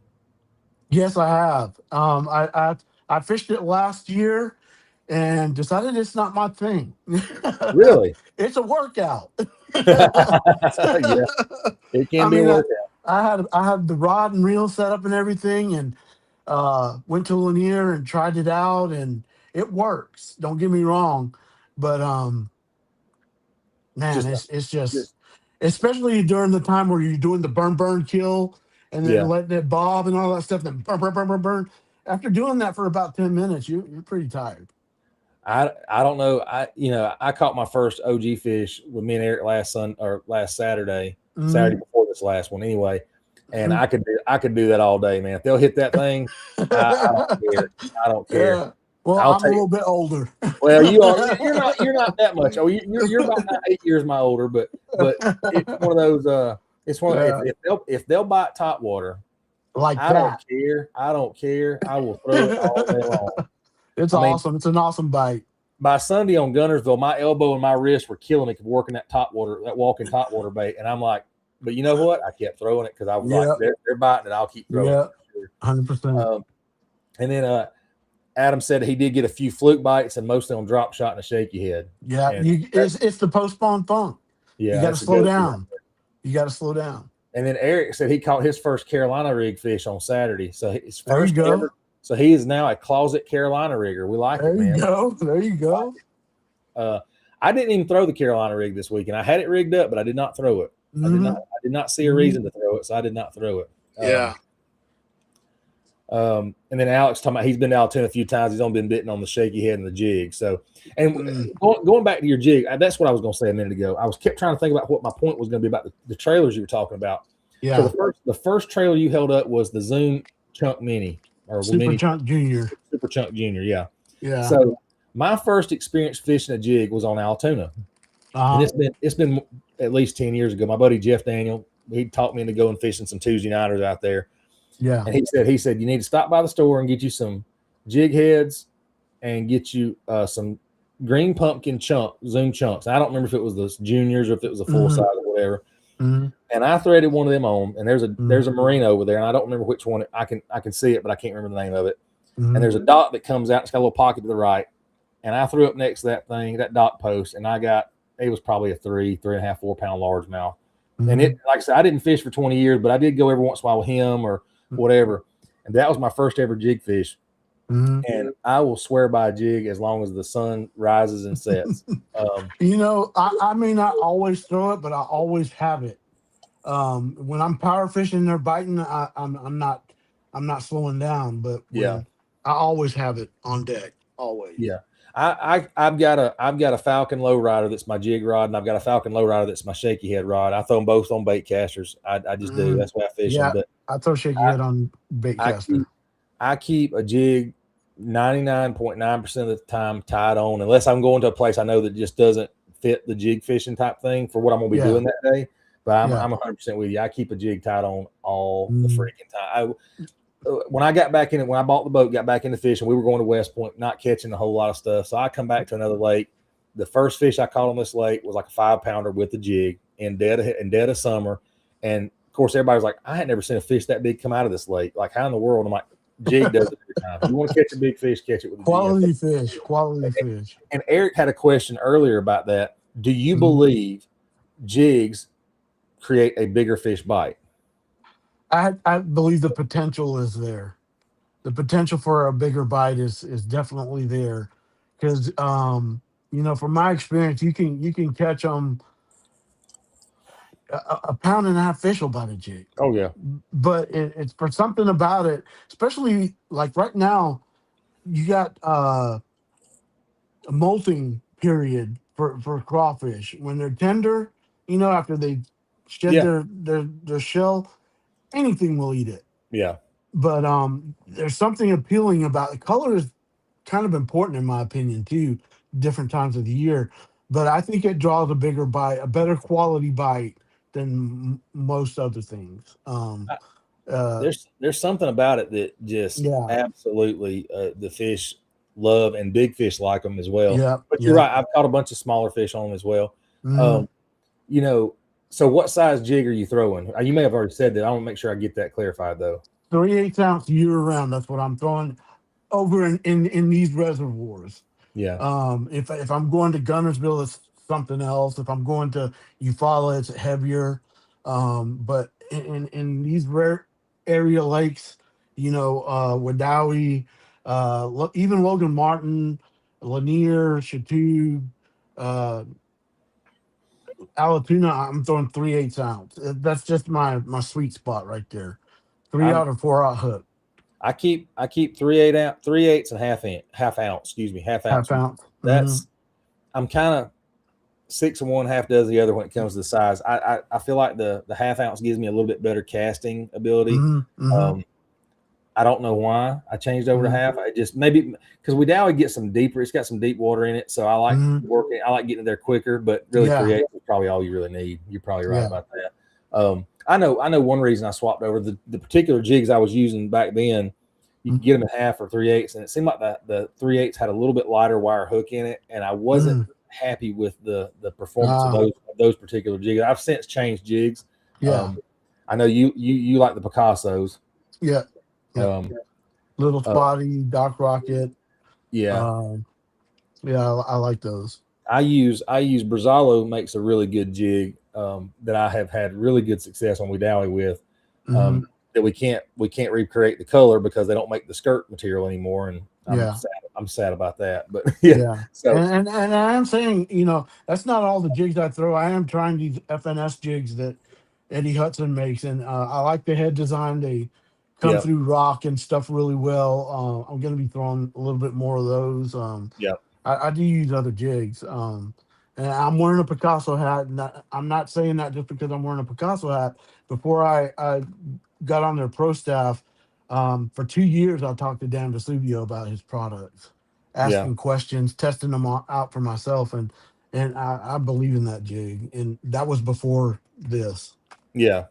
Speaker 2: Yes, I have. I fished it last year and decided it's not my thing.
Speaker 1: Really?
Speaker 2: It's a workout.
Speaker 1: Yeah, it can be a workout.
Speaker 2: I had the rod and reel set up and everything, and went to Lanier and tried it out, and it works. Don't get me wrong, but it's just especially during the time where you're doing the burn kill and then letting it bob and all that stuff, then burn. After doing that for about 10 minutes, you're pretty tired.
Speaker 1: I don't know. I caught my first OG fish with me and Eric last Saturday, Saturday before this last one anyway. And I could do that all day, man. If they'll hit that thing, I don't care. I don't care.
Speaker 2: Yeah. Well, I'm a little bit older.
Speaker 1: Well, you are. You're not that much. Oh, you're about 8 years my older, but it's one of those. It's one. If they'll bite top water,
Speaker 2: like
Speaker 1: I
Speaker 2: that.
Speaker 1: don't care. I will throw it all day long.
Speaker 2: It's awesome. It's an awesome bite.
Speaker 1: By Sunday on Guntersville, my elbow and my wrist were killing me working that walking top water bait, and I'm like, but you know what? I kept throwing it because I was like, they're biting it. I'll keep throwing it.
Speaker 2: 100%.
Speaker 1: And then Adam said he did get a few fluke bites and mostly on drop shot and a shaky head.
Speaker 2: Yeah, it's the postponed funk.
Speaker 1: Yeah,
Speaker 2: you got to slow down. You got to slow down.
Speaker 1: And then Eric said he caught his first Carolina rig fish on Saturday. So his first
Speaker 2: there you go.
Speaker 1: ever. So he is now a closet Carolina rigger. We like it, man.
Speaker 2: There you go.
Speaker 1: I didn't even throw the Carolina rig this weekend. I had it rigged up, but I did not throw it. I did not see a reason to throw it, so I did not throw it. And then Alex talking about he's been to Allatoona a few times. He's only been bitten on the shaky head and the jig. So, and going back to your jig, that's what I was going to say a minute ago. I kept trying to think about what my point was going to be about the trailers you were talking about.
Speaker 2: Yeah.
Speaker 1: So the first trailer you held up was the Zoom Chunk Mini or
Speaker 2: Super Chunk Junior.
Speaker 1: Super Chunk Junior, yeah.
Speaker 2: Yeah.
Speaker 1: So my first experience fishing a jig was on Allatoona. And it's been at least 10 years ago. My buddy Jeff Daniel, he taught me into going fishing some Tuesday nighters out there.
Speaker 2: Yeah.
Speaker 1: And he said you need to stop by the store and get you some jig heads and get you some green pumpkin Zoom chunks. I don't remember if it was the juniors or if it was a full size or whatever. And I threaded one of them on, and there's a marine over there, and I don't remember which one. I can see it, but I can't remember the name of it. And there's a dock that comes out. It's got a little pocket to the right. And I threw up next to that dock post, and it was probably a 3.5, 4 pound largemouth. And it, like I said, I didn't fish for 20 years, but I did go every once in a while with him or whatever. And that was my first ever jig fish. And I will swear by a jig as long as the sun rises and sets.
Speaker 2: I may not always throw it, but I always have it. When I'm power fishing, they're biting. I'm not slowing down, but I always have it on deck. Always.
Speaker 1: Yeah. I've got a Falcon low rider that's my jig rod, and I've got a Falcon low rider that's my shaky head rod. I throw them both on bait casters. I just do. That's why I fish them. But
Speaker 2: I throw shaky head on bait caster.
Speaker 1: I keep a jig 99.9% of the time tied on, unless I'm going to a place I know that just doesn't fit the jig fishing type thing for what I'm going to be doing that day. But I'm 100% with you. I keep a jig tied on all the freaking time. When I bought the boat, got back into fishing, we were going to West Point, not catching a whole lot of stuff. So I come back to another lake. The first fish I caught on this lake was like a 5-pounder with a jig in dead of summer. And of course, everybody's like, I had never seen a fish that big come out of this lake. Like, how in the world? I'm like, jig does it every time. If you want to catch a big fish, catch it with a
Speaker 2: jig. Quality fish.
Speaker 1: And Eric had a question earlier about that. Do you believe jigs create a bigger fish bite?
Speaker 2: I believe the potential is there. The potential for a bigger bite is definitely there, because from my experience, you can catch them. A 1.5-pound fish will bite a jig.
Speaker 1: Oh yeah,
Speaker 2: but it's for something about it, especially like right now. You got a molting period for crawfish when they're tender. After they shed their shell. Anything will eat it.
Speaker 1: Yeah.
Speaker 2: But there's something appealing about it. Color is kind of important in my opinion too, different times of the year. But I think it draws a bigger bite, a better quality bite than most other things.
Speaker 1: There's something about it that just absolutely the fish love, and big fish like them as well.
Speaker 2: Yeah.
Speaker 1: But you're right. I've caught a bunch of smaller fish on them as well. So what size jig are you throwing? You may have already said that. I want to make sure I get that clarified though.
Speaker 2: 3/8 ounce year round. That's what I'm throwing over in these reservoirs.
Speaker 1: Yeah.
Speaker 2: If I'm going to Guntersville, it's something else. If I'm going to Eufaula, it's heavier. But in these rare area lakes, Wadawi, even Logan Martin, Lanier, Chateau, Allatoona, I'm throwing 3/8 ounce. That's just my sweet spot right there. 3/0 or 4/0 hook.
Speaker 1: I keep 3/8 and half ounce. Excuse me, half ounce. That's I'm kind of 6 of one, half does the other when it comes to the size. I feel like the half ounce gives me a little bit better casting ability. I don't know why I changed over to half. I just maybe because we now get some deeper. It's got some deep water in it, so I like working. I like getting there quicker. But really, 3/8 is probably all you really need. You're probably right about that. I know one reason I swapped over the particular jigs I was using back then. You can get them in half or 3/8, and it seemed like the 3/8 had a little bit lighter wire hook in it, and I wasn't happy with the performance of those particular jigs. I've since changed jigs. I know you like the Picassos.
Speaker 2: Little Spotty, Doc Rocket. I like those.
Speaker 1: I use Brazalo makes a really good jig that I have had really good success on Wedowee with. That we can't recreate the color because they don't make the skirt material anymore, and I'm sad about that. But
Speaker 2: so and I'm saying, that's not all the jigs I throw. I am trying these FNS jigs that Eddie Hudson makes, and I like the head design. They come through rock and stuff really well. I'm going to be throwing a little bit more of those. I do use other jigs. And I'm wearing a Picasso hat. And I'm not saying that just because I'm wearing a Picasso hat. Before I got on their pro staff, for 2 years, I talked to Dan Vesuvio about his products, asking questions, testing them out for myself. And I believe in that jig. And that was before this.
Speaker 1: Yeah.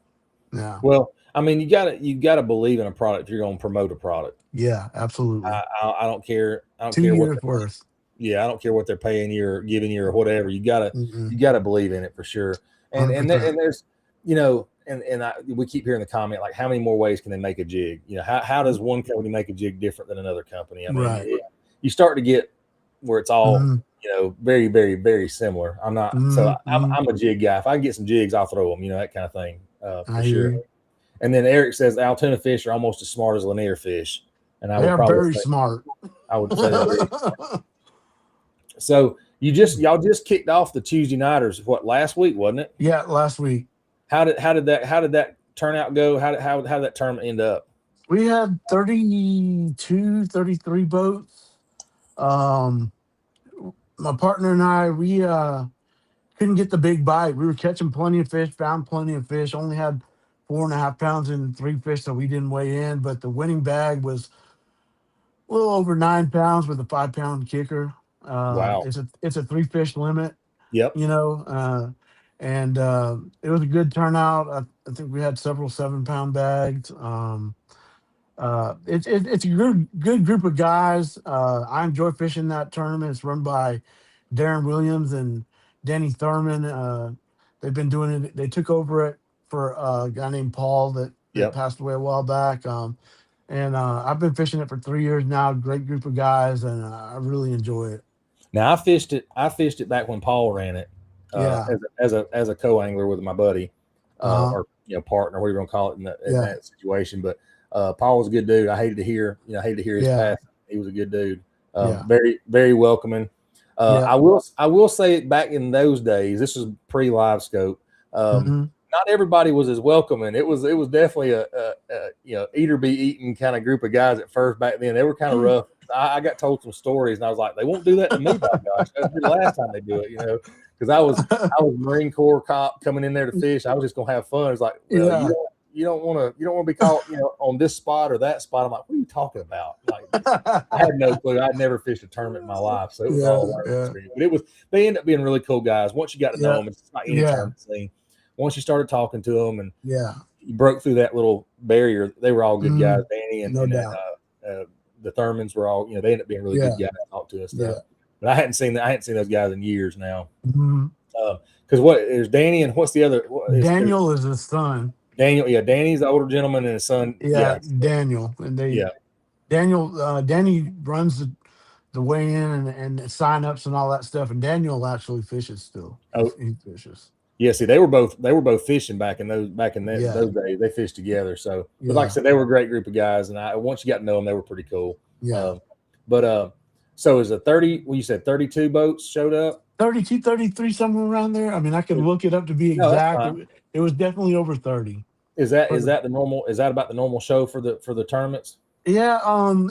Speaker 1: Well, I mean, you gotta believe in a product if you're going to promote a product.
Speaker 2: Yeah, absolutely.
Speaker 1: I don't care. I don't
Speaker 2: 2
Speaker 1: care
Speaker 2: years worth.
Speaker 1: Yeah, I don't care what they're paying you or giving you or whatever. You gotta believe in it for sure. And there's we keep hearing the comment like, how many more ways can they make a jig? How does one company make a jig different than another company? I mean, you start to get where it's all very, very, very similar. I'm not I'm a jig guy. If I can get some jigs, I'll throw them. That kind of thing for sure. And then Eric says Allatoona fish are almost as smart as Lanier fish, and
Speaker 2: they're very smart.
Speaker 1: I would say that. So y'all just kicked off the Tuesday nighters. What, last week, wasn't it?
Speaker 2: Yeah, last week.
Speaker 1: How did that turnout go? How did that tournament end up?
Speaker 2: We had 32, 33 boats. My partner and I, we couldn't get the big bite. We were catching plenty of fish, found plenty of fish. Only had 4.5 pounds in 3 fish, so we didn't weigh in. But the winning bag was a little over 9 pounds with a 5-pound kicker.
Speaker 1: Wow!
Speaker 2: It's a 3 fish limit.
Speaker 1: Yep.
Speaker 2: And it was a good turnout. I think we had several 7-pound bags. It's a good group of guys. I enjoy fishing that tournament. It's run by Darren Williams and Danny Thurman. They've been doing it. They took over it for a guy named Paul that passed away a while back. And I've been fishing it for 3 years now. Great group of guys, and I really enjoy it.
Speaker 1: Now I fished it back when Paul ran it. As a co-angler with my buddy, or partner, whatever you want to call it in that situation. But Paul was a good dude. I hated to hear his path. He was a good dude. Very, very welcoming. I will say back in those days, this was pre-live scope. Not everybody was as welcoming. It was definitely a eat or be eaten kind of group of guys at first back then. They were kind of rough. I got told some stories, and I was like, they won't do that to me. By gosh, that's the last time they do it, because I was Marine Corps cop coming in there to fish. I was just gonna have fun. It's like, well, you don't want to be caught, on this spot or that spot. I'm like, what are you talking about? Like, I had no clue. I'd never fished a tournament in my life, so it was all learning experience. But they ended up being really cool guys. Once you got to know them, it's not any tournament thing. Once you started talking to them and you broke through that little barrier, they were all good guys. Danny and the Thurmans were all, they ended up being really good guys to talk to and stuff. But I hadn't seen those guys in years now. Because there's Danny and what's the other?
Speaker 2: Daniel is his son.
Speaker 1: Daniel, Danny's the older gentleman and his son.
Speaker 2: Daniel, and Danny runs the weigh-in and sign-ups and all that stuff, and Daniel actually fishes still. He fishes.
Speaker 1: Yeah, see, they were both fishing back in those days. They fished together. So, but like I said, they were a great group of guys, and once you got to know them, they were pretty cool. So is it 30? Well, you said 32 boats showed up.
Speaker 2: 32, 33, somewhere around there. I mean, I could look it up to be exact. It was definitely over 30.
Speaker 1: Is that the normal? Is that about the normal show for the tournaments?
Speaker 2: Yeah,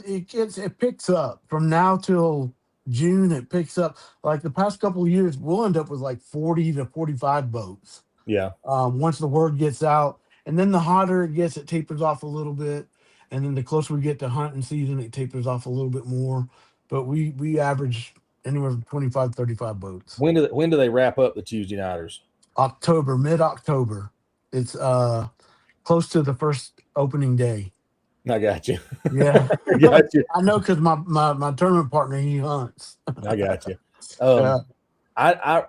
Speaker 2: it picks up from now till June. It picks up like the past couple of years. We'll end up with like 40 to 45 boats.
Speaker 1: Yeah.
Speaker 2: Once the word gets out, and then the hotter it gets, it tapers off a little bit, and then the closer we get to hunting season, it tapers off a little bit more. But we average anywhere from 25 35 boats.
Speaker 1: When do they wrap up the Tuesday nighters?
Speaker 2: October, mid October. It's close to the first opening day.
Speaker 1: I got you.
Speaker 2: Yeah,
Speaker 1: I got you.
Speaker 2: I know because my tournament partner, he hunts.
Speaker 1: I got you.
Speaker 2: Yeah,
Speaker 1: I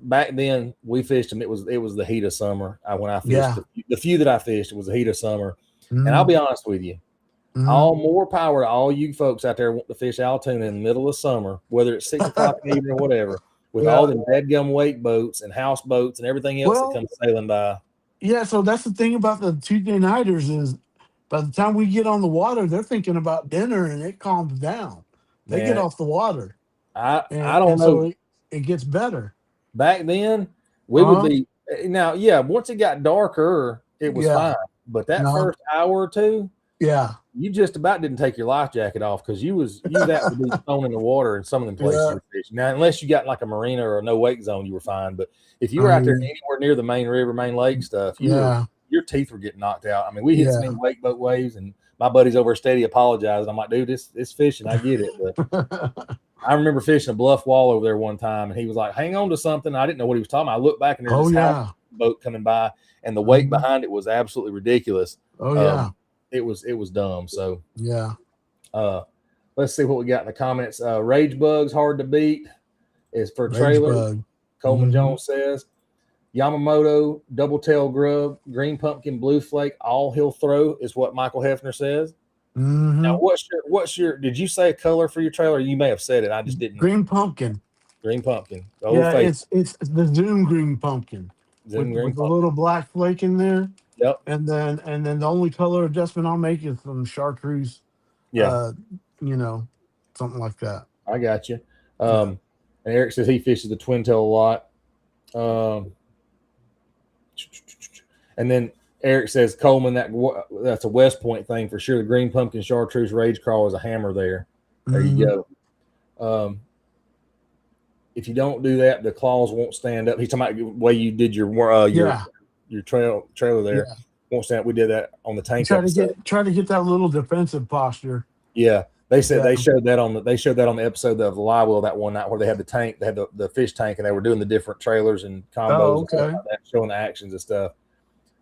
Speaker 1: back then we fished them. It was the heat of summer. When I fished
Speaker 2: yeah.
Speaker 1: the few that I fished, it was the heat of summer. And I'll
Speaker 2: Mhm,
Speaker 1: be honest with you,
Speaker 2: mhm.
Speaker 1: all more power to all you folks out there wanting to fish Allatoona in the middle of summer, whether it's 6 o'clock in the evening or whatever, with all
Speaker 2: Yeah.
Speaker 1: the dadgum wake boats and house boats and everything else that
Speaker 2: Well,
Speaker 1: comes sailing by.
Speaker 2: yeah. So that's the thing about the Tuesday nighters is by the time we get on the water, they're thinking about dinner and it calms down. They get
Speaker 1: Man,
Speaker 2: off the water
Speaker 1: I
Speaker 2: and
Speaker 1: don't
Speaker 2: so
Speaker 1: know.
Speaker 2: it gets better.
Speaker 1: Back then, we would
Speaker 2: Uh huh.
Speaker 1: be now, yeah, once it got darker, it was
Speaker 2: Yeah.
Speaker 1: fine. But that
Speaker 2: No.
Speaker 1: first hour or two,
Speaker 2: Yeah.
Speaker 1: you just about didn't take your life jacket off because you was out to be thrown in the water in some of them places
Speaker 2: Yeah.
Speaker 1: you were fishing. Now, unless you got like a marina or a no wake zone, you were fine. But if you were
Speaker 2: I
Speaker 1: out there
Speaker 2: mean,
Speaker 1: anywhere near the main river, main lake stuff,
Speaker 2: yeah.
Speaker 1: your teeth were getting knocked out. I mean, we hit so many
Speaker 2: Yeah.
Speaker 1: wake boat waves, and my buddies over steady apologized. I'm like, dude, this fishing, I get it, but I remember fishing a bluff wall over there one time, and he was like, "Hang on to something." I didn't know what he was talking about. I looked back, and there's
Speaker 2: Oh
Speaker 1: this house
Speaker 2: yeah.
Speaker 1: boat coming by, and the wake
Speaker 2: Mhm.
Speaker 1: behind it was absolutely ridiculous.
Speaker 2: Oh
Speaker 1: Um,
Speaker 2: yeah.
Speaker 1: it was dumb. So
Speaker 2: Yeah.
Speaker 1: uh, let's see what we got in the comments. Rage bugs hard to beat is for
Speaker 2: Rage
Speaker 1: trailers.
Speaker 2: bug.
Speaker 1: Coleman
Speaker 2: Hmm.
Speaker 1: Jones says Yamamoto, double tail grub, green pumpkin, blue flake, all he'll throw is what Michael Hefner says. Now,
Speaker 2: Hmm.
Speaker 1: what's your? Did you say a color for your trailer? You may have said it. I just didn't.
Speaker 2: Green pumpkin.
Speaker 1: Green pumpkin, the old
Speaker 2: Yeah,
Speaker 1: faithful,
Speaker 2: it's the Zoom green pumpkin
Speaker 1: Zoom green
Speaker 2: with a
Speaker 1: pumpkin.
Speaker 2: little black flake in there,
Speaker 1: Yep.
Speaker 2: and then the only color adjustment I'll make is some chartreuse,
Speaker 1: Yeah,
Speaker 2: uh, you know, something like that.
Speaker 1: I got you.
Speaker 2: Yeah.
Speaker 1: And Eric says he fishes the twin tail a lot. Um, and then Eric says Coleman, that's a West Point thing for sure. The green pumpkin chartreuse rage crawl is a hammer there. There you
Speaker 2: Hmm.
Speaker 1: go. If you don't do that, the claws won't stand up. He's talking about the way you did
Speaker 2: Yeah.
Speaker 1: your trailer there.
Speaker 2: Yeah.
Speaker 1: Won't stand up. We did that on the tank
Speaker 2: Try to
Speaker 1: episode.
Speaker 2: get that little defensive posture.
Speaker 1: Yeah, they said
Speaker 2: Yeah.
Speaker 1: they showed that on the episode of Live Well that one night where they had the tank, they had the fish tank, and they were doing the different trailers and combos
Speaker 2: Oh,
Speaker 1: and stuff
Speaker 2: okay.
Speaker 1: like that, showing the actions and stuff.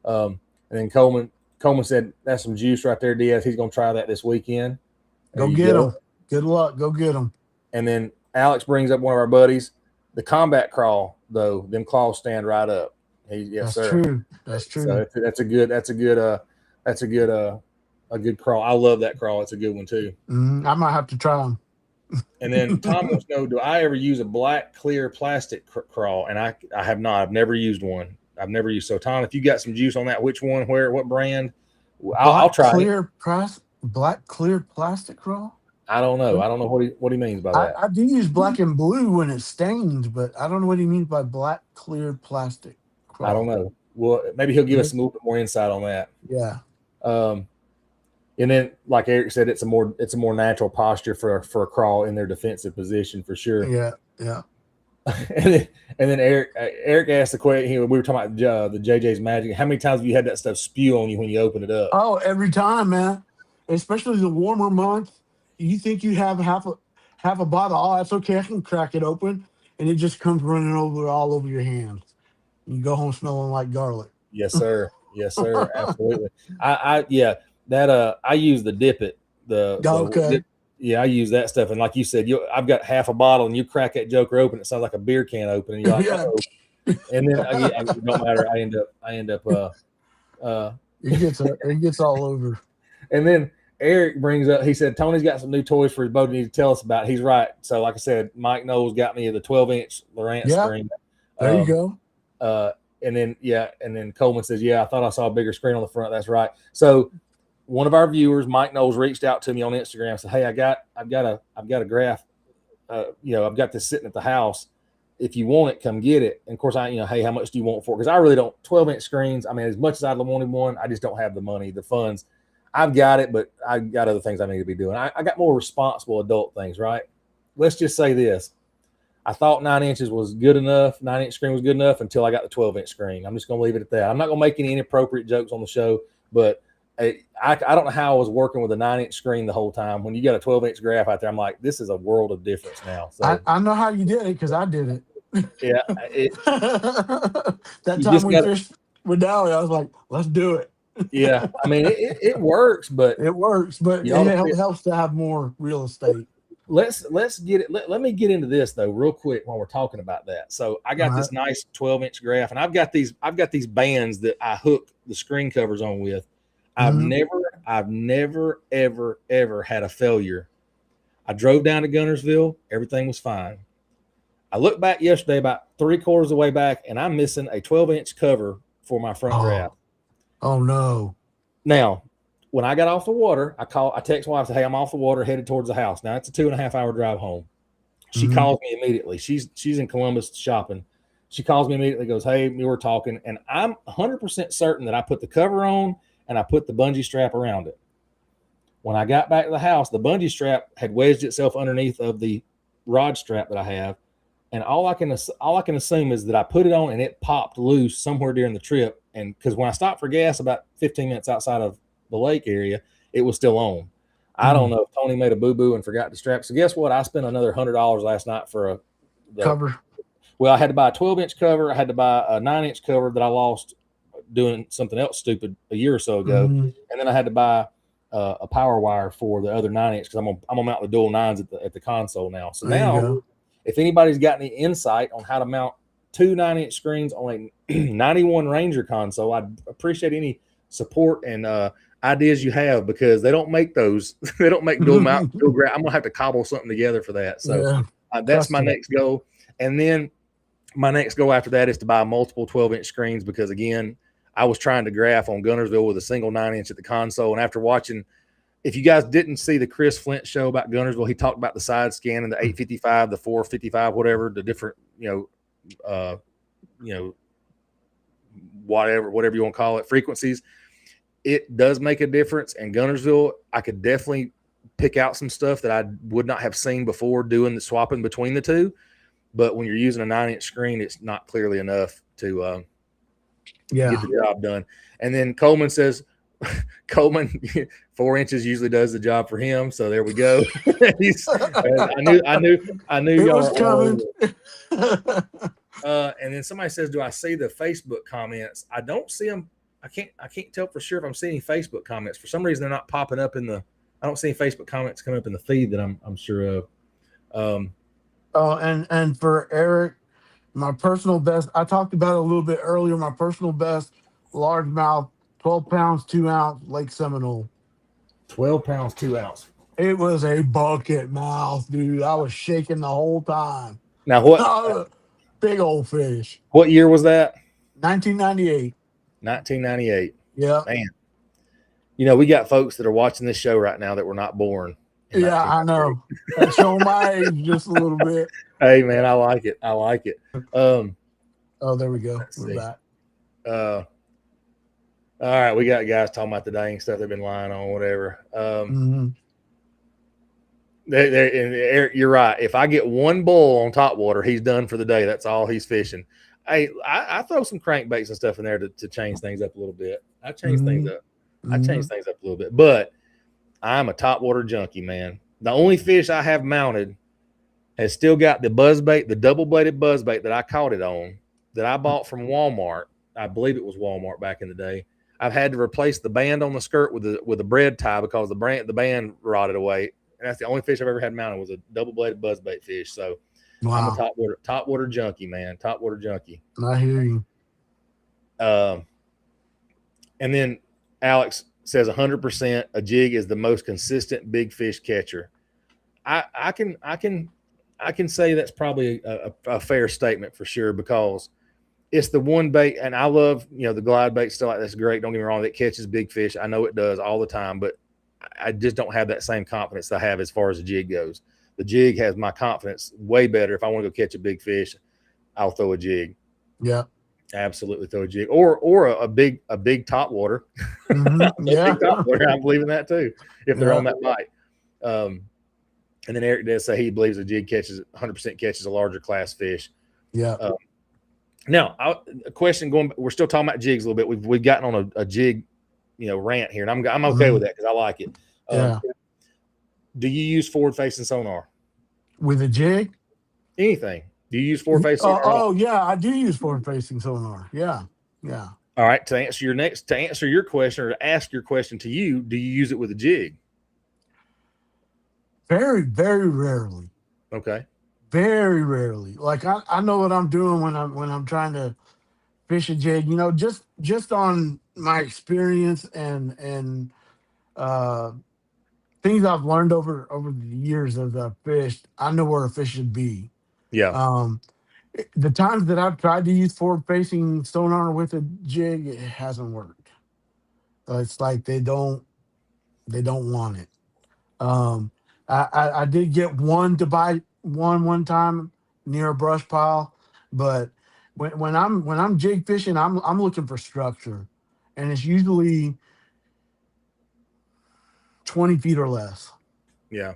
Speaker 1: And then Coleman said that's some juice right there, Diaz. He's going to try that this weekend. There
Speaker 2: Go
Speaker 1: you
Speaker 2: get
Speaker 1: go.
Speaker 2: them. Good luck. Go get them.
Speaker 1: And then Alex brings up one of our buddies, the combat crawl. Though them claws stand right up. Yes,
Speaker 2: That's
Speaker 1: sir.
Speaker 2: true. That's true.
Speaker 1: So that's a good crawl. I love that crawl. It's a good one too.
Speaker 2: I might have to try them.
Speaker 1: And then Tom wants to know, do I ever use a black clear plastic crawl? And I have not. I've never used one. I've never used. So Tom, if you got some juice on that, which one, where, what brand? I'll try it.
Speaker 2: Black clear plastic crawl.
Speaker 1: I don't know. I don't know what he means by that.
Speaker 2: I do use black and blue when it stains, but I don't know what he means by black clear plastic
Speaker 1: I don't
Speaker 2: crawl.
Speaker 1: know. Well, maybe he'll give us a little bit more insight on that.
Speaker 2: Yeah.
Speaker 1: And then, like Eric said, it's a more natural posture for a crawl in their defensive position for sure.
Speaker 2: Yeah. Yeah.
Speaker 1: and then Eric asked the question. We were talking about the JJ's Magic. How many times have you had that stuff spew on you when you open it up?
Speaker 2: Oh, every time, man. Especially the warmer months. You think you have half a bottle. Oh, that's okay. I can crack it open, and it just comes running all over your hands. You go home smelling like garlic.
Speaker 1: Yes, sir. Yes, sir. Absolutely. I use the dip it.
Speaker 2: Okay.
Speaker 1: I use that stuff. And like you said, I've got half a bottle, and you crack that joker open. It sounds like a beer can opening. You're like,
Speaker 2: Yeah.
Speaker 1: And then it don't matter. I end up.
Speaker 2: It gets all over.
Speaker 1: And then Eric brings up. He said Tony's got some new toys for his boat. He needs to tell us about. He's right. So like I said, Mike Knowles got me the 12-inch Lowrance screen.
Speaker 2: There you go.
Speaker 1: And then Coleman says, "Yeah, I thought I saw a bigger screen on the front." That's right. So one of our viewers, Mike Knowles, reached out to me on Instagram and said, "Hey, I've got a graph. I've got this sitting at the house. If you want it, come get it." And of course, hey, how much do you want for it? Because I really don't. 12-inch screens. I mean, as much as I'd wanted one, I just don't have the money, the funds. I've got it, but I got other things I need to be doing. I got more responsible adult things, right? Let's just say this. I thought 9 inches was good enough. 9-inch screen was good enough until I got the 12-inch screen. I'm just going to leave it at that. I'm not going to make any inappropriate jokes on the show, but I don't know how I was working with a 9-inch screen the whole time. When you got a 12-inch graph out there, I'm like, this is a world of difference now. So
Speaker 2: I know how you did it because I did it.
Speaker 1: Yeah.
Speaker 2: That time we fished with Dally, I was like, let's do it.
Speaker 1: Yeah. I mean, it works, but
Speaker 2: it works, but it helps to have more real estate.
Speaker 1: Let's get it. Let me get into this though, real quick while we're talking about that. So I got this nice 12-inch graph, and I've got these bands that I hook the screen covers on with. I've never, ever had a failure. I drove down to Guntersville, everything was fine. I looked back yesterday, about 3/4 of the way back, and I'm missing a 12-inch cover for my front graph.
Speaker 2: Oh no!
Speaker 1: Now, when I got off the water, I text my wife, say, hey, I'm off the water, headed towards the house. Now it's a 2.5-hour drive home. She calls me immediately. She's in Columbus shopping. She calls me immediately, goes, hey, we were talking, and I'm 100% certain that I put the cover on and I put the bungee strap around it. When I got back to the house, the bungee strap had wedged itself underneath of the rod strap that I have, and all I can assume is that I put it on and it popped loose somewhere during the trip. And because when I stopped for gas about 15 minutes outside of the lake area, it was still on. I don't know if Tony made a boo-boo and forgot the strap. So guess what? I spent another $100 last night for the
Speaker 2: cover.
Speaker 1: Well, I had to buy a 12-inch cover. I had to buy a 9-inch cover that I lost doing something else stupid a year or so ago. And then I had to buy a power wire for the other 9-inch because I'm gonna mount the dual 9s at the console now. So now, if anybody's got any insight on how to mount 2 9-inch screens on a 91 Ranger console, I'd appreciate any support and ideas you have, because they don't make those. They don't make dual mount. I'm gonna have to cobble something together for that. So that's my next goal. And then my next goal after that is to buy multiple 12-inch screens, because again, I was trying to graph on Guntersville with a single 9-inch at the console. And after watching, if you guys didn't see the Chris Flint show about Guntersville, he talked about the side scan and the 855, the 455, whatever, the different, whatever you want to call it, frequencies. It does make a difference. And Guntersville, I could definitely pick out some stuff that I would not have seen before doing the swapping between the two. But when you're using a 9-inch screen, it's not clearly enough to get the job done. And then Coleman says, 4 inches usually does the job for him. So there we go. I knew y'all
Speaker 2: was coming.
Speaker 1: And then somebody says, do I see the Facebook comments? I don't see them. I can't tell for sure if I'm seeing any Facebook comments. For some reason, they're not popping up I don't see any Facebook comments coming up in the feed that I'm sure of.
Speaker 2: And for Eric, my personal best, I talked about it a little bit earlier. My personal best, largemouth, 12 pounds, 2 ounce, Lake Seminole.
Speaker 1: 12 pounds, 2 ounce.
Speaker 2: It was a bucket mouth, dude. I was shaking the whole time.
Speaker 1: Now what?
Speaker 2: Big old fish.
Speaker 1: What year was that?
Speaker 2: 1998.
Speaker 1: 1998.
Speaker 2: Yeah.
Speaker 1: Man. We got folks that are watching this show right now that were not born.
Speaker 2: Yeah, I know. That's showing my age just a little bit.
Speaker 1: Hey, man, I like it.
Speaker 2: Oh, there we go. We're back.
Speaker 1: All right, we got guys talking about the dang stuff they've been lying on, whatever. Eric, you're right. If I get one bull on top water, he's done for the day. That's all he's fishing. Hey, I throw some crankbaits and stuff in there to change things up a little bit. I change things up. I change things up a little bit, but I'm a top water junkie, man. The only fish I have mounted has still got the buzzbait, the double-bladed buzzbait that I caught it on, that I bought from Walmart. I believe it was Walmart back in the day. I've had to replace the band on the skirt with a bread tie because the band rotted away. And that's the only fish I've ever had mounted was a double-bladed buzzbait fish. So I'm a top water junkie, man. Top water junkie.
Speaker 2: I hear you.
Speaker 1: And then Alex says 100% a jig is the most consistent big fish catcher. I can say that's probably a fair statement for sure, because it's the one bait, and I love, the glide bait still. That's great. Don't get me wrong. That catches big fish. I know it does all the time, but I just don't have that same confidence I have as far as the jig goes. The jig has my confidence way better. If I want to go catch a big fish, I'll throw a jig.
Speaker 2: Yeah.
Speaker 1: Absolutely throw a jig or a big top water.
Speaker 2: Yeah.
Speaker 1: Big top water. I believe in that too. If they're
Speaker 2: Yeah.
Speaker 1: on that bite. And then Eric does say he believes a jig catches 100% catches a larger class fish.
Speaker 2: Yeah.
Speaker 1: Now, a question going. We're still talking about jigs a little bit. We've gotten on a jig, rant here, and I'm okay with that because I like it.
Speaker 2: Yeah.
Speaker 1: Do you use forward facing sonar?
Speaker 2: With a jig?
Speaker 1: Anything? Do you use forward facing sonar?
Speaker 2: Oh yeah, I do use forward facing sonar. Yeah. Yeah.
Speaker 1: All right. To answer your question or to ask your question to you, do you use it with a jig?
Speaker 2: Very, very rarely.
Speaker 1: Okay.
Speaker 2: Very rarely. Like I know what I'm doing when I'm trying to fish a jig. Just on my experience and uh things I've learned over the years as I've fished, I know where a fish should be.
Speaker 1: Yeah.
Speaker 2: Um, the times that I've tried to use forward facing sonar with a jig, it hasn't worked. It's like they don't want it. Um, I did get one to bite one time near a brush pile, but when I'm jig fishing, I'm looking for structure, and it's usually 20 feet or less.
Speaker 1: Yeah.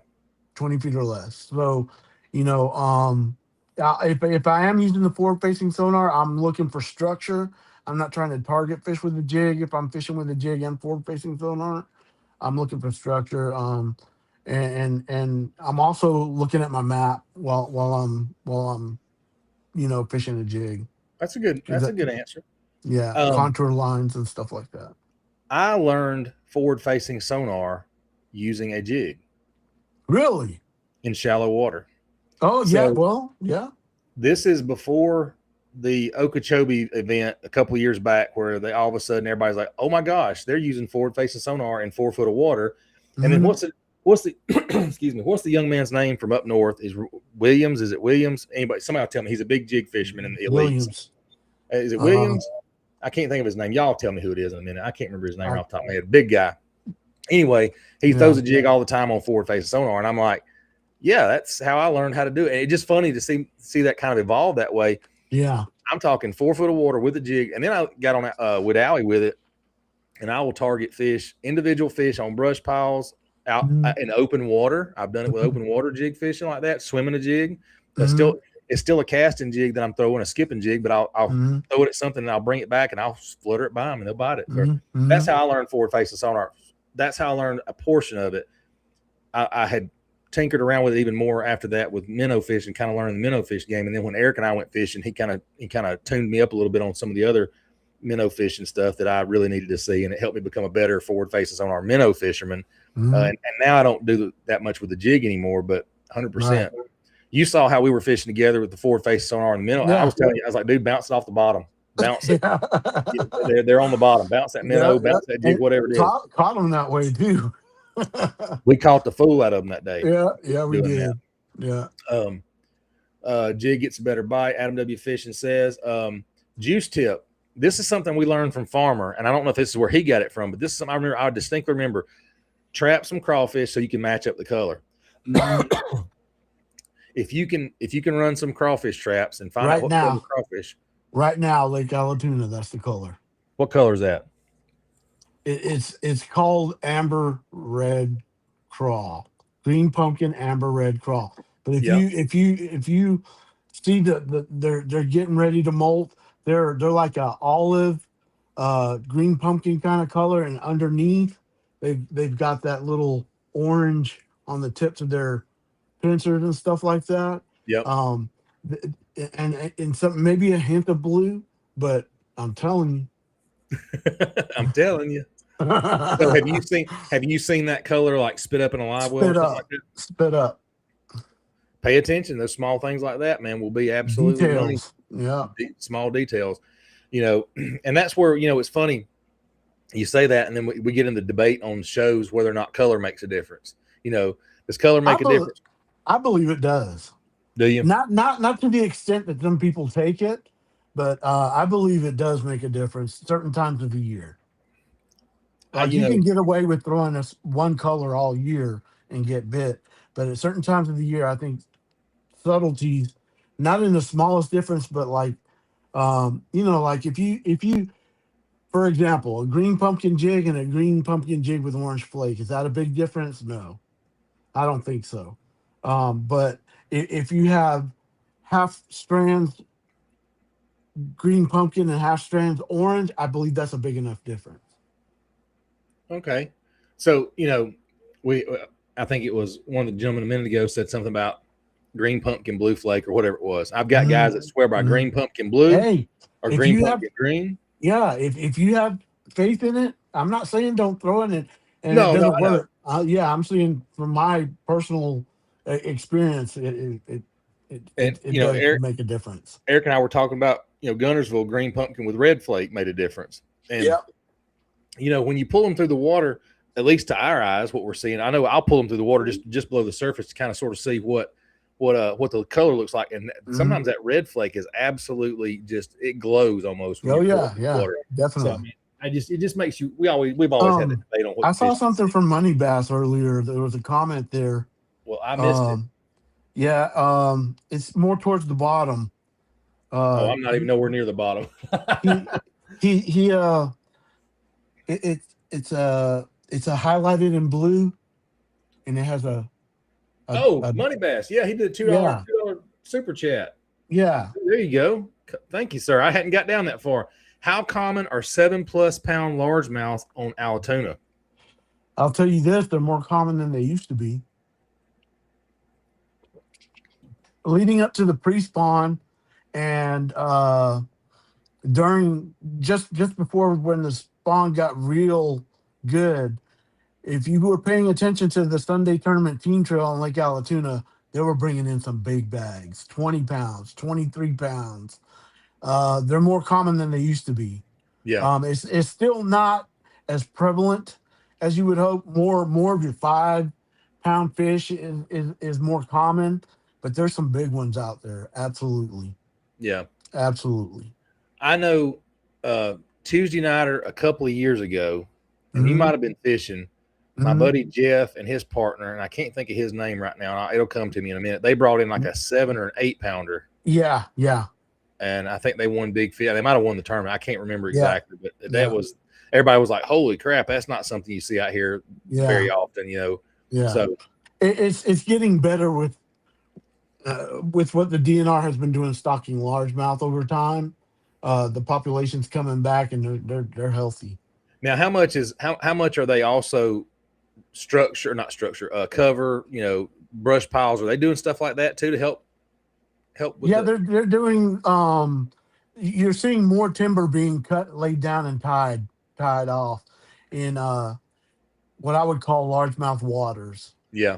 Speaker 2: 20 feet or less. So, you know, if I am using the forward facing sonar, I'm looking for structure. I'm not trying to target fish with a jig. If I'm fishing with a jig and forward facing sonar, I'm looking for structure. And I'm also looking at my map while I'm fishing a jig.
Speaker 1: That's a good answer.
Speaker 2: Yeah,
Speaker 1: Um,
Speaker 2: contour lines and stuff like that.
Speaker 1: I learned forward facing sonar using a jig
Speaker 2: Really?
Speaker 1: in shallow water.
Speaker 2: Oh yeah.
Speaker 1: So
Speaker 2: Well, yeah.
Speaker 1: this is before the Okeechobee event a couple of years back, where they all of a sudden everybody's like, "Oh my gosh, they're using forward facing sonar in 4 foot of water." And then
Speaker 2: Mhm.
Speaker 1: what's the excuse me, what's the young man's name from up north? Is Williams? Is it Williams? Anybody? Somebody tell me. He's a big jig fisherman in the elites.
Speaker 2: Williams.
Speaker 1: Is it
Speaker 2: Uh,
Speaker 1: Williams? I can't think of his name. Y'all tell me who it is in a minute. I can't remember his name off the top of my head. Big guy. Anyway, he
Speaker 2: yeah.
Speaker 1: throws a jig all the time on forward facing sonar, and I'm like, yeah, that's how I learned how to do it. And it's just funny to see that kind of evolve that way.
Speaker 2: Yeah.
Speaker 1: I'm talking 4 foot of water with a jig, and then I got on with Allie with it, and I will target individual fish on brush piles out
Speaker 2: Mhm.
Speaker 1: in open water. I've done it with open water jig fishing like that, swimming a jig.
Speaker 2: Mhm.
Speaker 1: It's still a casting jig that I'm throwing, a skipping jig, but I'll
Speaker 2: Mhm.
Speaker 1: throw it at something and I'll bring it back and I'll flutter it by them and they'll bite it.
Speaker 2: Mhm.
Speaker 1: That's
Speaker 2: Mhm.
Speaker 1: how I learned forward facing sonar. That's how I learned a portion of it. I had tinkered around with it even more after that with minnow fishing, kind of learning the minnow fish game. And then when Eric and I went fishing, he kind of tuned me up a little bit on some of the other minnow fishing stuff that I really needed to see, and it helped me become a better forward facing sonar minnow fisherman.
Speaker 2: Mhm.
Speaker 1: And now I don't do that much with the jig anymore, but 100%.
Speaker 2: Right.
Speaker 1: You saw how we were fishing together with the forward facing sonar and the minnow. I
Speaker 2: Yeah.
Speaker 1: was telling you, I was like, dude, bounce it off the bottom, bounce it.
Speaker 2: Yeah.
Speaker 1: They're on the bottom. Bounce that
Speaker 2: Yeah.
Speaker 1: minnow,
Speaker 2: Yeah.
Speaker 1: bounce that jig,
Speaker 2: And
Speaker 1: whatever it is.
Speaker 2: caught them that way too.
Speaker 1: We caught the fool out of them that day.
Speaker 2: Yeah. Yeah. We
Speaker 1: doing
Speaker 2: did. Yeah.
Speaker 1: Jig gets a better bite. Adam W. Fishing says, juice tip. This is something we learned from Farmer, and I don't know if this is where he got it from, but this is something I distinctly remember. Trap some crawfish so you can match up the color.
Speaker 2: Mm-hmm.
Speaker 1: If you can run some crawfish traps and find out what color crawfish.
Speaker 2: Right now, Lake Allatoona, that's the color.
Speaker 1: What color is that?
Speaker 2: It's called amber red crawl, green pumpkin, amber red crawl. But if you see they're getting ready to molt, they're like a olive, green pumpkin kind of color, and underneath they've got that little orange on the tips of their pincers and stuff like that.
Speaker 1: Yep.
Speaker 2: And some maybe a hint of blue, but I'm telling
Speaker 1: you. I'm telling you. So have you seen that color like spit up in a live well or something like that?
Speaker 2: Spit up.
Speaker 1: Pay attention. Those small things like that, man, will be absolutely
Speaker 2: details. Yeah.
Speaker 1: Small details. And that's where, it's funny. You say that, and then we get in the debate on shows whether or not color makes a difference. Does color make a difference?
Speaker 2: I believe it does.
Speaker 1: Do you?
Speaker 2: Not to the extent that some people take it, but I believe it does make a difference certain times of the year. Like you can get away with throwing us one color all year and get bit, but at certain times of the year, I think subtleties, not in the smallest difference, but like Like if you, for example, a green pumpkin jig and a green pumpkin jig with orange flake, is that a big difference? No, I don't think so. But if you have half strands green pumpkin and half strands orange, I believe that's a big enough difference.
Speaker 1: Okay. So, we I think it was one of the gentlemen a minute ago said something about green pumpkin blue flake or whatever it was. I've got guys that swear by green pumpkin blue
Speaker 2: Hey,
Speaker 1: or
Speaker 2: if
Speaker 1: green
Speaker 2: you have
Speaker 1: pumpkin green.
Speaker 2: yeah, if you have faith in it, I'm not saying don't throw in it and it
Speaker 1: No,
Speaker 2: doesn't
Speaker 1: I know.
Speaker 2: work. Yeah, I'm saying from my personal experience, it does make a difference.
Speaker 1: Eric and I were talking about, Guntersville green pumpkin with red flake made a difference. And, when you pull them through the water, at least to our eyes, what we're seeing, I know I'll pull them through the water just below the surface to kind of sort of see what the color looks like. And sometimes that red flake is absolutely it glows almost when you pull it through the water.
Speaker 2: Definitely.
Speaker 1: So, I mean, it just makes you, we've always had that debate on what
Speaker 2: I saw something from Money Bass earlier. There was a comment there.
Speaker 1: Well, I missed it.
Speaker 2: Yeah, it's more towards the bottom.
Speaker 1: I'm not even nowhere near the bottom.
Speaker 2: It's a highlighted in blue, and it has a
Speaker 1: Money Bass. Yeah, he did a $2 super chat.
Speaker 2: Yeah,
Speaker 1: there you go. Thank you, sir. I hadn't got down that far. How common are 7+ pound largemouth on Allatoona?
Speaker 2: I'll tell you this: they're more common than they used to be. Leading up to the pre-spawn, and during just before when the spawn got real good, if you were paying attention to the Sunday tournament team trail on Lake Allatoona, they were bringing in some big bags, 20 pounds, 23 pounds. They're more common than they used to be.
Speaker 1: Yeah.
Speaker 2: It's still not as prevalent as you would hope. More of your 5-pound fish is more common, but there's some big ones out there. Absolutely.
Speaker 1: Yeah.
Speaker 2: Absolutely.
Speaker 1: I know Tuesday nighter a couple of years ago, and you might have been fishing. My buddy Jeff and his partner, and I can't think of his name right now. It'll come to me in a minute. They brought in like a 7 or an 8 pounder.
Speaker 2: Yeah.
Speaker 1: And I think they won big fish. They might have won the tournament. I can't remember exactly, but that was, everybody was like, "Holy crap, that's not something you see out here very often."
Speaker 2: Yeah.
Speaker 1: So
Speaker 2: it's getting better with what the DNR has been doing, stocking largemouth over time. The population's coming back, and they're healthy.
Speaker 1: Now, how much are they also cover, brush piles? Are they doing stuff like that too to help with
Speaker 2: they're doing you're seeing more timber being cut, laid down, and tied off in what I would call largemouth waters.
Speaker 1: Yeah.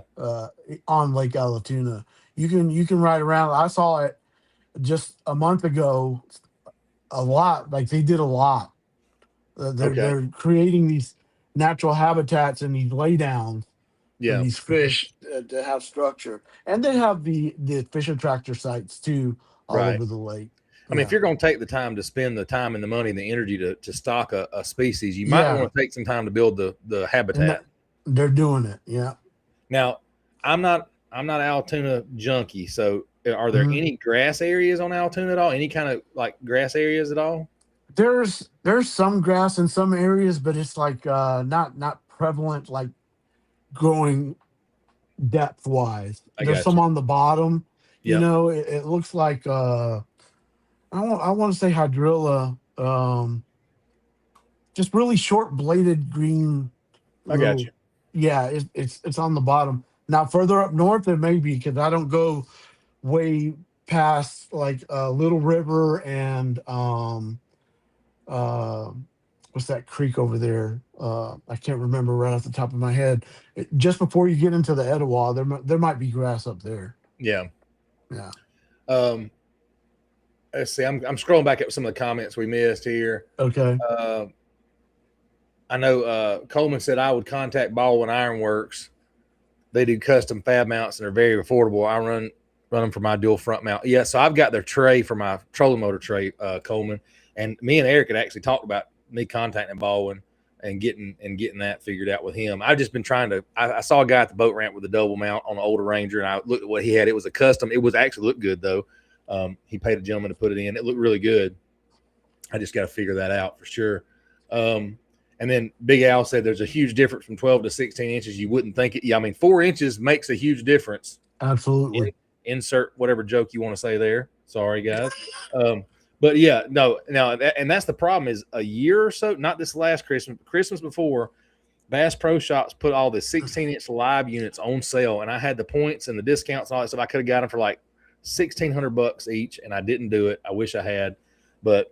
Speaker 2: On Lake Allatoona. You can ride around. I saw it just a month ago a lot. Like they did a lot. They're creating these natural habitats and these laydowns for these fish to have structure, and they have the fish attractor sites too all over the lake.
Speaker 1: I mean, if you're going to take the time to spend the time and the money and the energy to stock a species, you might want to take some time to build the habitat.
Speaker 2: They're doing it. Yeah.
Speaker 1: Now, I'm not Allatoona junkie. So, are there any grass areas on Allatoona at all? Any kind of like grass areas at all?
Speaker 2: There's some grass in some areas, but it's like not prevalent, like growing depth wise. There's some on the bottom. Yep. It looks like I want to say hydrilla, just really short bladed green.
Speaker 1: I got you.
Speaker 2: Yeah, it's on the bottom. Now further up north there may be, because I don't go way past like Little River and what's that creek over there? I can't remember right off the top of my head. Just before you get into the Etowah, there might be grass up there.
Speaker 1: Yeah. Let's see. I'm scrolling back up some of the comments we missed here.
Speaker 2: Okay.
Speaker 1: I know Coleman said I would contact Baldwin Ironworks. They do custom fab mounts and they're very affordable. I run them for my dual front mount. Yeah, so I've got their tray for my trolling motor tray, Coleman. And me and Eric had actually talked about me contacting Baldwin and getting that figured out with him. I've just been trying to. I saw a guy at the boat ramp with a double mount on an older Ranger, and I looked at what he had. It was a custom. It was actually looked good though. He paid a gentleman to put it in. It looked really good. I just got to figure that out for sure. And then Big Al said there's a huge difference from 12 to 16 inches. You wouldn't think it. Yeah, I mean, 4 inches makes a huge difference.
Speaker 2: Absolutely.
Speaker 1: Insert whatever joke you want to say there. Sorry, guys. But yeah, no, and that's the problem is a year or so, not this last Christmas, but Christmas before, Bass Pro Shops put all the 16-inch live units on sale, and I had the points and the discounts and all that stuff. I could have got them for like $1,600 each, and I didn't do it. I wish I had, but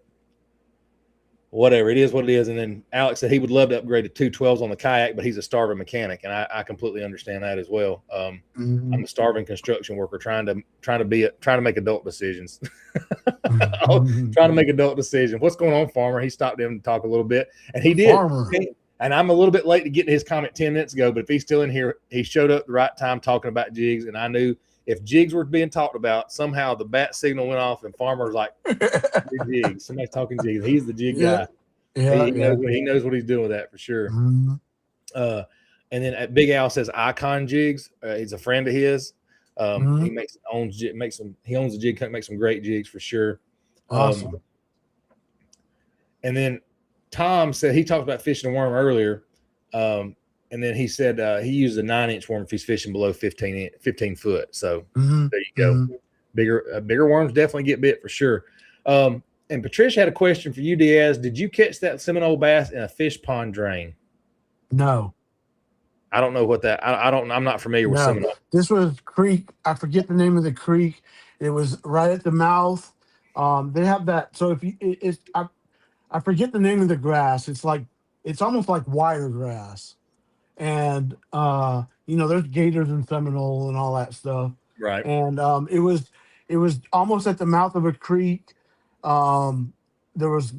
Speaker 1: whatever. It is what it is. And then Alex said he would love to upgrade to 212s on the kayak, but he's a starving mechanic, and I completely understand that as well. I'm a starving construction worker trying to make adult decisions. Trying to make adult decisions. What's going on, Farmer? He stopped in to talk a little bit, and he did. And I'm a little bit late to get to his comment 10 minutes ago, but if he's still in here, he showed up at the right time talking about jigs, and I knew if jigs were being talked about, somehow the bat signal went off, and Farmer's like, jigs. Somebody's talking jigs. He's the jig guy.
Speaker 2: Yeah,
Speaker 1: he knows what he's doing with that for sure. And then Big Al says Icon Jigs. He's a friend of his. He owns a jig company, makes some great jigs for sure.
Speaker 2: Awesome.
Speaker 1: And then Tom said he talked about fishing a worm earlier. And then he said he uses a 9-inch worm if he's fishing below 15 foot. So there you go. Bigger worms definitely get bit for sure. And Patricia had a question for you, Diaz. Did you catch that Seminole bass in a fish pond drain?
Speaker 2: No.
Speaker 1: I don't know what that. I'm not familiar with Seminole.
Speaker 2: This was creek. I forget the name of the creek. It was right at the mouth. They have that. So if I forget the name of the grass. It's almost like wire grass, and there's gators in Seminole and all that stuff.
Speaker 1: Right.
Speaker 2: And it was almost at the mouth of a creek. There was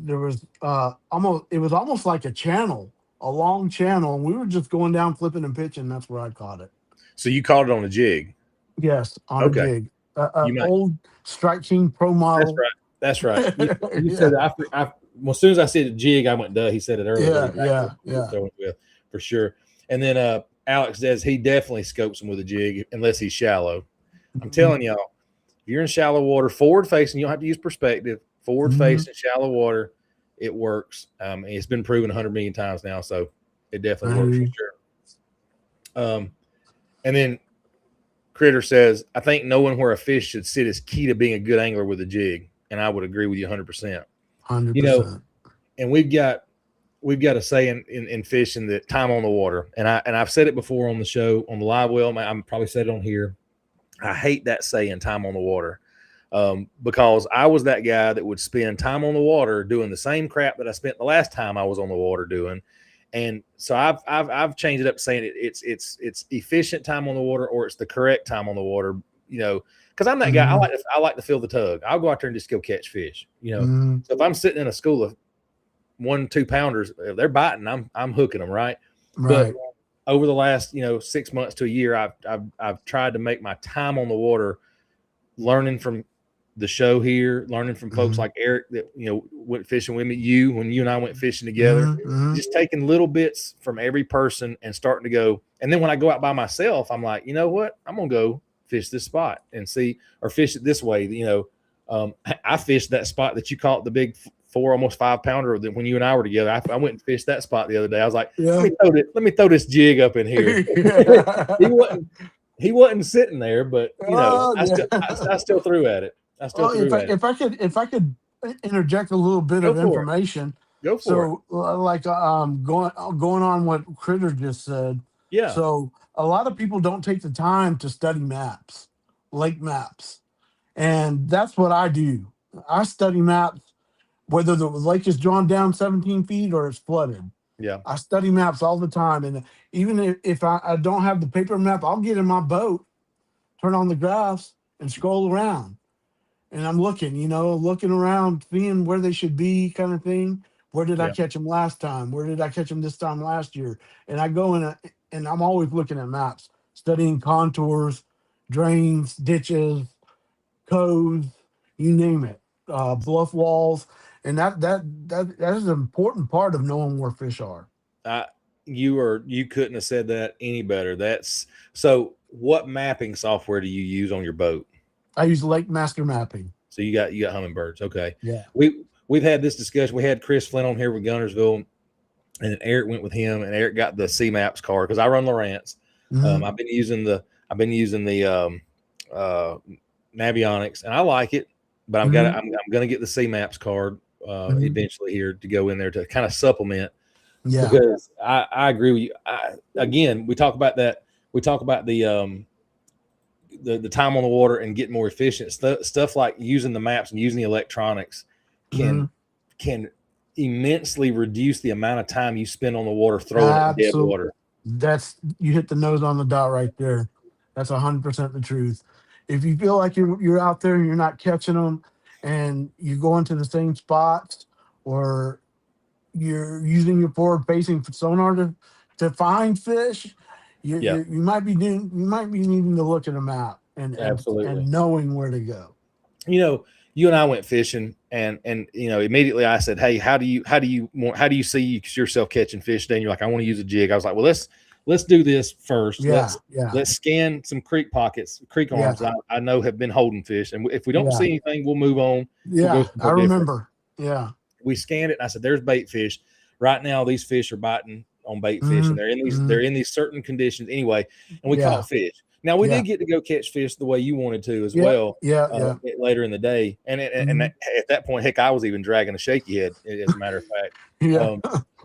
Speaker 2: almost like a channel, a long channel, and we were just going down, flipping and pitching. That's where I caught it.
Speaker 1: So you caught it on a jig?
Speaker 2: Yes, on a jig. Old Strike King Pro model.
Speaker 1: That's right. You said well, as soon as I said a jig, I went, duh. He said it earlier.
Speaker 2: Yeah.
Speaker 1: For sure. And then Alex says he definitely scopes him with a jig unless he's shallow. I'm telling y'all, if you're in shallow water, forward facing, you don't have to use perspective. Forward facing, shallow water, it works. It's been proven 100 million times now, so it definitely works for sure. And then Critter says, I think knowing where a fish should sit is key to being a good angler with a jig. And I would agree with you 100%.
Speaker 2: 100%.
Speaker 1: And we've got a saying in fishing that time on the water. And I've said it before on the show, on the live well. I'm probably said it on here. I hate that saying, time on the water, because I was that guy that would spend time on the water doing the same crap that I spent the last time I was on the water doing. And so I've changed it up, saying it's efficient time on the water, or it's the correct time on the water. Because I'm that guy. I like to feel the tug. I'll go out there and just go catch fish. So if I'm sitting in a school of 1-2 pounders, if they're biting, I'm hooking them, right? But over the last 6 months to a year, I've tried to make my time on the water, learning from the show here, learning from folks like Eric that went fishing with me, when you and I went fishing together, just taking little bits from every person and starting to go. And then when I go out by myself, I'm like, you know what? I'm gonna go fish this spot and see, or fish it this way. I fished that spot that you caught the big 4, almost 5 pounder when you and I were together. I went and fished that spot the other day. I was like, let me throw this jig up in here. He wasn't sitting there, but I still threw at it.
Speaker 2: If I could interject a little bit of information.
Speaker 1: Go for it.
Speaker 2: Like going on what Critter just said.
Speaker 1: Yeah.
Speaker 2: So a lot of people don't take the time to study maps, lake maps. And that's what I do. I study maps, whether the lake is drawn down 17 feet or it's flooded.
Speaker 1: Yeah.
Speaker 2: I study maps all the time. And even if I don't have the paper map, I'll get in my boat, turn on the graphs, and scroll around. And I'm looking around, seeing where they should be, kind of thing. Where did I catch them last time? Where did I catch them this time last year? And I go and I'm always looking at maps, studying contours, drains, ditches, coves, you name it, bluff walls. And that is an important part of knowing where fish are.
Speaker 1: You couldn't have said that any better. So what mapping software do you use on your boat?
Speaker 2: I use Lake Master Mapping.
Speaker 1: So you got Humminbirds. Okay.
Speaker 2: Yeah.
Speaker 1: we've had this discussion. We had Chris Flynn on here with Guntersville, and Eric went with him, and Eric got the C-Maps card because I run Lowrance. I've been using the Navionics, and I like it, but I'm gonna get the C-Maps card eventually here to go in there to kind of supplement.
Speaker 2: Yeah,
Speaker 1: because I agree with you. Again, we talk about that. We talk about the time on the water and getting more efficient. Stuff like using the maps and using the electronics can immensely reduce the amount of time you spend on the water throwing it in dead water.
Speaker 2: You hit the nose on the dot right there. That's 100% the truth. If you feel like you're out there and you're not catching them, and you go into the same spots, or you're using your forward-facing sonar to find fish, you might be needing to look at a map and knowing where to go.
Speaker 1: You know, you and I went fishing, and you know, immediately I said, "Hey, how do you see yourself catching fish?" Then you're like, "I want to use a jig." I was like, "Well, let's do this first. Let's scan some creek pockets, creek arms that I know have been holding fish, and if we don't see anything, we'll move on."
Speaker 2: Yeah, I remember. Yeah,
Speaker 1: we scanned it, and I said, "There's bait fish. Right now, these fish are biting on bait fish, and they're in these certain conditions anyway." And we caught fish. Now we did get to go catch fish the way you wanted to as well. Later in the day, and at that point, heck, I was even dragging a shaky head, as a matter of fact.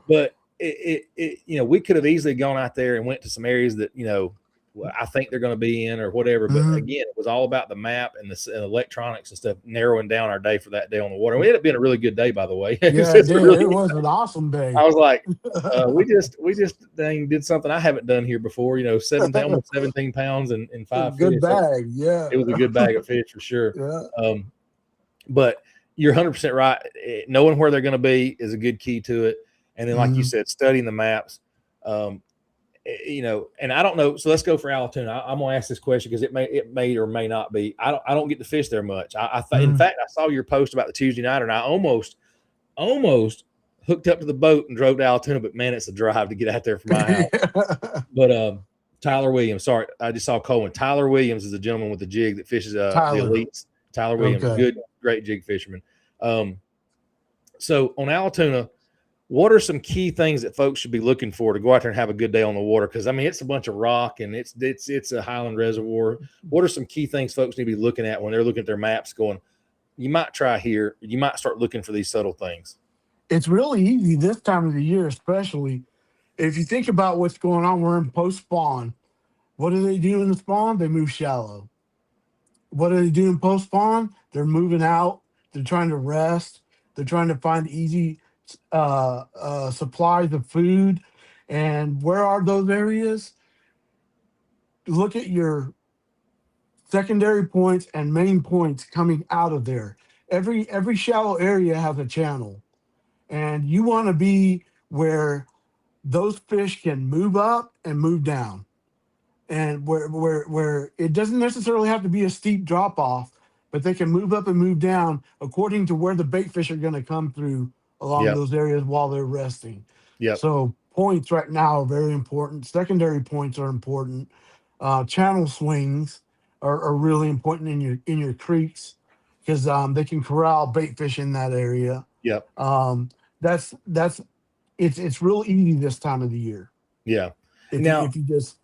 Speaker 1: But it you know, we could have easily gone out there and went to some areas that, you know, I think they're going to be in or whatever. But again, it was all about the map and the electronics and stuff, narrowing down our day for that day on the water. We ended up being a really good day, by the way.
Speaker 2: It was an awesome day.
Speaker 1: I was like, we just did something I haven't done here before. You know, almost 17 pounds and 5 fish.
Speaker 2: Good bag.
Speaker 1: It was a good bag of fish for sure. But you're 100% right. Knowing where they're going to be is a good key to it. And then, like you said, studying the maps. You know, and I don't know. So let's go for Allatoona. I'm gonna ask this question because it may or may not be. I don't get to fish there much. In fact, I saw your post about the Tuesday nighter, and I almost hooked up to the boat and drove to Allatoona. But man, it's a drive to get out there from my house. But Tyler Williams, sorry, I just saw Cohen. Tyler Williams is a gentleman with the jig that fishes the elites. Tyler Williams, great jig fisherman. So on Allatoona, what are some key things that folks should be looking for to go out there and have a good day on the water? Because I mean, it's a bunch of rock and it's a highland reservoir. What are some key things folks need to be looking at when they're looking at their maps going, you might try here, you might start looking for these subtle things?
Speaker 2: It's really easy this time of the year, especially if you think about what's going on. We're in post-spawn. What do they do in the spawn? They move shallow. What do they do in post-spawn? They're moving out. They're trying to rest. They're trying to find easy supplies of food. And where are those areas? Look at your secondary points and main points coming out of there. Every shallow area has a channel, and you want to be where those fish can move up and move down, and where it doesn't necessarily have to be a steep drop off, but they can move up and move down according to where the bait fish are going to come through along those areas while they're resting. So points right now are very important. Secondary points are important. Channel swings are really important in your creeks, because they can corral bait fish in that area. It's real easy this time of the year. If you just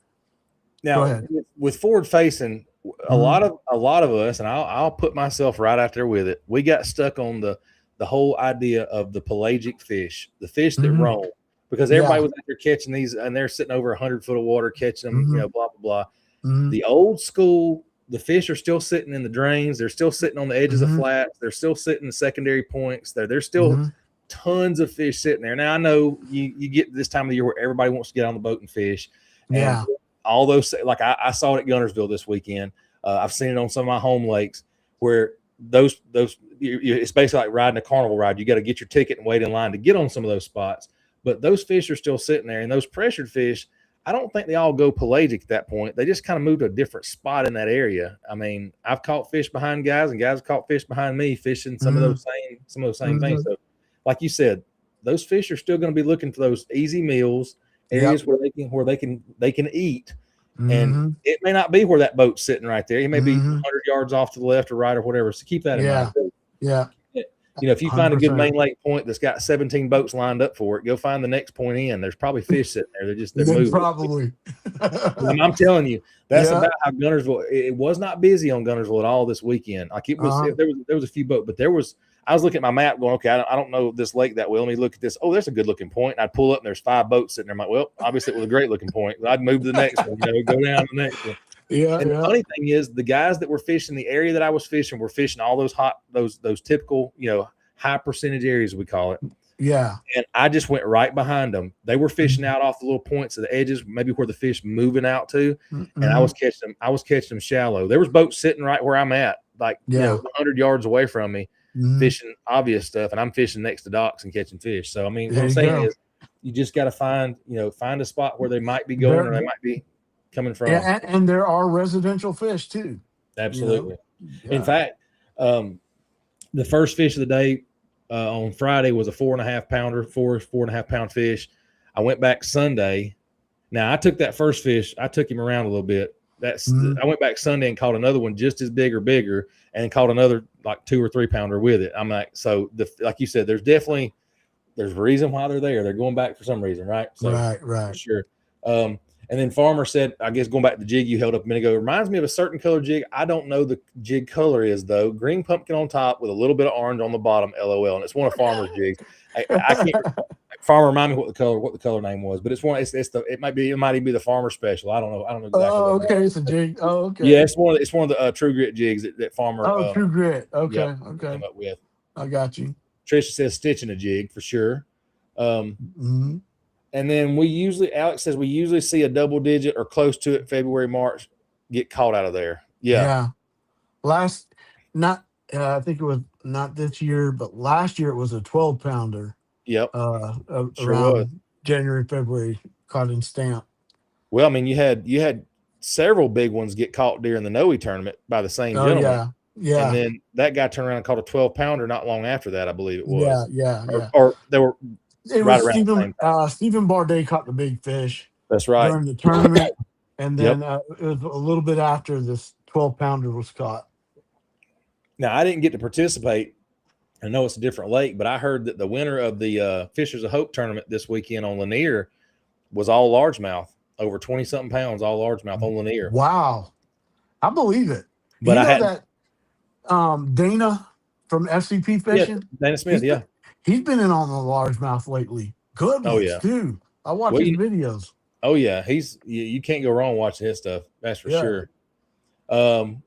Speaker 2: go ahead.
Speaker 1: With forward facing, a lot of us, and I'll put myself right out there with it, we got stuck on the whole idea of the pelagic fish, the fish that roam, because everybody was out there catching these, and they're sitting over 100 foot of water catching them, you know, blah, blah, blah. The old school, the fish are still sitting in the drains. They're still sitting on the edges of flats. They're still sitting in the secondary points. There's still tons of fish sitting there. Now, I know you get this time of the year where everybody wants to get on the boat and fish. And all those, like I saw it at Guntersville this weekend. I've seen it on some of my home lakes where those it's basically like riding a carnival ride. You got to get your ticket and wait in line to get on some of those spots. But those fish are still sitting there, and those pressured fish, I don't think they all go pelagic at that point. They just kind of move to a different spot in that area. I mean, I've caught fish behind guys, and guys have caught fish behind me fishing some of those same things. So, like you said, those fish are still going to be looking for those easy meals, areas where they can eat. And it may not be where that boat's sitting right there. It may be 100 yards off to the left or right or whatever. So keep that in mind. if you find a good
Speaker 2: 100%.
Speaker 1: main lake point that's got 17 boats lined up for it, go find the next point in. There's probably fish sitting there. They're moving.
Speaker 2: Probably.
Speaker 1: I'm telling you, that's
Speaker 2: Yeah.
Speaker 1: about how Guntersville. It was not busy on Guntersville at all this weekend. Like it was, there was a few boats, but there was. I was looking at my map, going, okay, I don't know this lake that well. Let me look at this. Oh, there's a good looking point. And I'd pull up, and there's 5 boats sitting there. I'm like, well, obviously it was a great looking point. I'd move to the next one. Go down to the next one.
Speaker 2: Yeah.
Speaker 1: And the funny thing is, the guys that were fishing the area that I was fishing were fishing all those typical, high percentage areas, we call it.
Speaker 2: Yeah.
Speaker 1: And I just went right behind them. They were fishing out off the little points of the edges, maybe where the fish moving out to. And I was catching them shallow. There was boats sitting right where I'm at, like 100 yards away from me, fishing obvious stuff, and I'm fishing next to docks and catching fish. So I mean, what I'm saying is, you just got to find a spot where they might be going or they might be coming from.
Speaker 2: And there are residential fish too.
Speaker 1: Absolutely. Yeah. In fact, the first fish of the day on Friday was a 4.5 pounder, 4.5 pound fish. I went back Sunday. Now I took that first fish. I took him around a little bit. I went back Sunday and caught another one just as big or bigger, and caught another like 2 or 3 pounder with it. I'm like, so like you said, there's a reason why they're there. They're going back for some reason, right? So,
Speaker 2: right.
Speaker 1: For sure. And then Farmer said, I guess going back to the jig you held up a minute ago, it reminds me of a certain color jig. I don't know the jig color is though. Green pumpkin on top with a little bit of orange on the bottom. LOL. And it's one of Farmer's jigs. I can't. Farmer, remind me what the color name was, but it might even be the Farmer special. I don't know exactly.
Speaker 2: Oh, okay, it's a jig. Oh, okay.
Speaker 1: Yeah, it's one of the True Grit jigs that Farmer.
Speaker 2: Oh, True Grit. Okay, okay.
Speaker 1: Came up with.
Speaker 2: I got you.
Speaker 1: Trisha says stitching a jig for sure. And then Alex says we usually see a double digit or close to it February, March get caught out of there. Yeah.
Speaker 2: I think it was not this year, but last year it was a 12 pounder.
Speaker 1: Yep.
Speaker 2: Sure around was. January, February, caught in Stamp.
Speaker 1: Well, I mean, you had several big ones get caught during the Noe tournament by the same gentleman.
Speaker 2: Yeah.
Speaker 1: And then that guy turned around and caught a 12 pounder not long after that, I believe it was.
Speaker 2: Yeah.
Speaker 1: Or they were.
Speaker 2: It was Stephen Bardet caught the big fish.
Speaker 1: That's right.
Speaker 2: During the tournament. And then it was a little bit after this 12 pounder was caught.
Speaker 1: Now, I didn't get to participate. I know it's a different lake, but I heard that the winner of the Fishers of Hope tournament this weekend on Lanier was all largemouth, over 20-something pounds, all largemouth on Lanier.
Speaker 2: Wow. I believe it.
Speaker 1: But
Speaker 2: that Dana from FCP Fishing?
Speaker 1: Yeah, Dana Smith,
Speaker 2: He's been in on the largemouth lately. Good ones, too. I watch his videos.
Speaker 1: Oh, yeah. You can't go wrong watching his stuff. That's for sure. And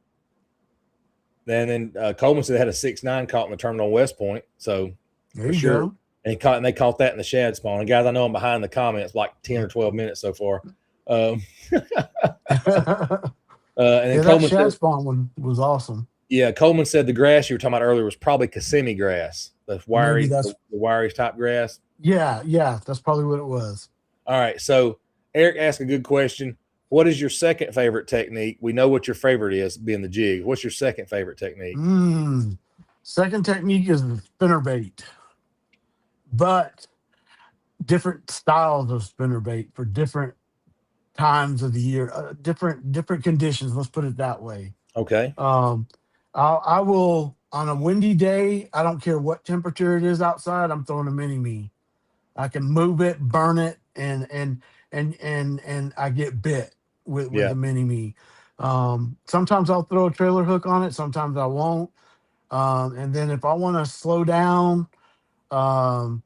Speaker 1: then Coleman said they had a 6'9" caught in the tournament on West Point. So,
Speaker 2: there you go.
Speaker 1: And they caught that in the shad spawn. And guys, I know I'm behind the comments like 10 or 12 minutes so far. And then Coleman
Speaker 2: that shad spawn one was awesome.
Speaker 1: Yeah, Coleman said the grass you were talking about earlier was probably Kissimmee grass, the wiry type grass.
Speaker 2: Yeah, that's probably what it was.
Speaker 1: All right, so Eric asked a good question. What is your second favorite technique? We know what your favorite is, being the jig. What's your second favorite technique?
Speaker 2: Second technique is the spinnerbait, but different styles of spinnerbait for different times of the year, different conditions. Let's put it that way.
Speaker 1: Okay.
Speaker 2: I will, on a windy day, I don't care what temperature it is outside, I'm throwing a mini-me. I can move it, burn it, and I get bit with the mini-me. Sometimes I'll throw a trailer hook on it, sometimes I won't. And then if I want to slow down, I'll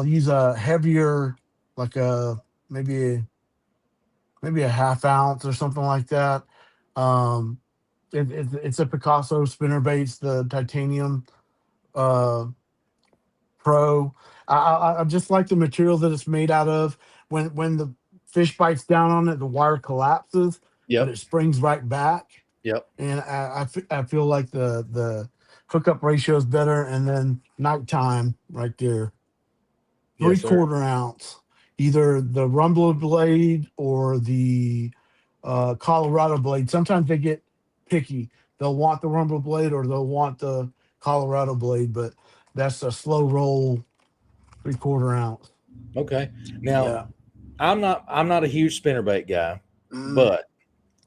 Speaker 2: use a heavier, like maybe a half ounce or something like that. It's a Picasso spinnerbaits, the titanium Pro. I just like the material that it's made out of. When the fish bites down on it, the wire collapses, but it springs right back.
Speaker 1: Yep.
Speaker 2: And I feel like the hookup ratio is better. And then nighttime right there, 3/4 ounce, either the Rumbler blade or the Colorado blade. Sometimes they get picky. They'll want the Rumbler blade or they'll want the Colorado blade, but that's a slow roll 3/4 ounce.
Speaker 1: Okay. Now, I'm not a huge spinnerbait guy, but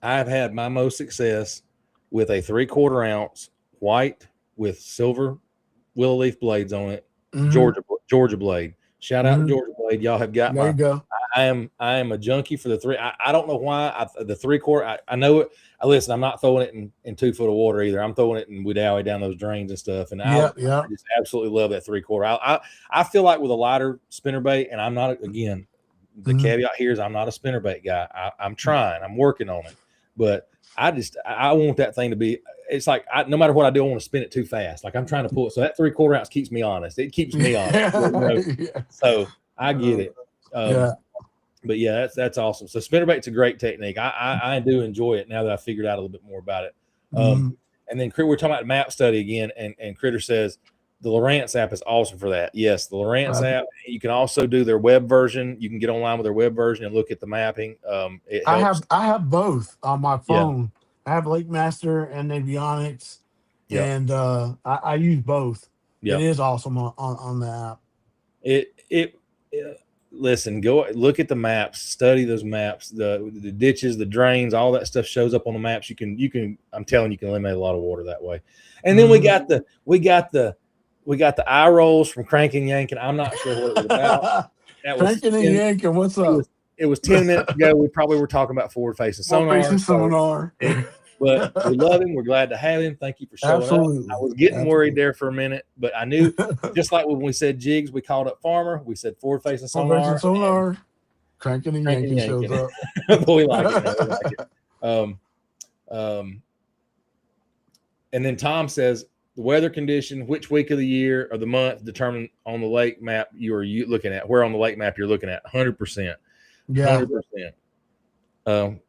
Speaker 1: I've had my most success with a 3/4 ounce white with silver willow leaf blades on it.
Speaker 2: Mm-hmm.
Speaker 1: Georgia blade. Shout out to Georgia blade. Y'all have got
Speaker 2: there you go.
Speaker 1: I am a junkie for the 3. I don't know why the 3/4. I know it. Listen, I'm not throwing it in 2 foot of water either. I'm throwing it in Wedowee down those drains and stuff. And I just absolutely love that 3/4. I feel like with a lighter spinnerbait, and I'm not, again, the caveat here is I'm not a spinnerbait guy. I'm trying. I'm working on it. But I want that thing to be, it's like no matter what I do, I want to spin it too fast. Like I'm trying to pull it. So that 3/4 ounce keeps me honest. It keeps me honest. So I get it. But yeah, that's awesome. So spinnerbait's a great technique. I do enjoy it now that I figured out a little bit more about it. And then we're talking about map study again, and Critter says the Lowrance app is awesome for that. Yes, the Lowrance app. You can also do their web version. You can get online with their web version and look at the mapping. It helps.
Speaker 2: I have both on my phone. I have Lake Master and Avionics, and I use both. It is awesome on the app.
Speaker 1: Listen, go look at the maps, study those maps, the ditches, the drains, all that stuff shows up on the maps. You can I'm telling you can eliminate a lot of water that way. And then we got the eye rolls from cranking yanking. I'm not sure what it was about.
Speaker 2: Cranking and yanking, what's up?
Speaker 1: It was 10 minutes ago. We probably were talking about forward facing sonar. But we love him. We're glad to have him. Thank you for showing up. I was getting worried there for a minute, but I knew, just like when we said jigs, we called up Farmer. We said forward facing sonar.
Speaker 2: Cranking and yanking shows up.
Speaker 1: But we like it. We like it. And then Tom says the weather condition, which week of the year or the month determined on the lake map you are looking at. Where on the lake map you're looking at? 100%.
Speaker 2: Yeah.
Speaker 1: 100%.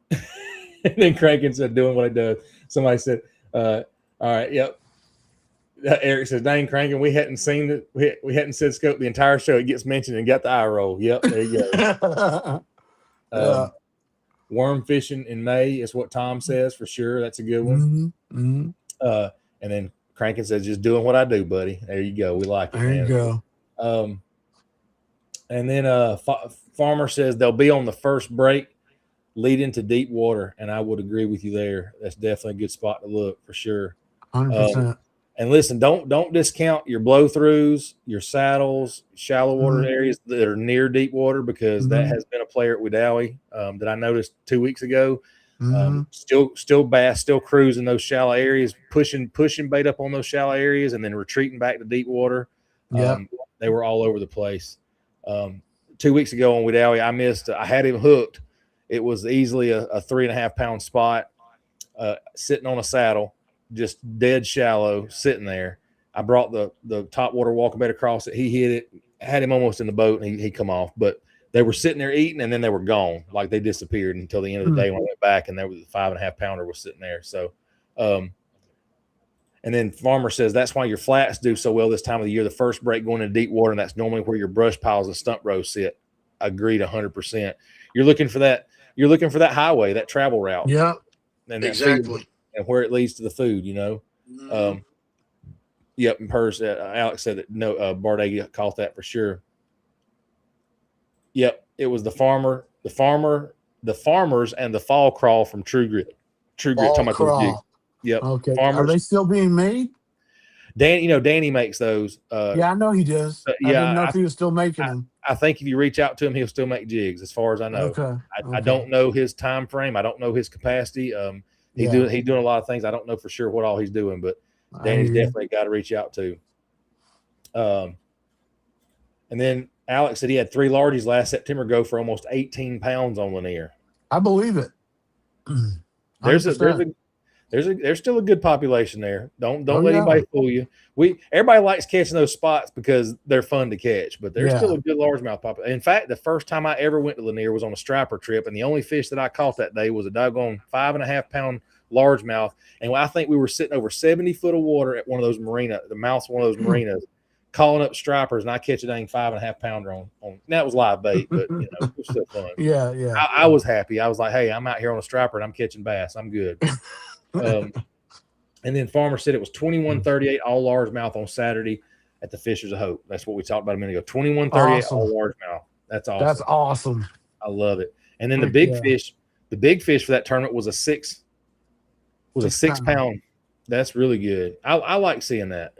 Speaker 1: And then Crankin said, doing what it does. Somebody said, all right, yep. Eric says, dang, Crankin, we hadn't seen it. We hadn't said scope the entire show. It gets mentioned and got the eye roll. Yep, there you go. Worm fishing in May is what Tom says for sure. That's a good one. And then Crankin says, just doing what I do, buddy. There you go. We like it.
Speaker 2: There you go.
Speaker 1: And then Farmer says they'll be on the first break lead into deep water, and I would agree with you there. That's definitely a good spot to look for sure.
Speaker 2: 100%.
Speaker 1: And listen, don't discount your blow throughs, your saddles, shallow water areas that are near deep water, because that has been a player at Wedowee that I noticed 2 weeks ago. Still bass, still cruising those shallow areas, pushing bait up on those shallow areas, and then retreating back to deep water. They were all over the place. 2 weeks ago on Wedowee, I had him hooked. It was easily a 3.5 pound spot, sitting on a saddle, just dead shallow, sitting there. I brought the top water walking bait across it. He hit it, had him almost in the boat, and he come off. But they were sitting there eating, and then they were gone. Like they disappeared until the end of the day when I went back, and there was the 5.5 pounder was sitting there. So, and then Farmer says that's why your flats do so well this time of the year. The first break going into deep water, and that's normally where your brush piles and stump rows sit. Agreed 100%. You're looking for that. You're looking for that highway, that travel route.
Speaker 2: Yeah,
Speaker 1: and
Speaker 2: exactly.
Speaker 1: And where it leads to the food, you know. Yep. And Alex said that Bardet caught that for sure. Yep. It was the farmers, and the fall crawl from True Grit. Talking about those jigs. Yep.
Speaker 2: Okay.
Speaker 1: Farmers.
Speaker 2: Are they still being made?
Speaker 1: Danny makes those.
Speaker 2: Yeah, I know he does. I didn't know if he was still making them.
Speaker 1: I think if you reach out to him, he'll still make jigs, as far as I know.
Speaker 2: Okay.
Speaker 1: I don't know his time frame. I don't know his capacity. He's doing a lot of things. I don't know for sure what all he's doing, but Danny's definitely got to reach out to. And then Alex said he had 3 largies last September go for almost 18 pounds on Lanier.
Speaker 2: I believe it.
Speaker 1: There's still a good population there. Don't let anybody fool you. Everybody likes catching those spots because they're fun to catch, but there's still a good largemouth population. In fact, the first time I ever went to Lanier was on a striper trip, and the only fish that I caught that day was a doggone 5.5 pound largemouth. And I think we were sitting over 70 foot of water at one of those the mouths of one of those marinas, calling up stripers, and I catch a dang 5.5 pounder on. That was live bait, but it was still fun.
Speaker 2: Yeah.
Speaker 1: I was happy. I was like, hey, I'm out here on a striper and I'm catching bass. I'm good. And then Farmer said it was 21.38 all largemouth on Saturday at the Fishers of Hope. That's what we talked about a minute ago. 21.38 all largemouth. That's awesome.
Speaker 2: That's awesome.
Speaker 1: I love it. And then the big fish for that tournament was a 6 pound That's really good. I like seeing that.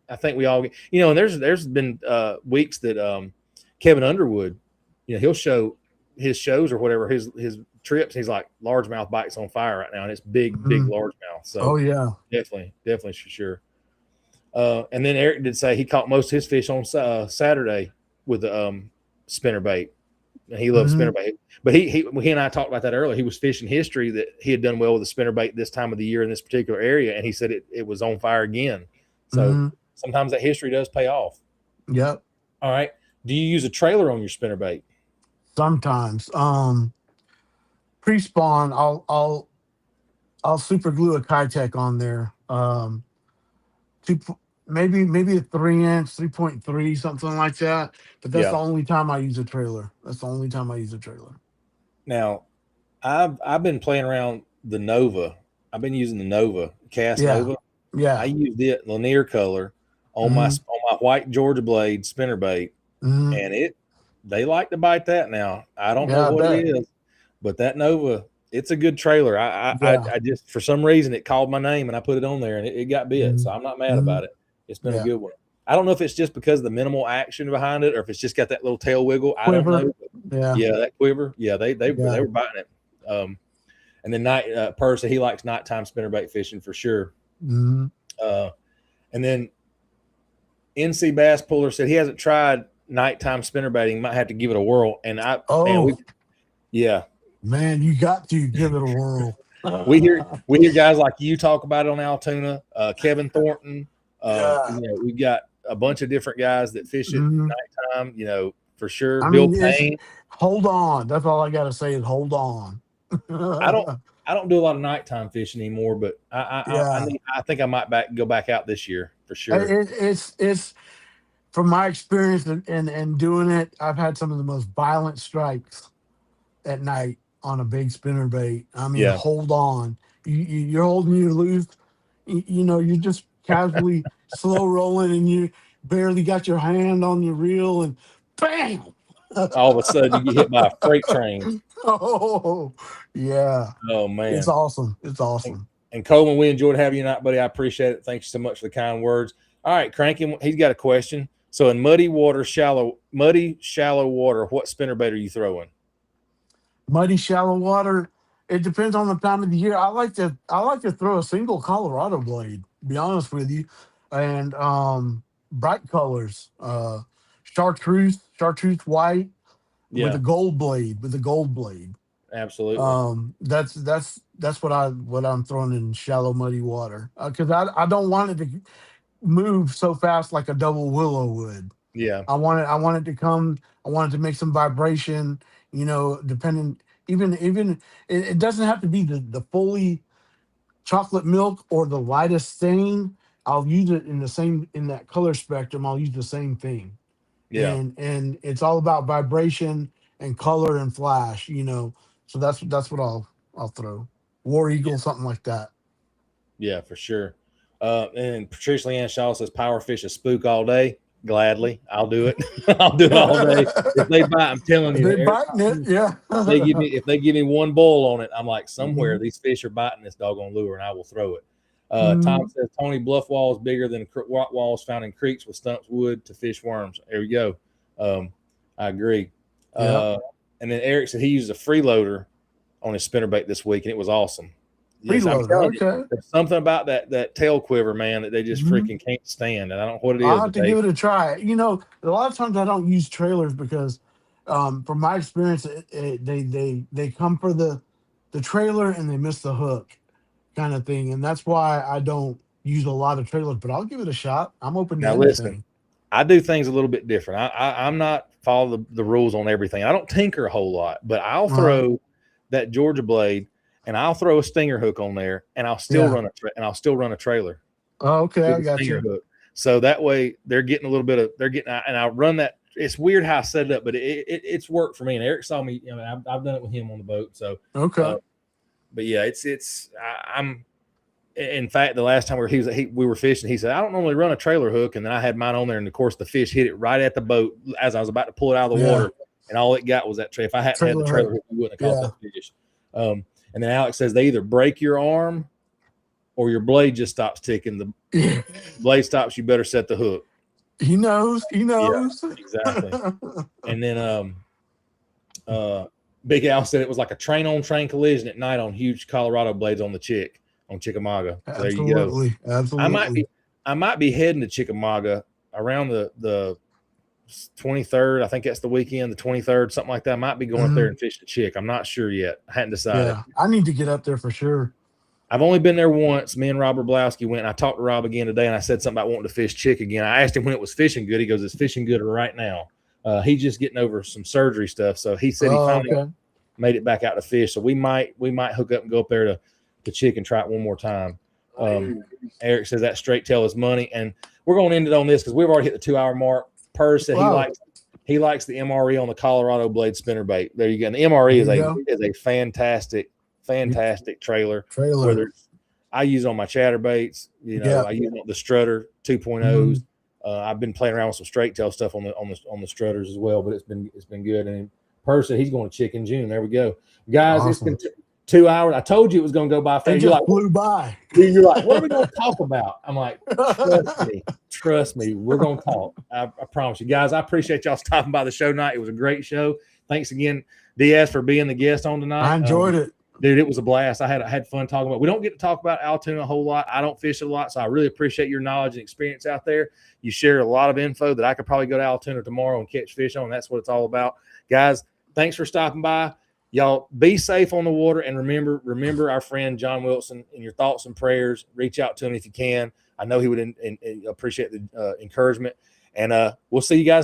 Speaker 1: I think we all get, and there's been weeks that Kevin Underwood, he'll show his shows or whatever, his trips. He's like, largemouth bites on fire right now, and it's big largemouth. So definitely for sure. And then Eric did say he caught most of his fish on Saturday with the spinnerbait. And he loves spinnerbait. But he and I talked about that earlier. He was fishing history that he had done well with the spinnerbait this time of the year in this particular area, and he said it was on fire again. So sometimes that history does pay off.
Speaker 2: Yep.
Speaker 1: All right. Do you use a trailer on your spinnerbait?
Speaker 2: Sometimes. Pre-spawn, I'll super glue a Kitech on there. Maybe a 3-inch, 3.3, something like that. But that's the only time I use a trailer.
Speaker 1: Now, I've been playing around the Nova. I've been using the Nova, Cast Nova.
Speaker 2: Yeah.
Speaker 1: I used it Lanier color on my white Georgia blade spinnerbait, and they like to bite that now. I don't know what it is, but that Nova, it's a good trailer. I just, for some reason, it called my name and I put it on there and it got bit. So I'm not mad about it. It's been a good one. I don't know if it's just because of the minimal action behind it or if it's just got that little tail wiggle. I don't know. Yeah, that quiver. Yeah, they were biting it. And then Purr said he likes nighttime spinnerbait fishing for sure. And then NC Bass Puller said he hasn't tried nighttime spinnerbaiting. Might have to give it a whirl. And
Speaker 2: man, you got to give it a whirl.
Speaker 1: we hear guys like you talk about it on Allatoona, Kevin Thornton. We got a bunch of different guys that fish at nighttime, for sure. Bill Payne.
Speaker 2: Hold on. That's all I got to say is hold on.
Speaker 1: I don't do a lot of nighttime fishing anymore, but I think I might go back out this year for sure.
Speaker 2: It's from my experience and doing it, I've had some of the most violent strikes at night on a big spinnerbait. I mean, hold on. You're holding your loose. You're just casually slow rolling and you barely got your hand on your reel and bam!
Speaker 1: All of a sudden you get hit by a freight train.
Speaker 2: Oh, yeah.
Speaker 1: Oh, man.
Speaker 2: It's awesome. It's awesome.
Speaker 1: And Coleman, we enjoyed having you tonight, buddy. I appreciate it. Thank you so much for the kind words. All right, Cranky, he's got a question. So in muddy, shallow water, what spinnerbait are you throwing?
Speaker 2: Muddy, shallow water, it depends on the time of the year. I like to throw a single Colorado blade, to be honest with you. And bright colors, chartreuse white with a gold blade.
Speaker 1: Absolutely.
Speaker 2: That's what I'm throwing in shallow muddy water. Because I don't want it to move so fast like a double willow would.
Speaker 1: Yeah.
Speaker 2: I want it to come. I want it to make some vibration. Depending, even it doesn't have to be the fully chocolate milk or the lightest stain. I'll use it in that color spectrum. I'll use the same thing.
Speaker 1: Yeah.
Speaker 2: And it's all about vibration and color and flash. So that's what I'll throw. War Eagle, something like that.
Speaker 1: Yeah, for sure. And Patricia Leanne Shaw says power fish a spook all day. Gladly, I'll do it. I'll do it all day. If they bite, I'm telling you,
Speaker 2: they're biting it. Yeah.
Speaker 1: if they give me one bull on it, I'm like, somewhere these fish are biting this doggone lure, and I will throw it. Tom says Tony, bluff wall is bigger than rock walls found in creeks with stumps wood to fish worms. There you go. I agree. And then Eric said he used a freeloader on his spinnerbait this week, and it was awesome. Yes, there's something about that tail quiver, man, that they just freaking can't stand. And I don't know what it is.
Speaker 2: I'll have to give it a try. A lot of times I don't use trailers because, from my experience, they come for the trailer and they miss the hook kind of thing. And that's why I don't use a lot of trailers, but I'll give it a shot. I'm open to anything.
Speaker 1: Listen, I do things a little bit different. I'm not follow the rules on everything. I don't tinker a whole lot, but I'll throw that Georgia blade and I'll throw a stinger hook on there, and I'll still run a trailer.
Speaker 2: Oh, okay, I got you.
Speaker 1: Hook. So that way they're getting and I run that. It's weird how I set it up, but it's worked for me. And Eric saw me. I've done it with him on the boat. So
Speaker 2: okay,
Speaker 1: but yeah, I'm. In fact, the last time we were fishing, he said, I don't normally run a trailer hook, and then I had mine on there, and of course the fish hit it right at the boat as I was about to pull it out of the water, and all it got was that trailer. If I hadn't had the trailer hook, we wouldn't have caught that fish. And then Alex says they either break your arm or your blade just stops ticking. The blade stops, you better set the hook.
Speaker 2: He knows.
Speaker 1: Yeah, exactly. And then Big Al said it was like a train-on-train collision at night on huge Colorado blades on the Chickamauga. So there you go.
Speaker 2: Absolutely.
Speaker 1: I might be heading to Chickamauga around the 23rd. I think that's the weekend, the 23rd, something like that. I might be going up there and fish the Chick. I'm not sure yet. I hadn't decided.
Speaker 2: Yeah, I need to get up there for sure.
Speaker 1: I've only been there once. Me and Robert Blowski went, and I talked to Rob again today, and I said something about wanting to fish Chick again. I asked him when it was fishing good. He goes, it's fishing good right now. He's just getting over some surgery stuff. So he said he finally made it back out to fish. So we might hook up and go up there to Chick and try it one more time. Eric says that straight tail is money. And we're going to end it on this because we've already hit the 2-hour mark. Purse said he likes the MRE on the Colorado blade spinnerbait. There you go. And the MRE is a fantastic trailer. Whether I use on my chatterbaits, I use on the Strutter 2.0s. I've been playing around with some straight tail stuff on the Strutters as well, but it's been good. And Person, he's going to Chick in June. There we go, guys. Awesome. It's been 2 hours. I told you it was going to go by fast.
Speaker 2: It just flew by.
Speaker 1: You're like, what are we going to talk about? I'm like, trust me, we're going to talk. I promise you, guys. I appreciate y'all stopping by the show tonight. It was a great show. Thanks again, Diaz, for being the guest on tonight.
Speaker 2: I enjoyed it.
Speaker 1: Dude, it was a blast. I had fun talking about. We don't get to talk about Allatoona a whole lot. I don't fish a lot, so I really appreciate your knowledge and experience out there. You share a lot of info that I could probably go to Allatoona tomorrow and catch fish on. That's what it's all about, guys. Thanks for stopping by. Y'all be safe on the water, and remember our friend John Wilson in your thoughts and prayers. Reach out to him if you can. I know he would appreciate the encouragement, and we'll see you guys